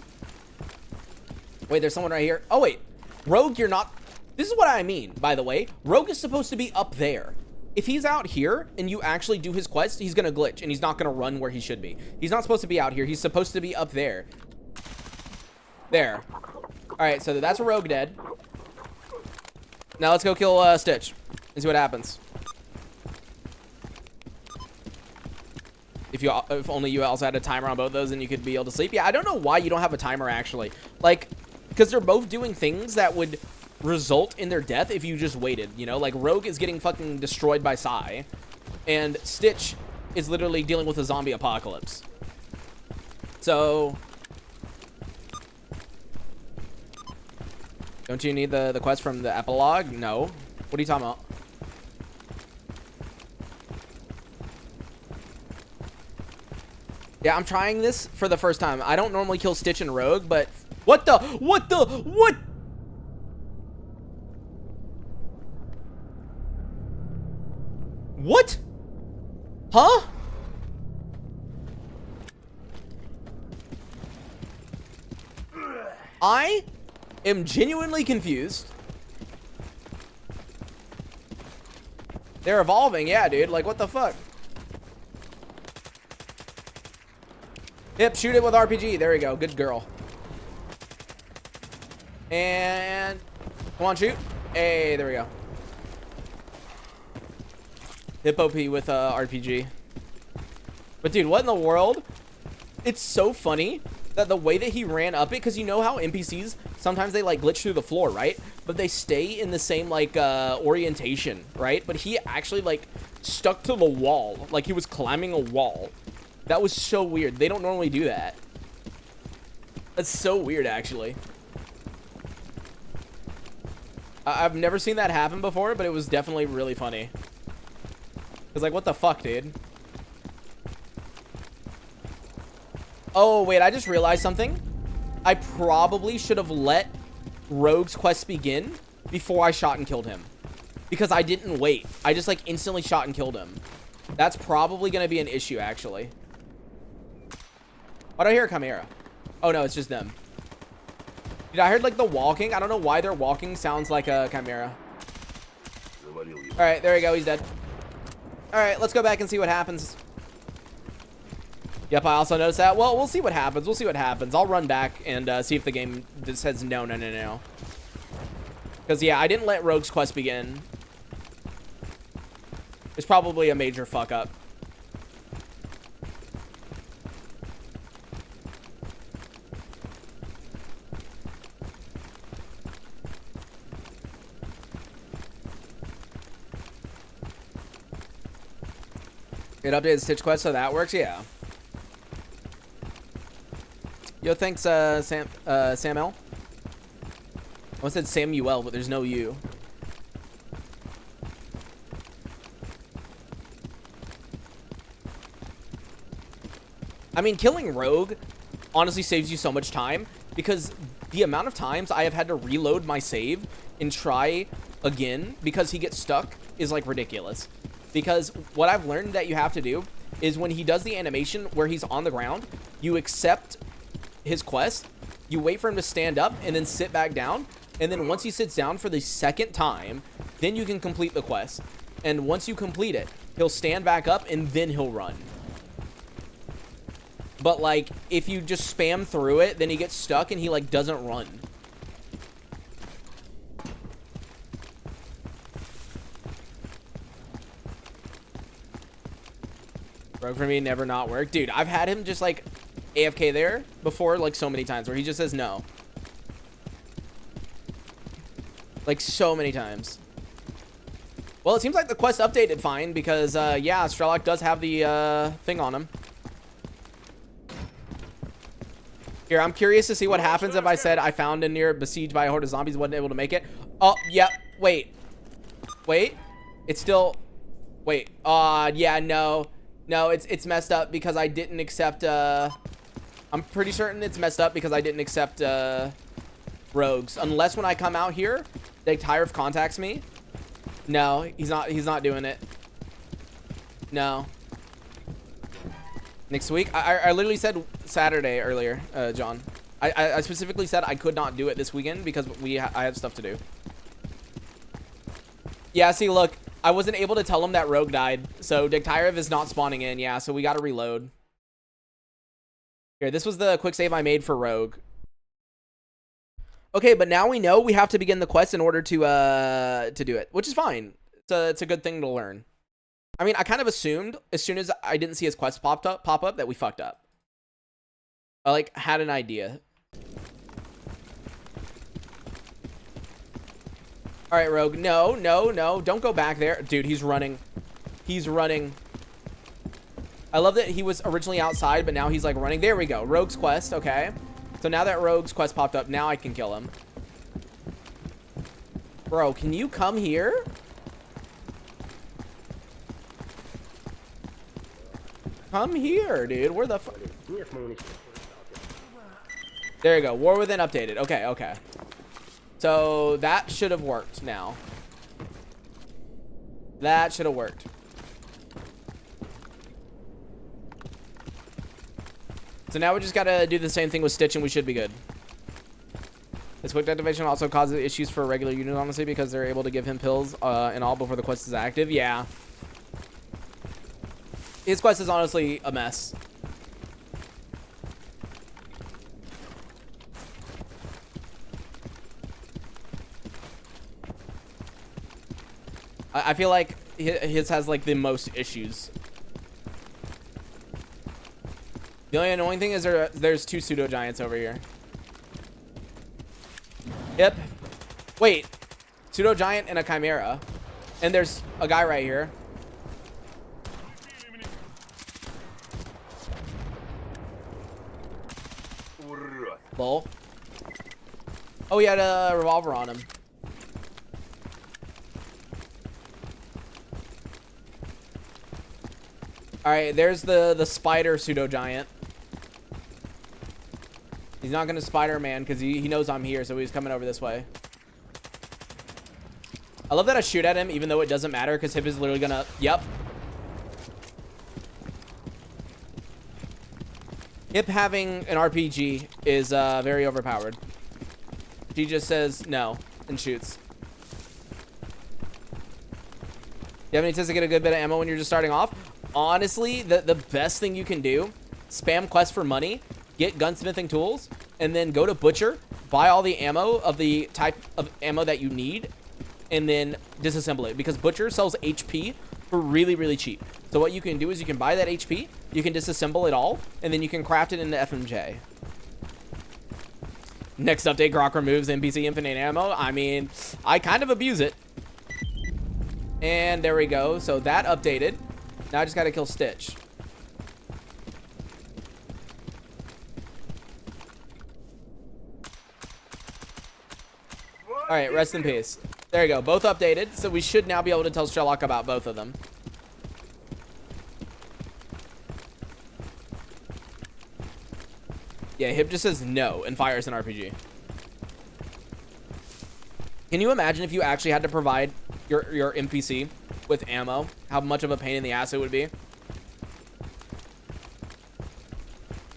Wait, there's someone right here. Oh, wait. Rogue, you're not... This is what I mean, by the way. Rogue is supposed to be up there. If he's out here and you actually do his quest, he's going to glitch and he's not going to run where he should be. He's not supposed to be out here. He's supposed to be up there. There. All right, so that's a Rogue dead. Now let's go kill Stitch and see what happens. If only you also had a timer on both those and you could be able to sleep. Yeah, I don't know why you don't have a timer, actually. Like, because they're both doing things that would result in their death if you just waited, you know? Like, Rogue is getting fucking destroyed by s.t.a.l.k.e.r. and Stitch is literally dealing with a zombie apocalypse. So... Don't you need the quest from the epilogue? No. What are you talking about? Yeah, I'm trying this for the first time. I don't normally kill Stitch and Rogue, but... What? What? Huh? I am genuinely confused. They're evolving, yeah, dude. Like, what the fuck? Yep, shoot it with RPG. There we go. Good girl. And... Come on, shoot. Hey, there we go. Hip OP with RPG. But, dude, what in the world? It's so funny that the way that he ran up it, because you know how NPCs, sometimes they, like, glitch through the floor, right? But they stay in the same, like, orientation, right? But he actually, like, stuck to the wall. Like, he was climbing a wall. That was so weird. They don't normally do that. That's so weird, actually. I've never seen that happen before, but it was definitely really funny. It's like, what the fuck, dude? Oh, wait, I just realized something. I probably should have let Rogue's quest begin before I shot and killed him. Because I didn't wait. I just, like, instantly shot and killed him. That's probably going to be an issue, actually. Why do I hear a chimera? Oh, no, it's just them. Dude, I heard, like, the walking. I don't know why their walking sounds like a chimera. All right, there we go. He's dead. All right, let's go back and see what happens. Yep, I also noticed that. Well, we'll see what happens. We'll see what happens. I'll run back and see if the game just says no. Because, yeah, I didn't let Rogue's quest begin. It's probably a major fuck up. It updated Stitch quest, so that works? Yeah. Yo, thanks, Sam L. I almost said Samuel, but there's no U. I mean, killing Rogue honestly saves you so much time, because the amount of times I have had to reload my save and try again because he gets stuck is like ridiculous. Because what I've learned that you have to do is when he does the animation where he's on the ground, you accept his quest, you wait for him to stand up and then sit back down, and then once he sits down for the second time, then you can complete the quest. And once you complete it, he'll stand back up and then he'll run. But like, if you just spam through it, then he gets stuck and he like doesn't run. Rogue for me never not work. Dude, I've had him just like AFK there before, like so many times, where he just says no. Like so many times. Well, it seems like the quest updated fine because, yeah, s.t.a.l.k.e.r does have the thing on him. Here, I'm curious to see what happens if I said I found a near besieged by a horde of zombies, wasn't able to make it. Oh, yep. Wait. Wait. It's still... Wait. Yeah, no. No, it's messed up because I didn't accept, I'm pretty certain it's messed up because I didn't accept, rogues. Unless when I come out here, s.t.a.l.k.e.r contacts me. No, he's not doing it. No. Next week? I literally said Saturday earlier, John. I specifically said I could not do it this weekend because I have stuff to do. Yeah, see, look, I wasn't able to tell him that Rogue died, so s.t.a.l.k.e.r is not spawning in. Yeah, so we got to reload. Here, this was the quick save I made for Rogue. Okay, but now we know we have to begin the quest in order to do it, which is fine. It's a good thing to learn. I mean, I kind of assumed as soon as I didn't see his quest pop up that we fucked up. I like had an idea. All right, Rogue. No, no, no. Don't go back there. Dude, he's running. He's running. I love that he was originally outside, but now he's like running. There we go. Rogue's quest. Okay. So now that Rogue's quest popped up, now I can kill him. Bro, can you come here? Come here, dude. Where the fuck? There you go. War Within updated. Okay, okay. So that should have worked now. That should have worked. So now we just gotta do the same thing with Stitch and we should be good. This quick activation also causes issues for regular units, honestly, because they're able to give him pills and all before the quest is active. Yeah. His quest is honestly a mess. I feel like his has like the most issues. The only annoying thing is there's two pseudo giants over here. Yep. Wait. Pseudo giant and a chimera. And there's a guy right here. Lol. Oh, he had a revolver on him. Alright, there's the spider pseudo giant. He's not gonna Spider-Man because he knows I'm here, so he's coming over this way. I love that I shoot at him even though it doesn't matter because Hip is literally gonna... Yep. Hip having an RPG is very overpowered. She just says no and shoots. You have any tips to get a good bit of ammo when you're just starting off? Honestly, the best thing you can do, spam quest for money, get gunsmithing tools, and then go to Butcher, buy all the ammo of the type of ammo that you need, and then disassemble it, because Butcher sells HP for really, really cheap. So what you can do is you can buy that HP, you can disassemble it all, and then you can craft it into FMJ. Next update, Grok removes NPC infinite ammo. I mean, I kind of abuse it. And there we go. So that updated. Now I just gotta kill Stitch. All right, rest in peace. There you go. Both updated. So we should now be able to tell Sherlock about both of them. Yeah, Hip just says no and fires an RPG. Can you imagine if you actually had to provide your NPC with ammo? How much of a pain in the ass it would be?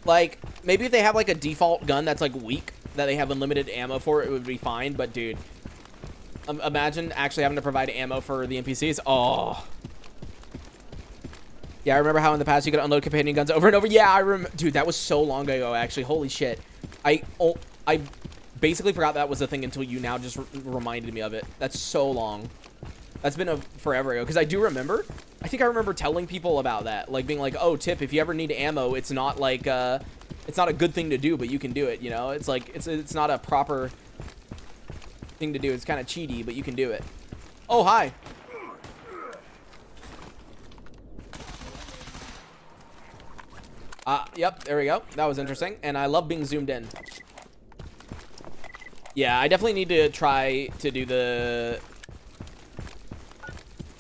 Like, maybe if they have like a default gun that's like weak, that they have unlimited ammo for, it would be fine. But dude, imagine actually having to provide ammo for the NPCs. Oh. Yeah, I remember how in the past you could unload companion guns over and over. Yeah, I remember. Dude, that was so long ago, actually. Holy shit. I basically forgot that was a thing until you now just reminded me of it. That's so long. That's been forever ago. Because I do remember. I think I remember telling people about that. Like, being like, oh, tip, if you ever need ammo, it's not like, it's not a good thing to do, but you can do it, you know? It's like, it's not a proper thing to do. It's kind of cheaty, but you can do it. Oh, hi. Yep, there we go. That was interesting. And I love being zoomed in. Yeah, I definitely need to try to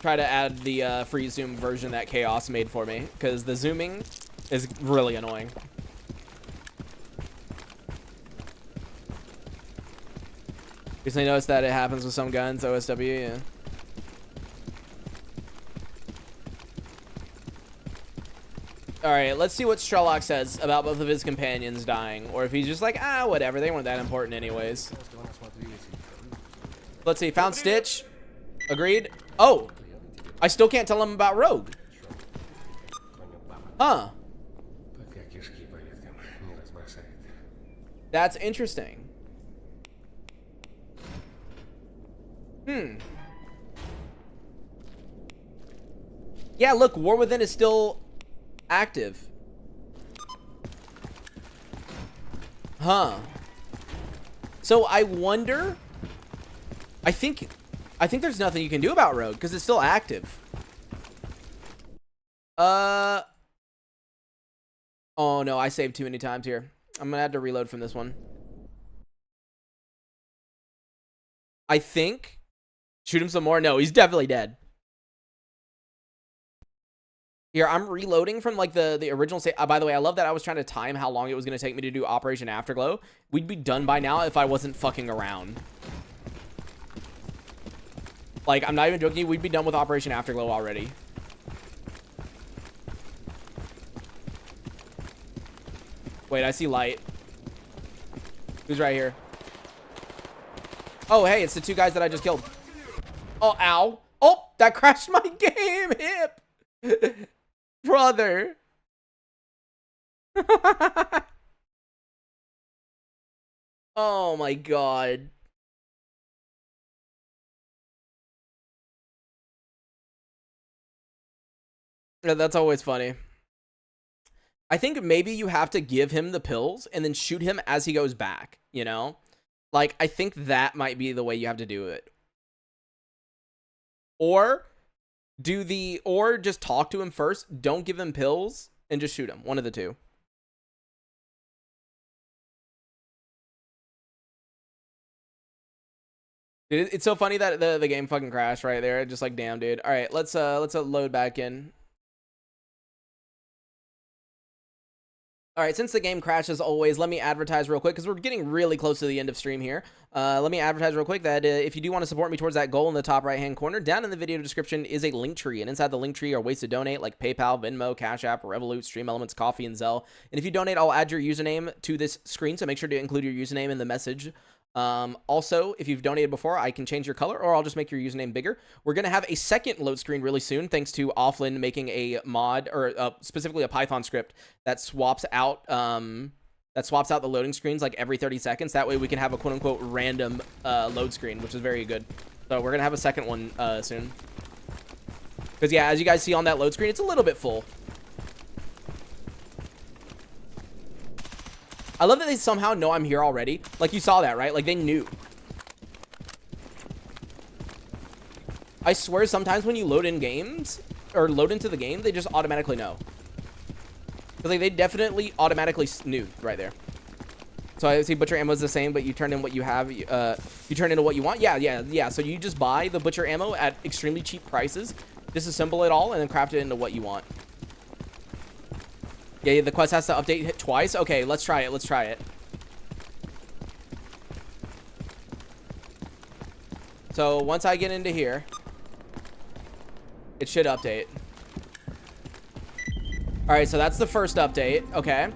add the free zoom version that Chaos made for me, because the zooming is really annoying. Recently noticed that it happens with some guns, OSW, yeah. Alright, let's see what s.t.a.l.k.e.r says about both of his companions dying. Or if he's just like, ah, whatever, they weren't that important anyways. Let's see, found Stitch. Agreed. Oh, I still can't tell him about Rogue. Huh. That's interesting. Yeah, look, War Within is still active. Huh. So I wonder. I think there's nothing you can do about Rogue because it's still active. Oh no, I saved too many times here. I'm gonna have to reload from this one. I think. Shoot him some more. No, he's definitely dead. Here, I'm reloading from like the original save. By the way, I love that I was trying to time how long it was going to take me to do Operation Afterglow. We'd be done by now if I wasn't fucking around. Like, I'm not even joking. We'd be done with Operation Afterglow already. Wait, I see light. Who's right here? Oh, hey, it's the two guys that I just killed. Oh, ow. Oh, that crashed my game, Hip. Brother. Oh my god. Yeah, that's always funny. I think maybe you have to give him the pills and then shoot him as he goes back, you know? Like, I think that might be the way you have to do it. Or just talk to him first. Don't give him pills and just shoot him. One of the two. Dude, it's so funny that the game fucking crashed right there. Just like, damn, dude. All right, let's load back in. All right, since the game crashes always, let me advertise real quick because we're getting really close to the end of stream here. Let me advertise real quick that if you do want to support me towards that goal in the top right-hand corner, down in the video description is a link tree, and inside the link tree are ways to donate like PayPal, Venmo, Cash App, Revolut, Stream Elements, Coffee, and Zelle. And if you donate, I'll add your username to this screen, so make sure to include your username in the message. Also, if you've donated before, I can change your color or I'll just make your username bigger. We're going to have a second load screen really soon, thanks to Offline making a mod, or specifically a Python script that swaps out that swaps out the loading screens like every 30 seconds. That way we can have a quote-unquote random load screen, which is very good. So we're gonna have a second one soon. Because yeah, as you guys see on that load screen, it's a little bit full. I love that they somehow know I'm here already. Like, you saw that, right? Like, they knew. I swear sometimes when you load in games, or load into the game, they just automatically know. Like, they definitely automatically knew right there. So I see butcher ammo is the same, but you turn in what you have. You turn into what you want. Yeah. So you just buy the butcher ammo at extremely cheap prices, disassemble it all, and then craft it into what you want. Yeah, the quest has to update hit twice. Okay, let's try it. Let's try it. So once I get into here, it should update. All right, so that's the first update. Okay.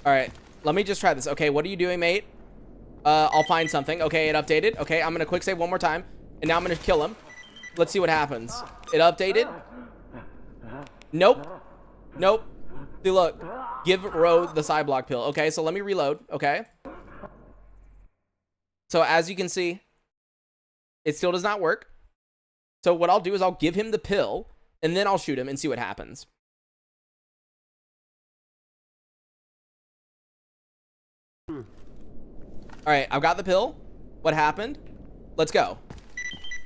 All right, let me just try this. Okay, what are you doing, mate? I'll find something. Okay, it updated. Okay, I'm gonna quick save one more time, and now I'm gonna kill him. Let's see what happens. It updated. Nope. Nope. See, look. Give Ro the side block pill. Okay, so let me reload. Okay. So as you can see, it still does not work. So what I'll do is I'll give him the pill, and then I'll shoot him and see what happens. All right, I've got the pill. What happened? Let's go.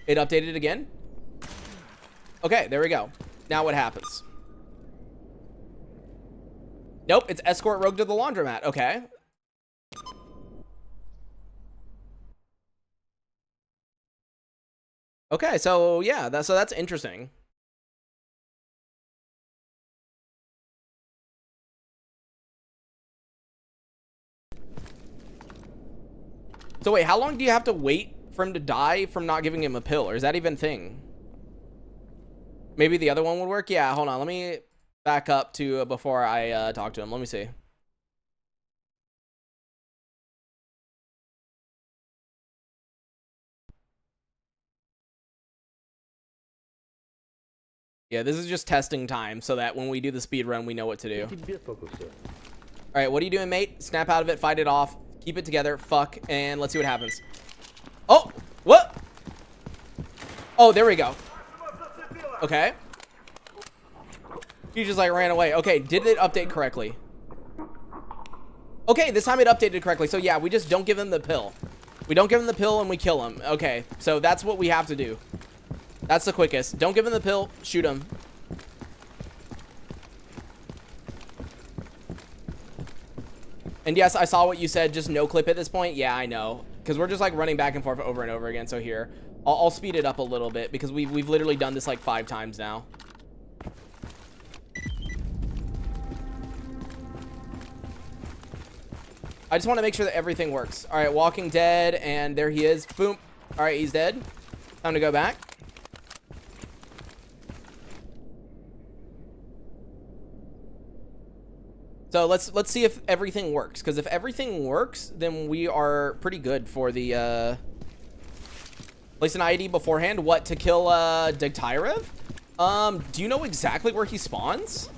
It updated again. Okay, there we go. Now what happens? Nope, it's escort Rogue to the laundromat. Okay. Okay, so yeah, that's interesting. So wait, how long do you have to wait for him to die from not giving him a pill? Or is that even a thing? Maybe the other one would work? Yeah, hold on. Let me back up to before I talk to him. Let me see. Yeah, this is just testing time so that when we do the speed run, we know what to do. All right, what are you doing, mate? Snap out of it, fight it off, keep it together, fuck, and let's see what happens. Oh, what? Oh, there we go. Okay. He just like ran away. Okay, did it update correctly? Okay, this time it updated correctly. So yeah, we just don't give him the pill. We don't give him the pill and we kill him. Okay, so that's what we have to do. That's the quickest. Don't give him the pill, shoot him. And yes, I saw what you said, just no clip at this point. Yeah, I know. Because we're just like running back and forth over and over again. So here, I'll speed it up a little bit because we've literally done this like 5 times now. I just want to make sure that everything works. All right, Walking Dead, and there he is. Boom. All right, he's dead. Time to go back. So let's see if everything works. Because if everything works, then we are pretty good for the place an ID beforehand. What, to kill s.t.a.l.k.e.r? Do you know exactly where he spawns?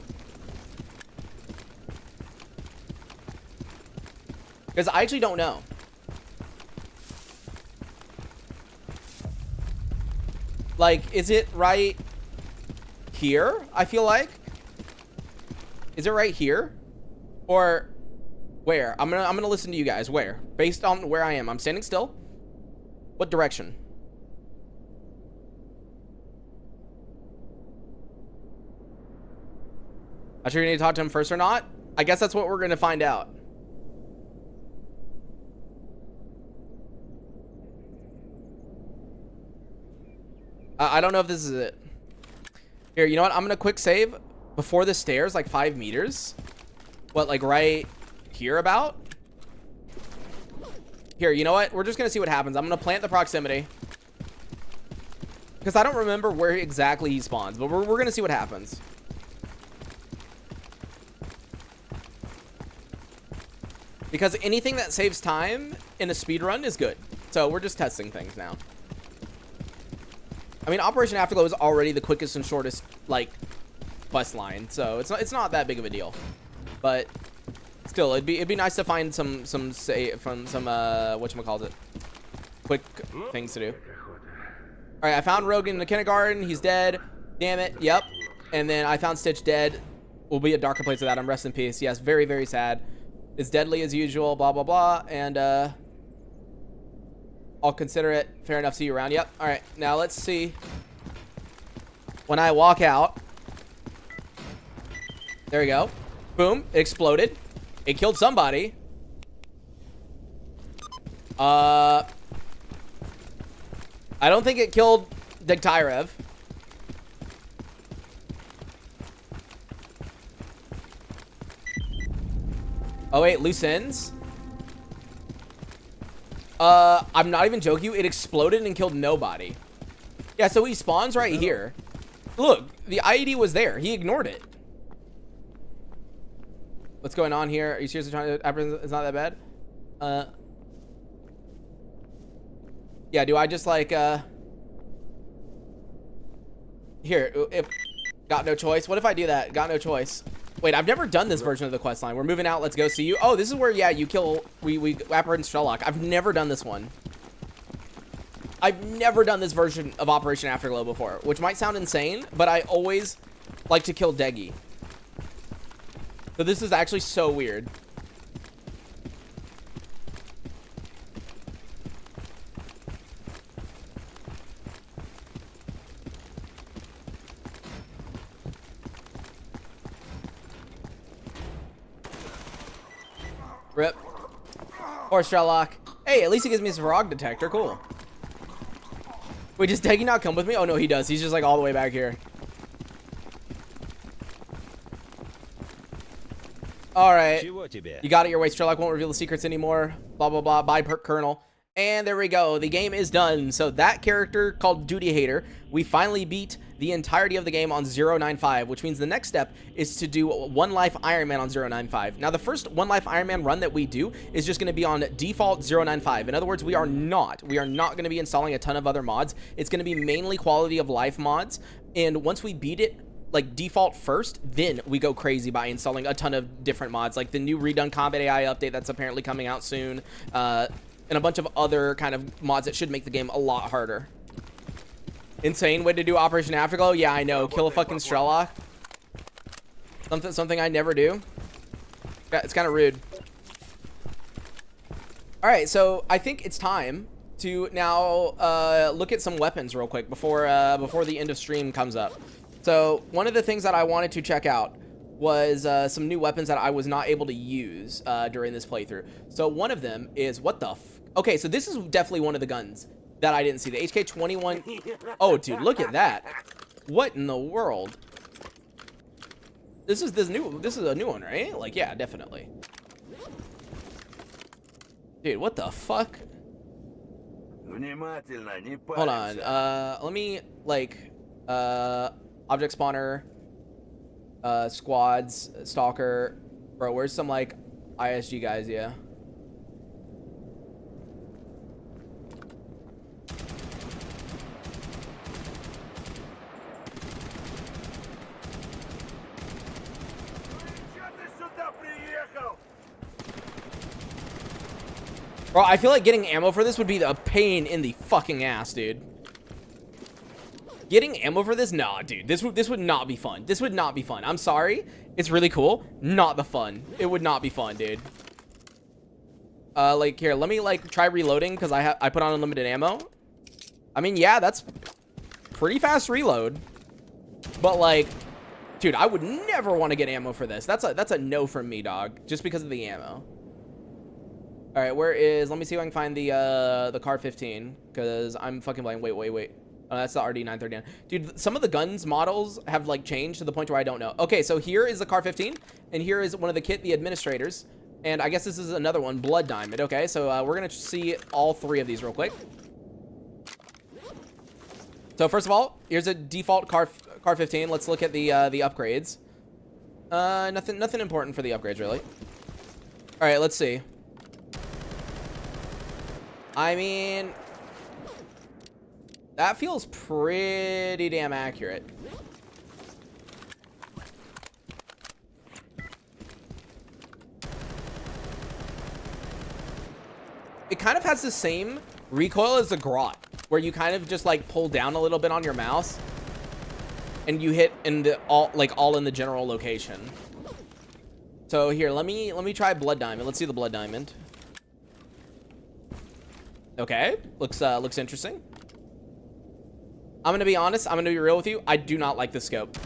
Because I actually don't know. Like, is it right here? I feel like. Is it right here? Or where? I'm gonna listen to you guys. Where? Based on where I am. I'm standing still. What direction? Not sure you need to talk to him first or not. I guess that's what we're gonna find out. I don't know if this is it. Here, you know what? I'm gonna quick save before the stairs, like 5 meters. What, like right here about? Here, you know what? We're just gonna see what happens. I'm gonna plant the proximity. Because I don't remember where exactly he spawns, but we're gonna see what happens. Because anything that saves time in a speed run is good. So we're just testing things now. I mean, Operation Afterglow is already the quickest and shortest, like, quest line, so it's not that big of a deal. But still, it'd be nice to find some whatchamacallit, quick things to do. All right, I found Rogan in the kindergarten. He's dead. Damn it. Yep. And then I found Stitch dead. Will be a darker place without him. Rest in peace. Yes, very, very sad. It's deadly as usual. Blah blah blah. And I'll consider it. Fair enough. See you around. Yep. All right. Now let's see. When I walk out. There we go. Boom. It exploded. It killed somebody. I don't think it killed s.t.a.l.k.e.r. Oh wait, loose ends? I'm not even joking you. It exploded and killed nobody. Yeah, so he spawns right here. Look, the IED was there. He ignored it. What's going on here? Are you seriously trying to... It's not that bad? Yeah, do I just like... Here, if... Got no choice. What if I do that? Got no choice. Wait, I've never done this version of the quest line. We're moving out. Let's go see you. Oh, this is where, yeah, you kill... We apprehend s.t.a.l.k.e.r. I've never done this one. I've never done this version of Operation Afterglow before, which might sound insane, but I always like to kill Deggy. So this is actually so weird. Rip. Or s.t.a.l.k.e.r. Hey, at least he gives me his frog detector. Cool. Wait, does Deggy not come with me? Oh, no, he does. He's just, like, all the way back here. All right. You got it your way. s.t.a.l.k.e.r. won't reveal the secrets anymore. Blah, blah, blah. Bye, Colonel. And there we go. The game is done. So that character called Duty Hater, we finally beat the entirety of the game on 095, which means the next step is to do One Life Iron Man on 095. Now, the first One Life Iron Man run that we do is just going to be on default 095. In other words, we are not going to be installing a ton of other mods. It's going to be mainly quality of life mods. And once we beat it, like default first, then we go crazy by installing a ton of different mods, like the new redone combat AI update that's apparently coming out soon, and a bunch of other kind of mods that should make the game a lot harder. Insane way to do Operation Afterglow. Yeah, I know. Kill a fucking s.t.a.l.k.e.r. Something I never do. Yeah, it's kind of rude. All right, so I think it's time to now look at some weapons real quick before the end of stream comes up. So one of the things that I wanted to check out was some new weapons that I was not able to use during this playthrough. So one of them is, what the okay, so this is definitely one of the guns that I didn't see. The HK21. Oh, dude, look at that. What in the world? This is a new one, right? Like, yeah, definitely. Dude, what the fuck? Hold on. Let me, like, object spawner, squads, Stalker. Bro, where's some, like, ISG guys? Yeah. Bro, I feel like getting ammo for this would be a pain in the fucking ass, dude. Getting ammo for this? Nah, dude. This would not be fun. This would not be fun. I'm sorry. It's really cool. Not the fun. It would not be fun, dude. Like, here, let me, like, try reloading, because I put on unlimited ammo. I mean, yeah, that's pretty fast reload. But, like, dude, I would never want to get ammo for this. That's a no from me, dog. Just because of the ammo. All right, where is... Let me see if I can find the Car 15, because I'm fucking blind. Wait. Oh, that's the RD939. Dude, some of the guns models have, like, changed to the point where I don't know. Okay, so here is the Car 15, and here is one of the the administrators. And I guess this is another one, Blood Diamond. Okay, so we're going to see all three of these real quick. So first of all, here's a default Car 15. Let's look at the upgrades. Nothing important for the upgrades, really. All right, let's see. I mean, that feels pretty damn accurate. It kind of has the same recoil as the grot, where you kind of just like pull down a little bit on your mouse and you hit in the all in the general location. So here, let me try blood diamond. Let's see the blood diamond. Okay, looks interesting. I'm gonna be honest, I'm gonna be real with you. I do not like the scope.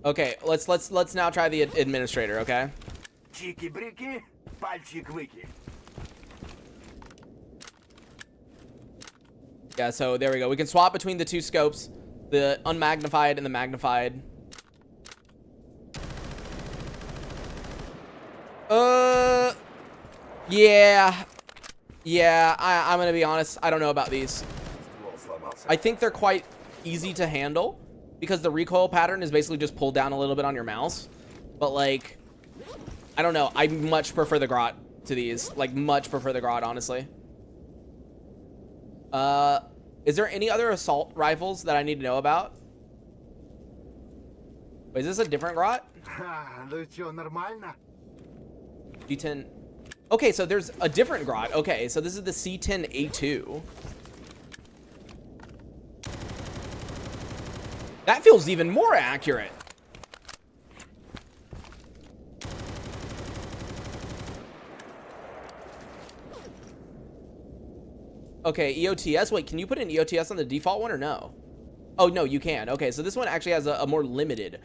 Okay, let's now try the administrator, okay? Чики-брики, пальчик-выки. Yeah, so there we go. We can swap between the two scopes, the unmagnified and the magnified. Yeah, I'm gonna be honest. I don't know about these. I think they're quite easy to handle because the recoil pattern is basically just pull down a little bit on your mouse. But like, I don't know. I much prefer the grot to these. Like, much prefer the grot, honestly. Is there any other assault rifles that I need to know about? Wait, is this a different grot? G10. Okay, so there's a different grot. Okay, so this is the C10A2. That feels even more accurate. Okay, EOTS. Wait, can you put an EOTS on the default one or no? Oh, no, you can. Okay, so this one actually has a more limited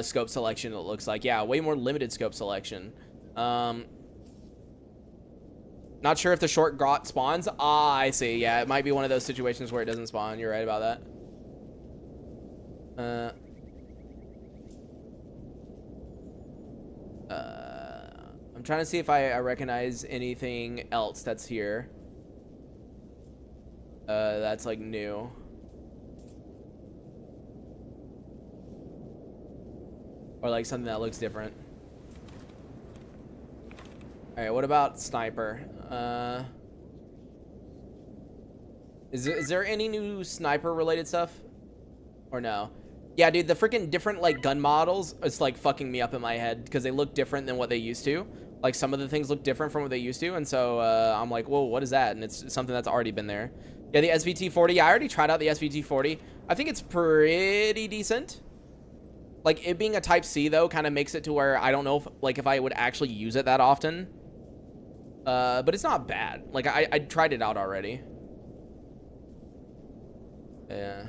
scope selection, it looks like. Yeah, way more limited scope selection. Not sure if the short grot spawns. Ah, I see. Yeah, it might be one of those situations where it doesn't spawn. You're right about that. I'm trying to see if I recognize anything else that's here. That's like new. Or like something that looks different. All right, what about sniper? Is there any new sniper related stuff? Or no? Yeah, dude, the freaking different like gun models, it's like fucking me up in my head because they look different than what they used to. Like some of the things look different from what they used to, and so I'm like, whoa, what is that? And it's something that's already been there. Yeah, the SVT-40. I already tried out the SVT-40. I think it's pretty decent. Like it being a Type C though, kind of makes it to where I don't know if I would actually use it that often. But it's not bad. Like I tried it out already. Yeah.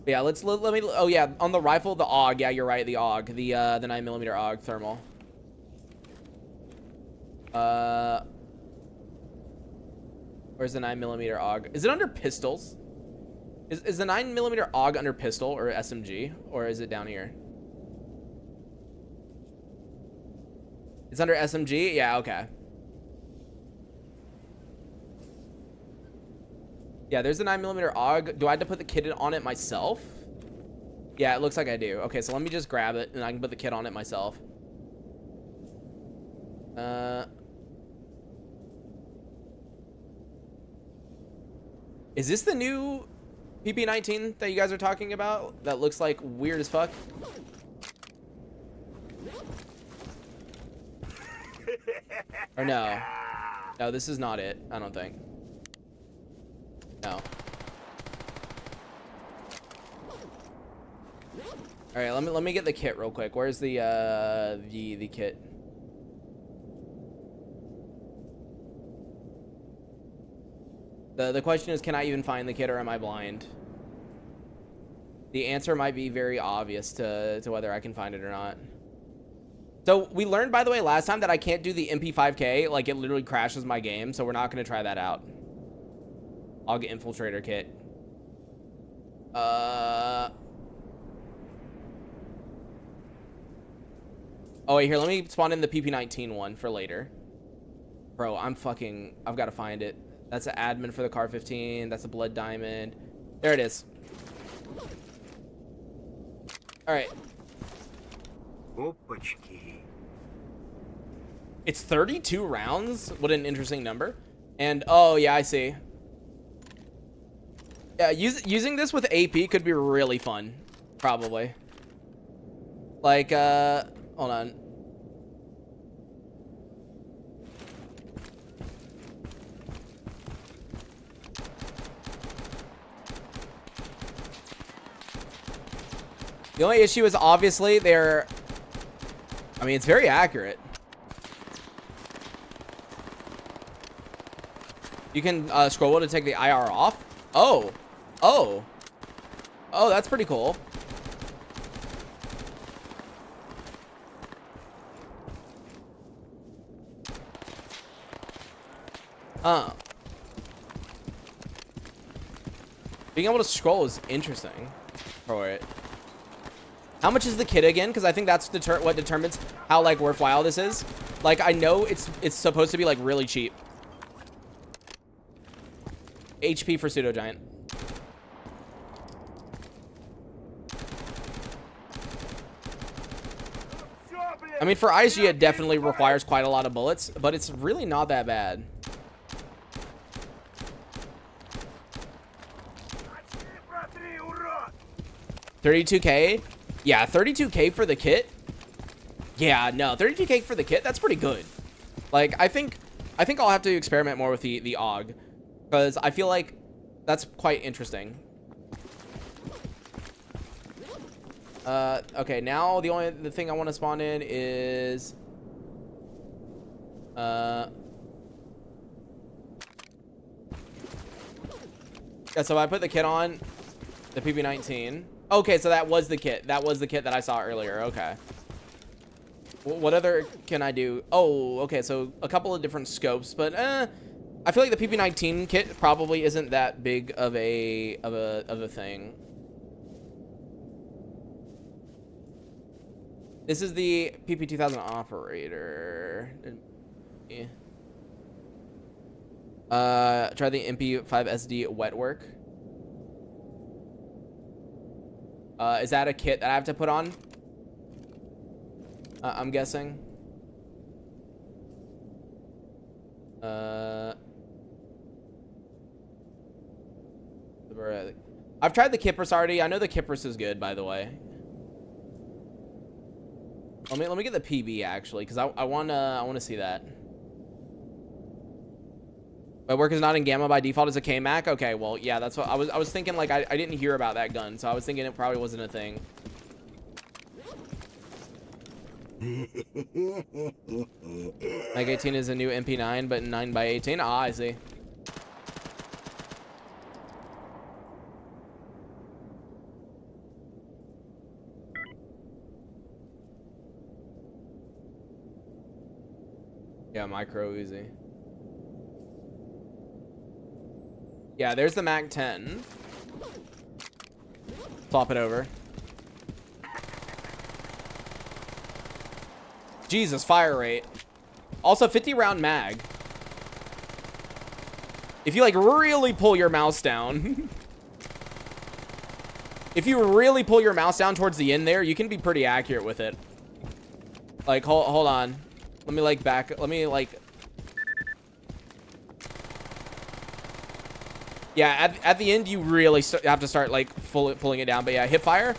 Yeah, let me. Oh yeah, on the rifle, the AUG. Yeah, you're right. The AUG, the 9mm AUG thermal. Where's the 9mm AUG? Is it under pistols? Is the 9mm AUG under pistol or SMG, or is it down here? It's under SMG. Yeah. Okay. Yeah, there's the 9mm AUG. Do I have to put the kit on it myself? Yeah, it looks like I do. Okay, so let me just grab it, and I can put the kit on it myself. Is this the new PP19 that you guys are talking about? That looks like weird as fuck. Or no? No, this is not it. I don't think. No. All right, let me get the kit real quick. Where's the kit? The question is, can I even find the kit, or am I blind? The answer might be very obvious to whether I can find it or not. So we learned, by the way, last time that I can't do the MP5K. Like it literally crashes my game, so we're not gonna try that out. I'll get infiltrator kit. Oh wait, here, let me spawn in the PP19 one for later. Bro, I've got to find it. That's an admin for the car 15. That's a blood diamond. There it is. All right. Опачки. It's 32 rounds. What an interesting number. And oh yeah, I see. Yeah, using this with AP could be really fun, probably. Like, hold on. The only issue is obviously they're, I mean, it's very accurate. You can scroll wheel to take the IR off. Oh, oh, oh, that's pretty cool. Being able to scroll is interesting for it. How much is the kit again? Because I think that's what determines how like worthwhile this is. Like I know it's supposed to be like really cheap. HP for pseudo giant. I mean, for ISG, it definitely requires quite a lot of bullets, but it's really not that bad. 32K? Yeah, 32K for the kit? Yeah, no, 32K for the kit, that's pretty good. Like, I think I'll have to experiment more with the AUG, because I feel like that's quite interesting. Okay, now the thing I want to spawn in is yeah, so I put the kit on the PP19. Okay, so that was the kit. That was the kit that I saw earlier. Okay. What other can I do? Oh, okay, so a couple of different scopes, but I feel like the PP19 kit probably isn't that big of a thing. This is the PP2000 operator. Yeah. Try the MP5SD wet work. Is that a kit that I have to put on? I'm guessing. I've tried the Kypris already. I know the Kypris is good, by the way. Let me get the PB actually, because I wanna see that. My work is not in gamma by default as a KMAC. Okay, well yeah, that's what I was thinking. Like I didn't hear about that gun, so I was thinking it probably wasn't a thing. Mag 18 is a new MP9, but 9x18. Ah, I see. Yeah, micro Uzi. Yeah, there's the Mag 10. Flop it over. Jesus, fire rate. Also, 50 round mag. If you like really pull your mouse down. If you really pull your mouse down towards the end there, you can be pretty accurate with it. Like, hold on. Let me like back. Let me like. Yeah, at the end, you really have to start like pulling it down. But yeah, hip fire.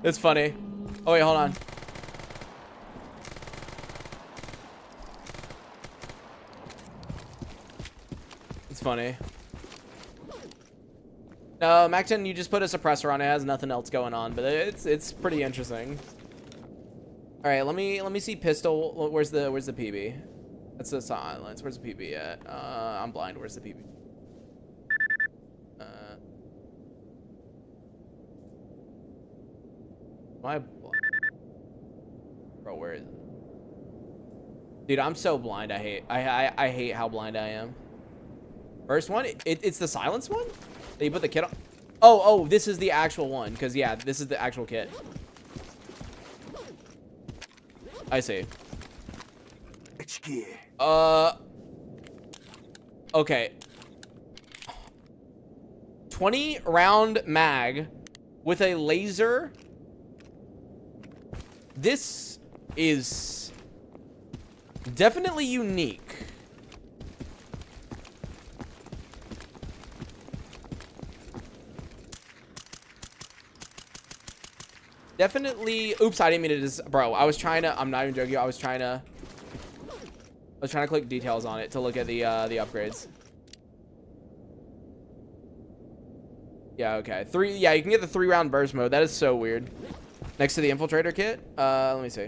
It's funny. Oh wait, hold on. It's funny. No, Mac 10, you just put a suppressor on it. It has nothing else going on, but it's pretty interesting. All right, let me see pistol. Where's the PB? That's the silence. Where's the PB at? I'm blind. Where's the PB? My bro, where is it? Dude, I'm so blind. I hate how blind I am. First one, it's the silence one that you put the kit on. Oh, this is the actual one, because yeah, this is the actual kit. I see. Okay. 20 round mag with a laser. This is definitely unique. Definitely. Oops, I didn't mean to just, bro. I was trying to. I'm not even joking. I was trying to click details on it to look at the upgrades. Yeah. Okay. Yeah, you can get the 3-round burst mode. That is so weird. Next to the infiltrator kit. Let me see.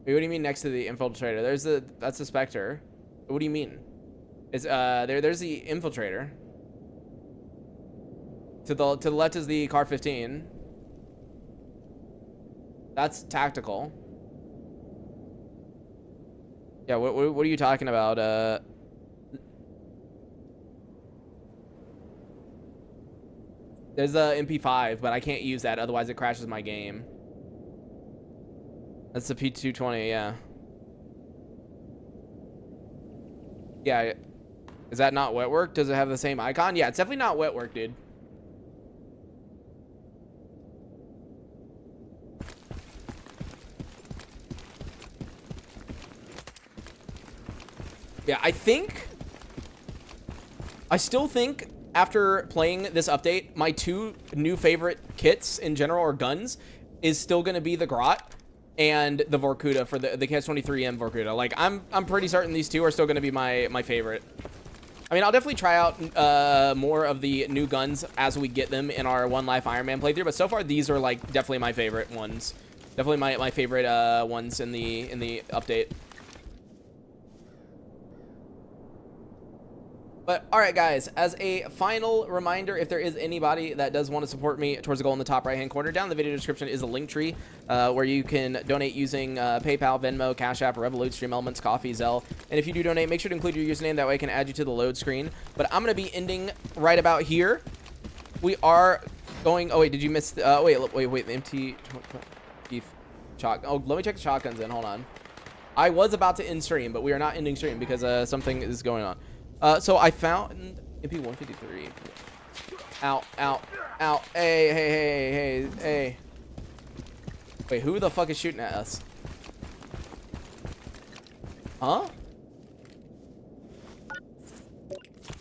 Wait, what do you mean next to the infiltrator? That's the S.t.a.l.k.e.r. What do you mean? It's there's the infiltrator. To the left is the car 15. That's tactical. Yeah, what are you talking about? There's the MP5, but I can't use that, otherwise it crashes my game. That's the P220, yeah. Yeah. Is that not wet work? Does it have the same icon? Yeah, it's definitely not wet work, dude. Yeah, I still think after playing this update, my 2 new favorite kits in general, or guns, is still going to be the Grot and the Vorkuta for the KS-23M Vorkuta. Like, I'm pretty certain these 2 are still going to be my favorite. I mean, I'll definitely try out more of the new guns as we get them in our One Life Iron Man playthrough, but so far these are like definitely my favorite ones. Definitely my favorite ones in the update. But all right, guys, as a final reminder, if there is anybody that does want to support me towards the goal in the top right hand corner, down in the video description is a link tree where you can donate using PayPal, Venmo, Cash App, Revolut, Stream Elements, Coffee, Zelle. And if you do donate, make sure to include your username. That way I can add you to the load screen. But I'm going to be ending right about here. We are going. Oh, wait, did you miss? Wait. The empty beef shot. Oh, let me check the shotguns in. Hold on. I was about to end stream, but we are not ending stream because something is going on. So I found MP153. Ow. Hey. Wait, who the fuck is shooting at us? Huh?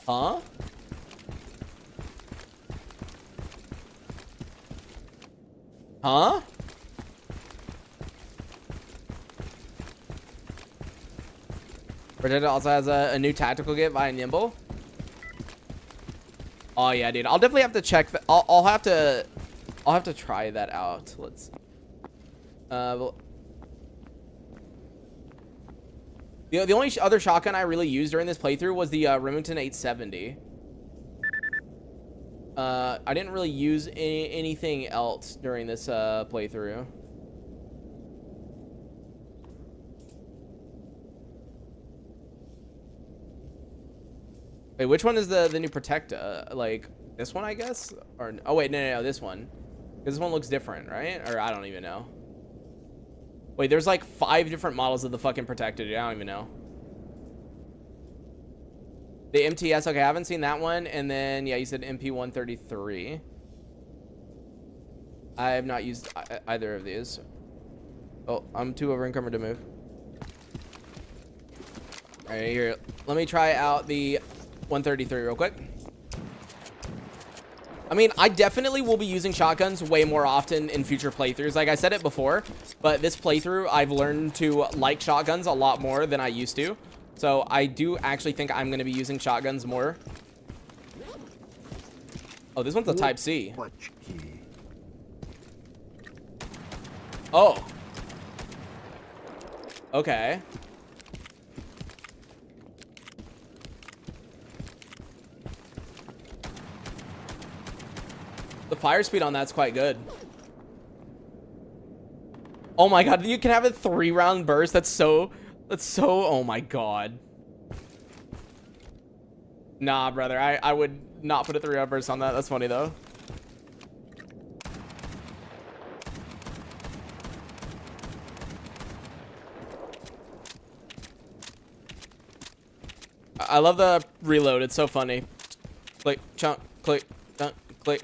Huh? Huh? Protector also has a new tactical kit by Nimble. Oh yeah, dude. I'll definitely have to check. I'll have to try that out. Let's. Well, the only other shotgun I really used during this playthrough was the Remington 870. I didn't really use anything else during this playthrough. Wait, which one is the new Protecta? Like this one, I guess? Or oh wait, no, this one. Because this one looks different, right? Or I don't even know. Wait, there's like 5 different models of the fucking Protecta, dude. I don't even know. The MTS, okay, I haven't seen that one. And then yeah, you said MP133. I have not used either of these. Oh, I'm too over encumbered to move. All right, here. Let me try out the 133 real quick. I mean, I definitely will be using shotguns way more often in future playthroughs. Like I said it before, but this playthrough, I've learned to like shotguns a lot more than I used to. So I do actually think I'm going to be using shotguns more. Oh, this one's a Type C. Oh. Okay. The fire speed on that's quite good. Oh my god, you can have a 3-round burst. That's so, oh my god. Nah, brother, I would not put a 3-round burst on that. That's funny though. I love the reload. It's so funny. Click, chunk, click, dunk, click.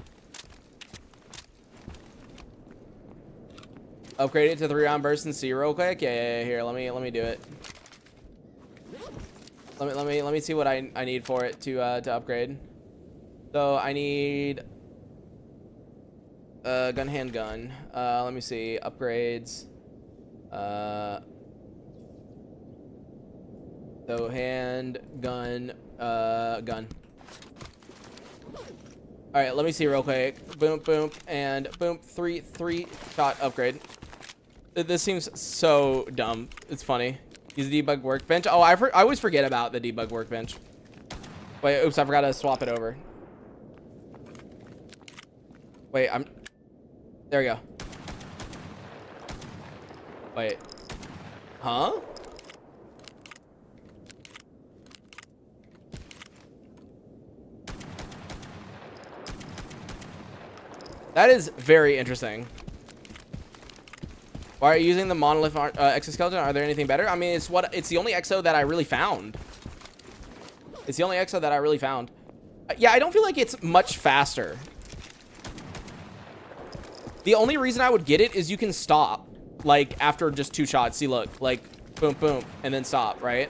Upgrade it to 3-round burst and see real quick. Yeah. Here, let me do it. Let me see what I need for it to upgrade. So I need gun, handgun. Let me see upgrades. So hand, gun, gun. All right, let me see real quick. Boom, boom, and boom. Three shot upgrade. This seems so dumb. It's funny. Use the debug workbench. Oh, I always forget about the debug workbench. Wait, oops, I forgot to swap it over. Wait, there we go. Wait. Huh? That is very interesting. Why are you using the monolith exoskeleton? Are there anything better? I mean, it's the only exo that I really found. It's the only exo that I really found. Yeah, I don't feel like it's much faster. The only reason I would get it is you can stop, like, after just 2 shots. See, look, like, boom, boom, and then stop, right?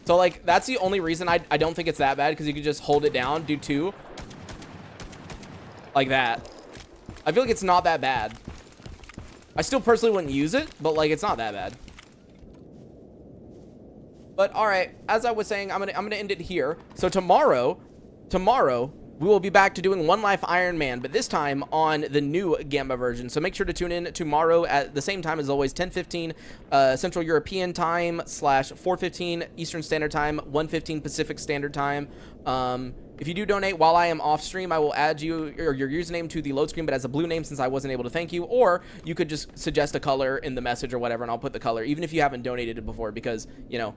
So, like, that's the only reason I don't think it's that bad, because you can just hold it down, do 2. Like that. I feel like it's not that bad. I still personally wouldn't use it, but, like, it's not that bad. But, all right, as I was saying, I'm gonna end it here. So tomorrow, we will be back to doing One Life Iron Man, but this time on the new Gamma version. So make sure to tune in tomorrow at the same time as always, 10:15 Central European Time / 4:15 Eastern Standard Time, 1:15 Pacific Standard Time. If you do donate while I am off stream, I will add you or your username to the load screen, but as a blue name since I wasn't able to thank you. Or you could just suggest a color in the message or whatever, and I'll put the color, even if you haven't donated it before, because, you know,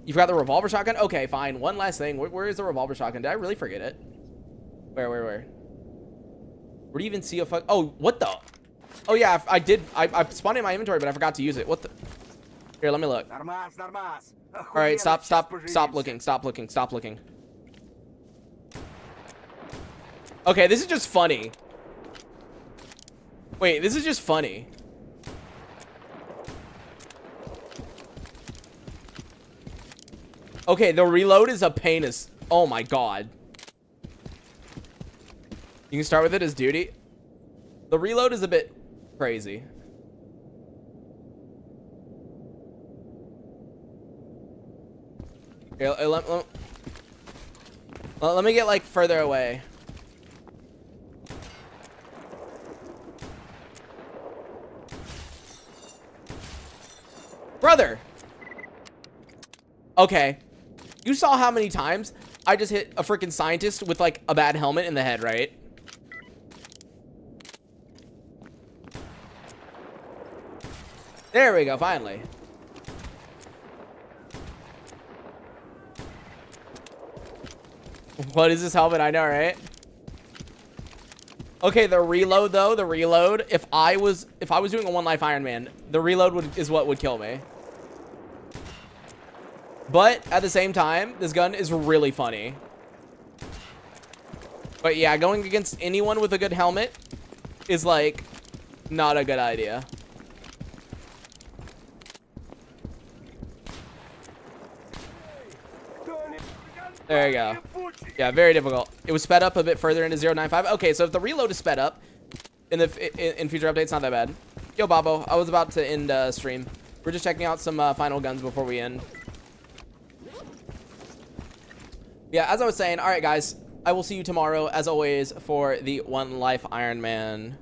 you forgot the revolver shotgun? Okay, fine. One last thing. Where is the revolver shotgun? Did I really forget it? Where? Where do you even see a fuck? Oh, what the? Oh, yeah, I did. I spawned in my inventory, but I forgot to use it. What the? Here, let me look. All right, stop looking. Okay, this is just funny. Wait, this is just funny. Okay, the reload is a pain as... Oh my god. You can start with it as duty. The reload is a bit crazy. Here, let me get, like, further away. Brother! Okay. You saw how many times I just hit a freaking scientist with, like, a bad helmet in the head, right? There we go, finally. What is this helmet? I know, right? Okay, the reload though, if I was doing a One Life Iron Man, the reload is what would kill me. But at the same time, this gun is really funny. But yeah, going against anyone with a good helmet is, like, not a good idea. There you go. Yeah, very difficult. It was sped up a bit further into 095. Okay, so if the reload is sped up in future updates, not that bad. Yo, Babo, I was about to end stream. We're just checking out some final guns before we end. Yeah, as I was saying, all right, guys, I will see you tomorrow, as always, for the One Life Iron Man.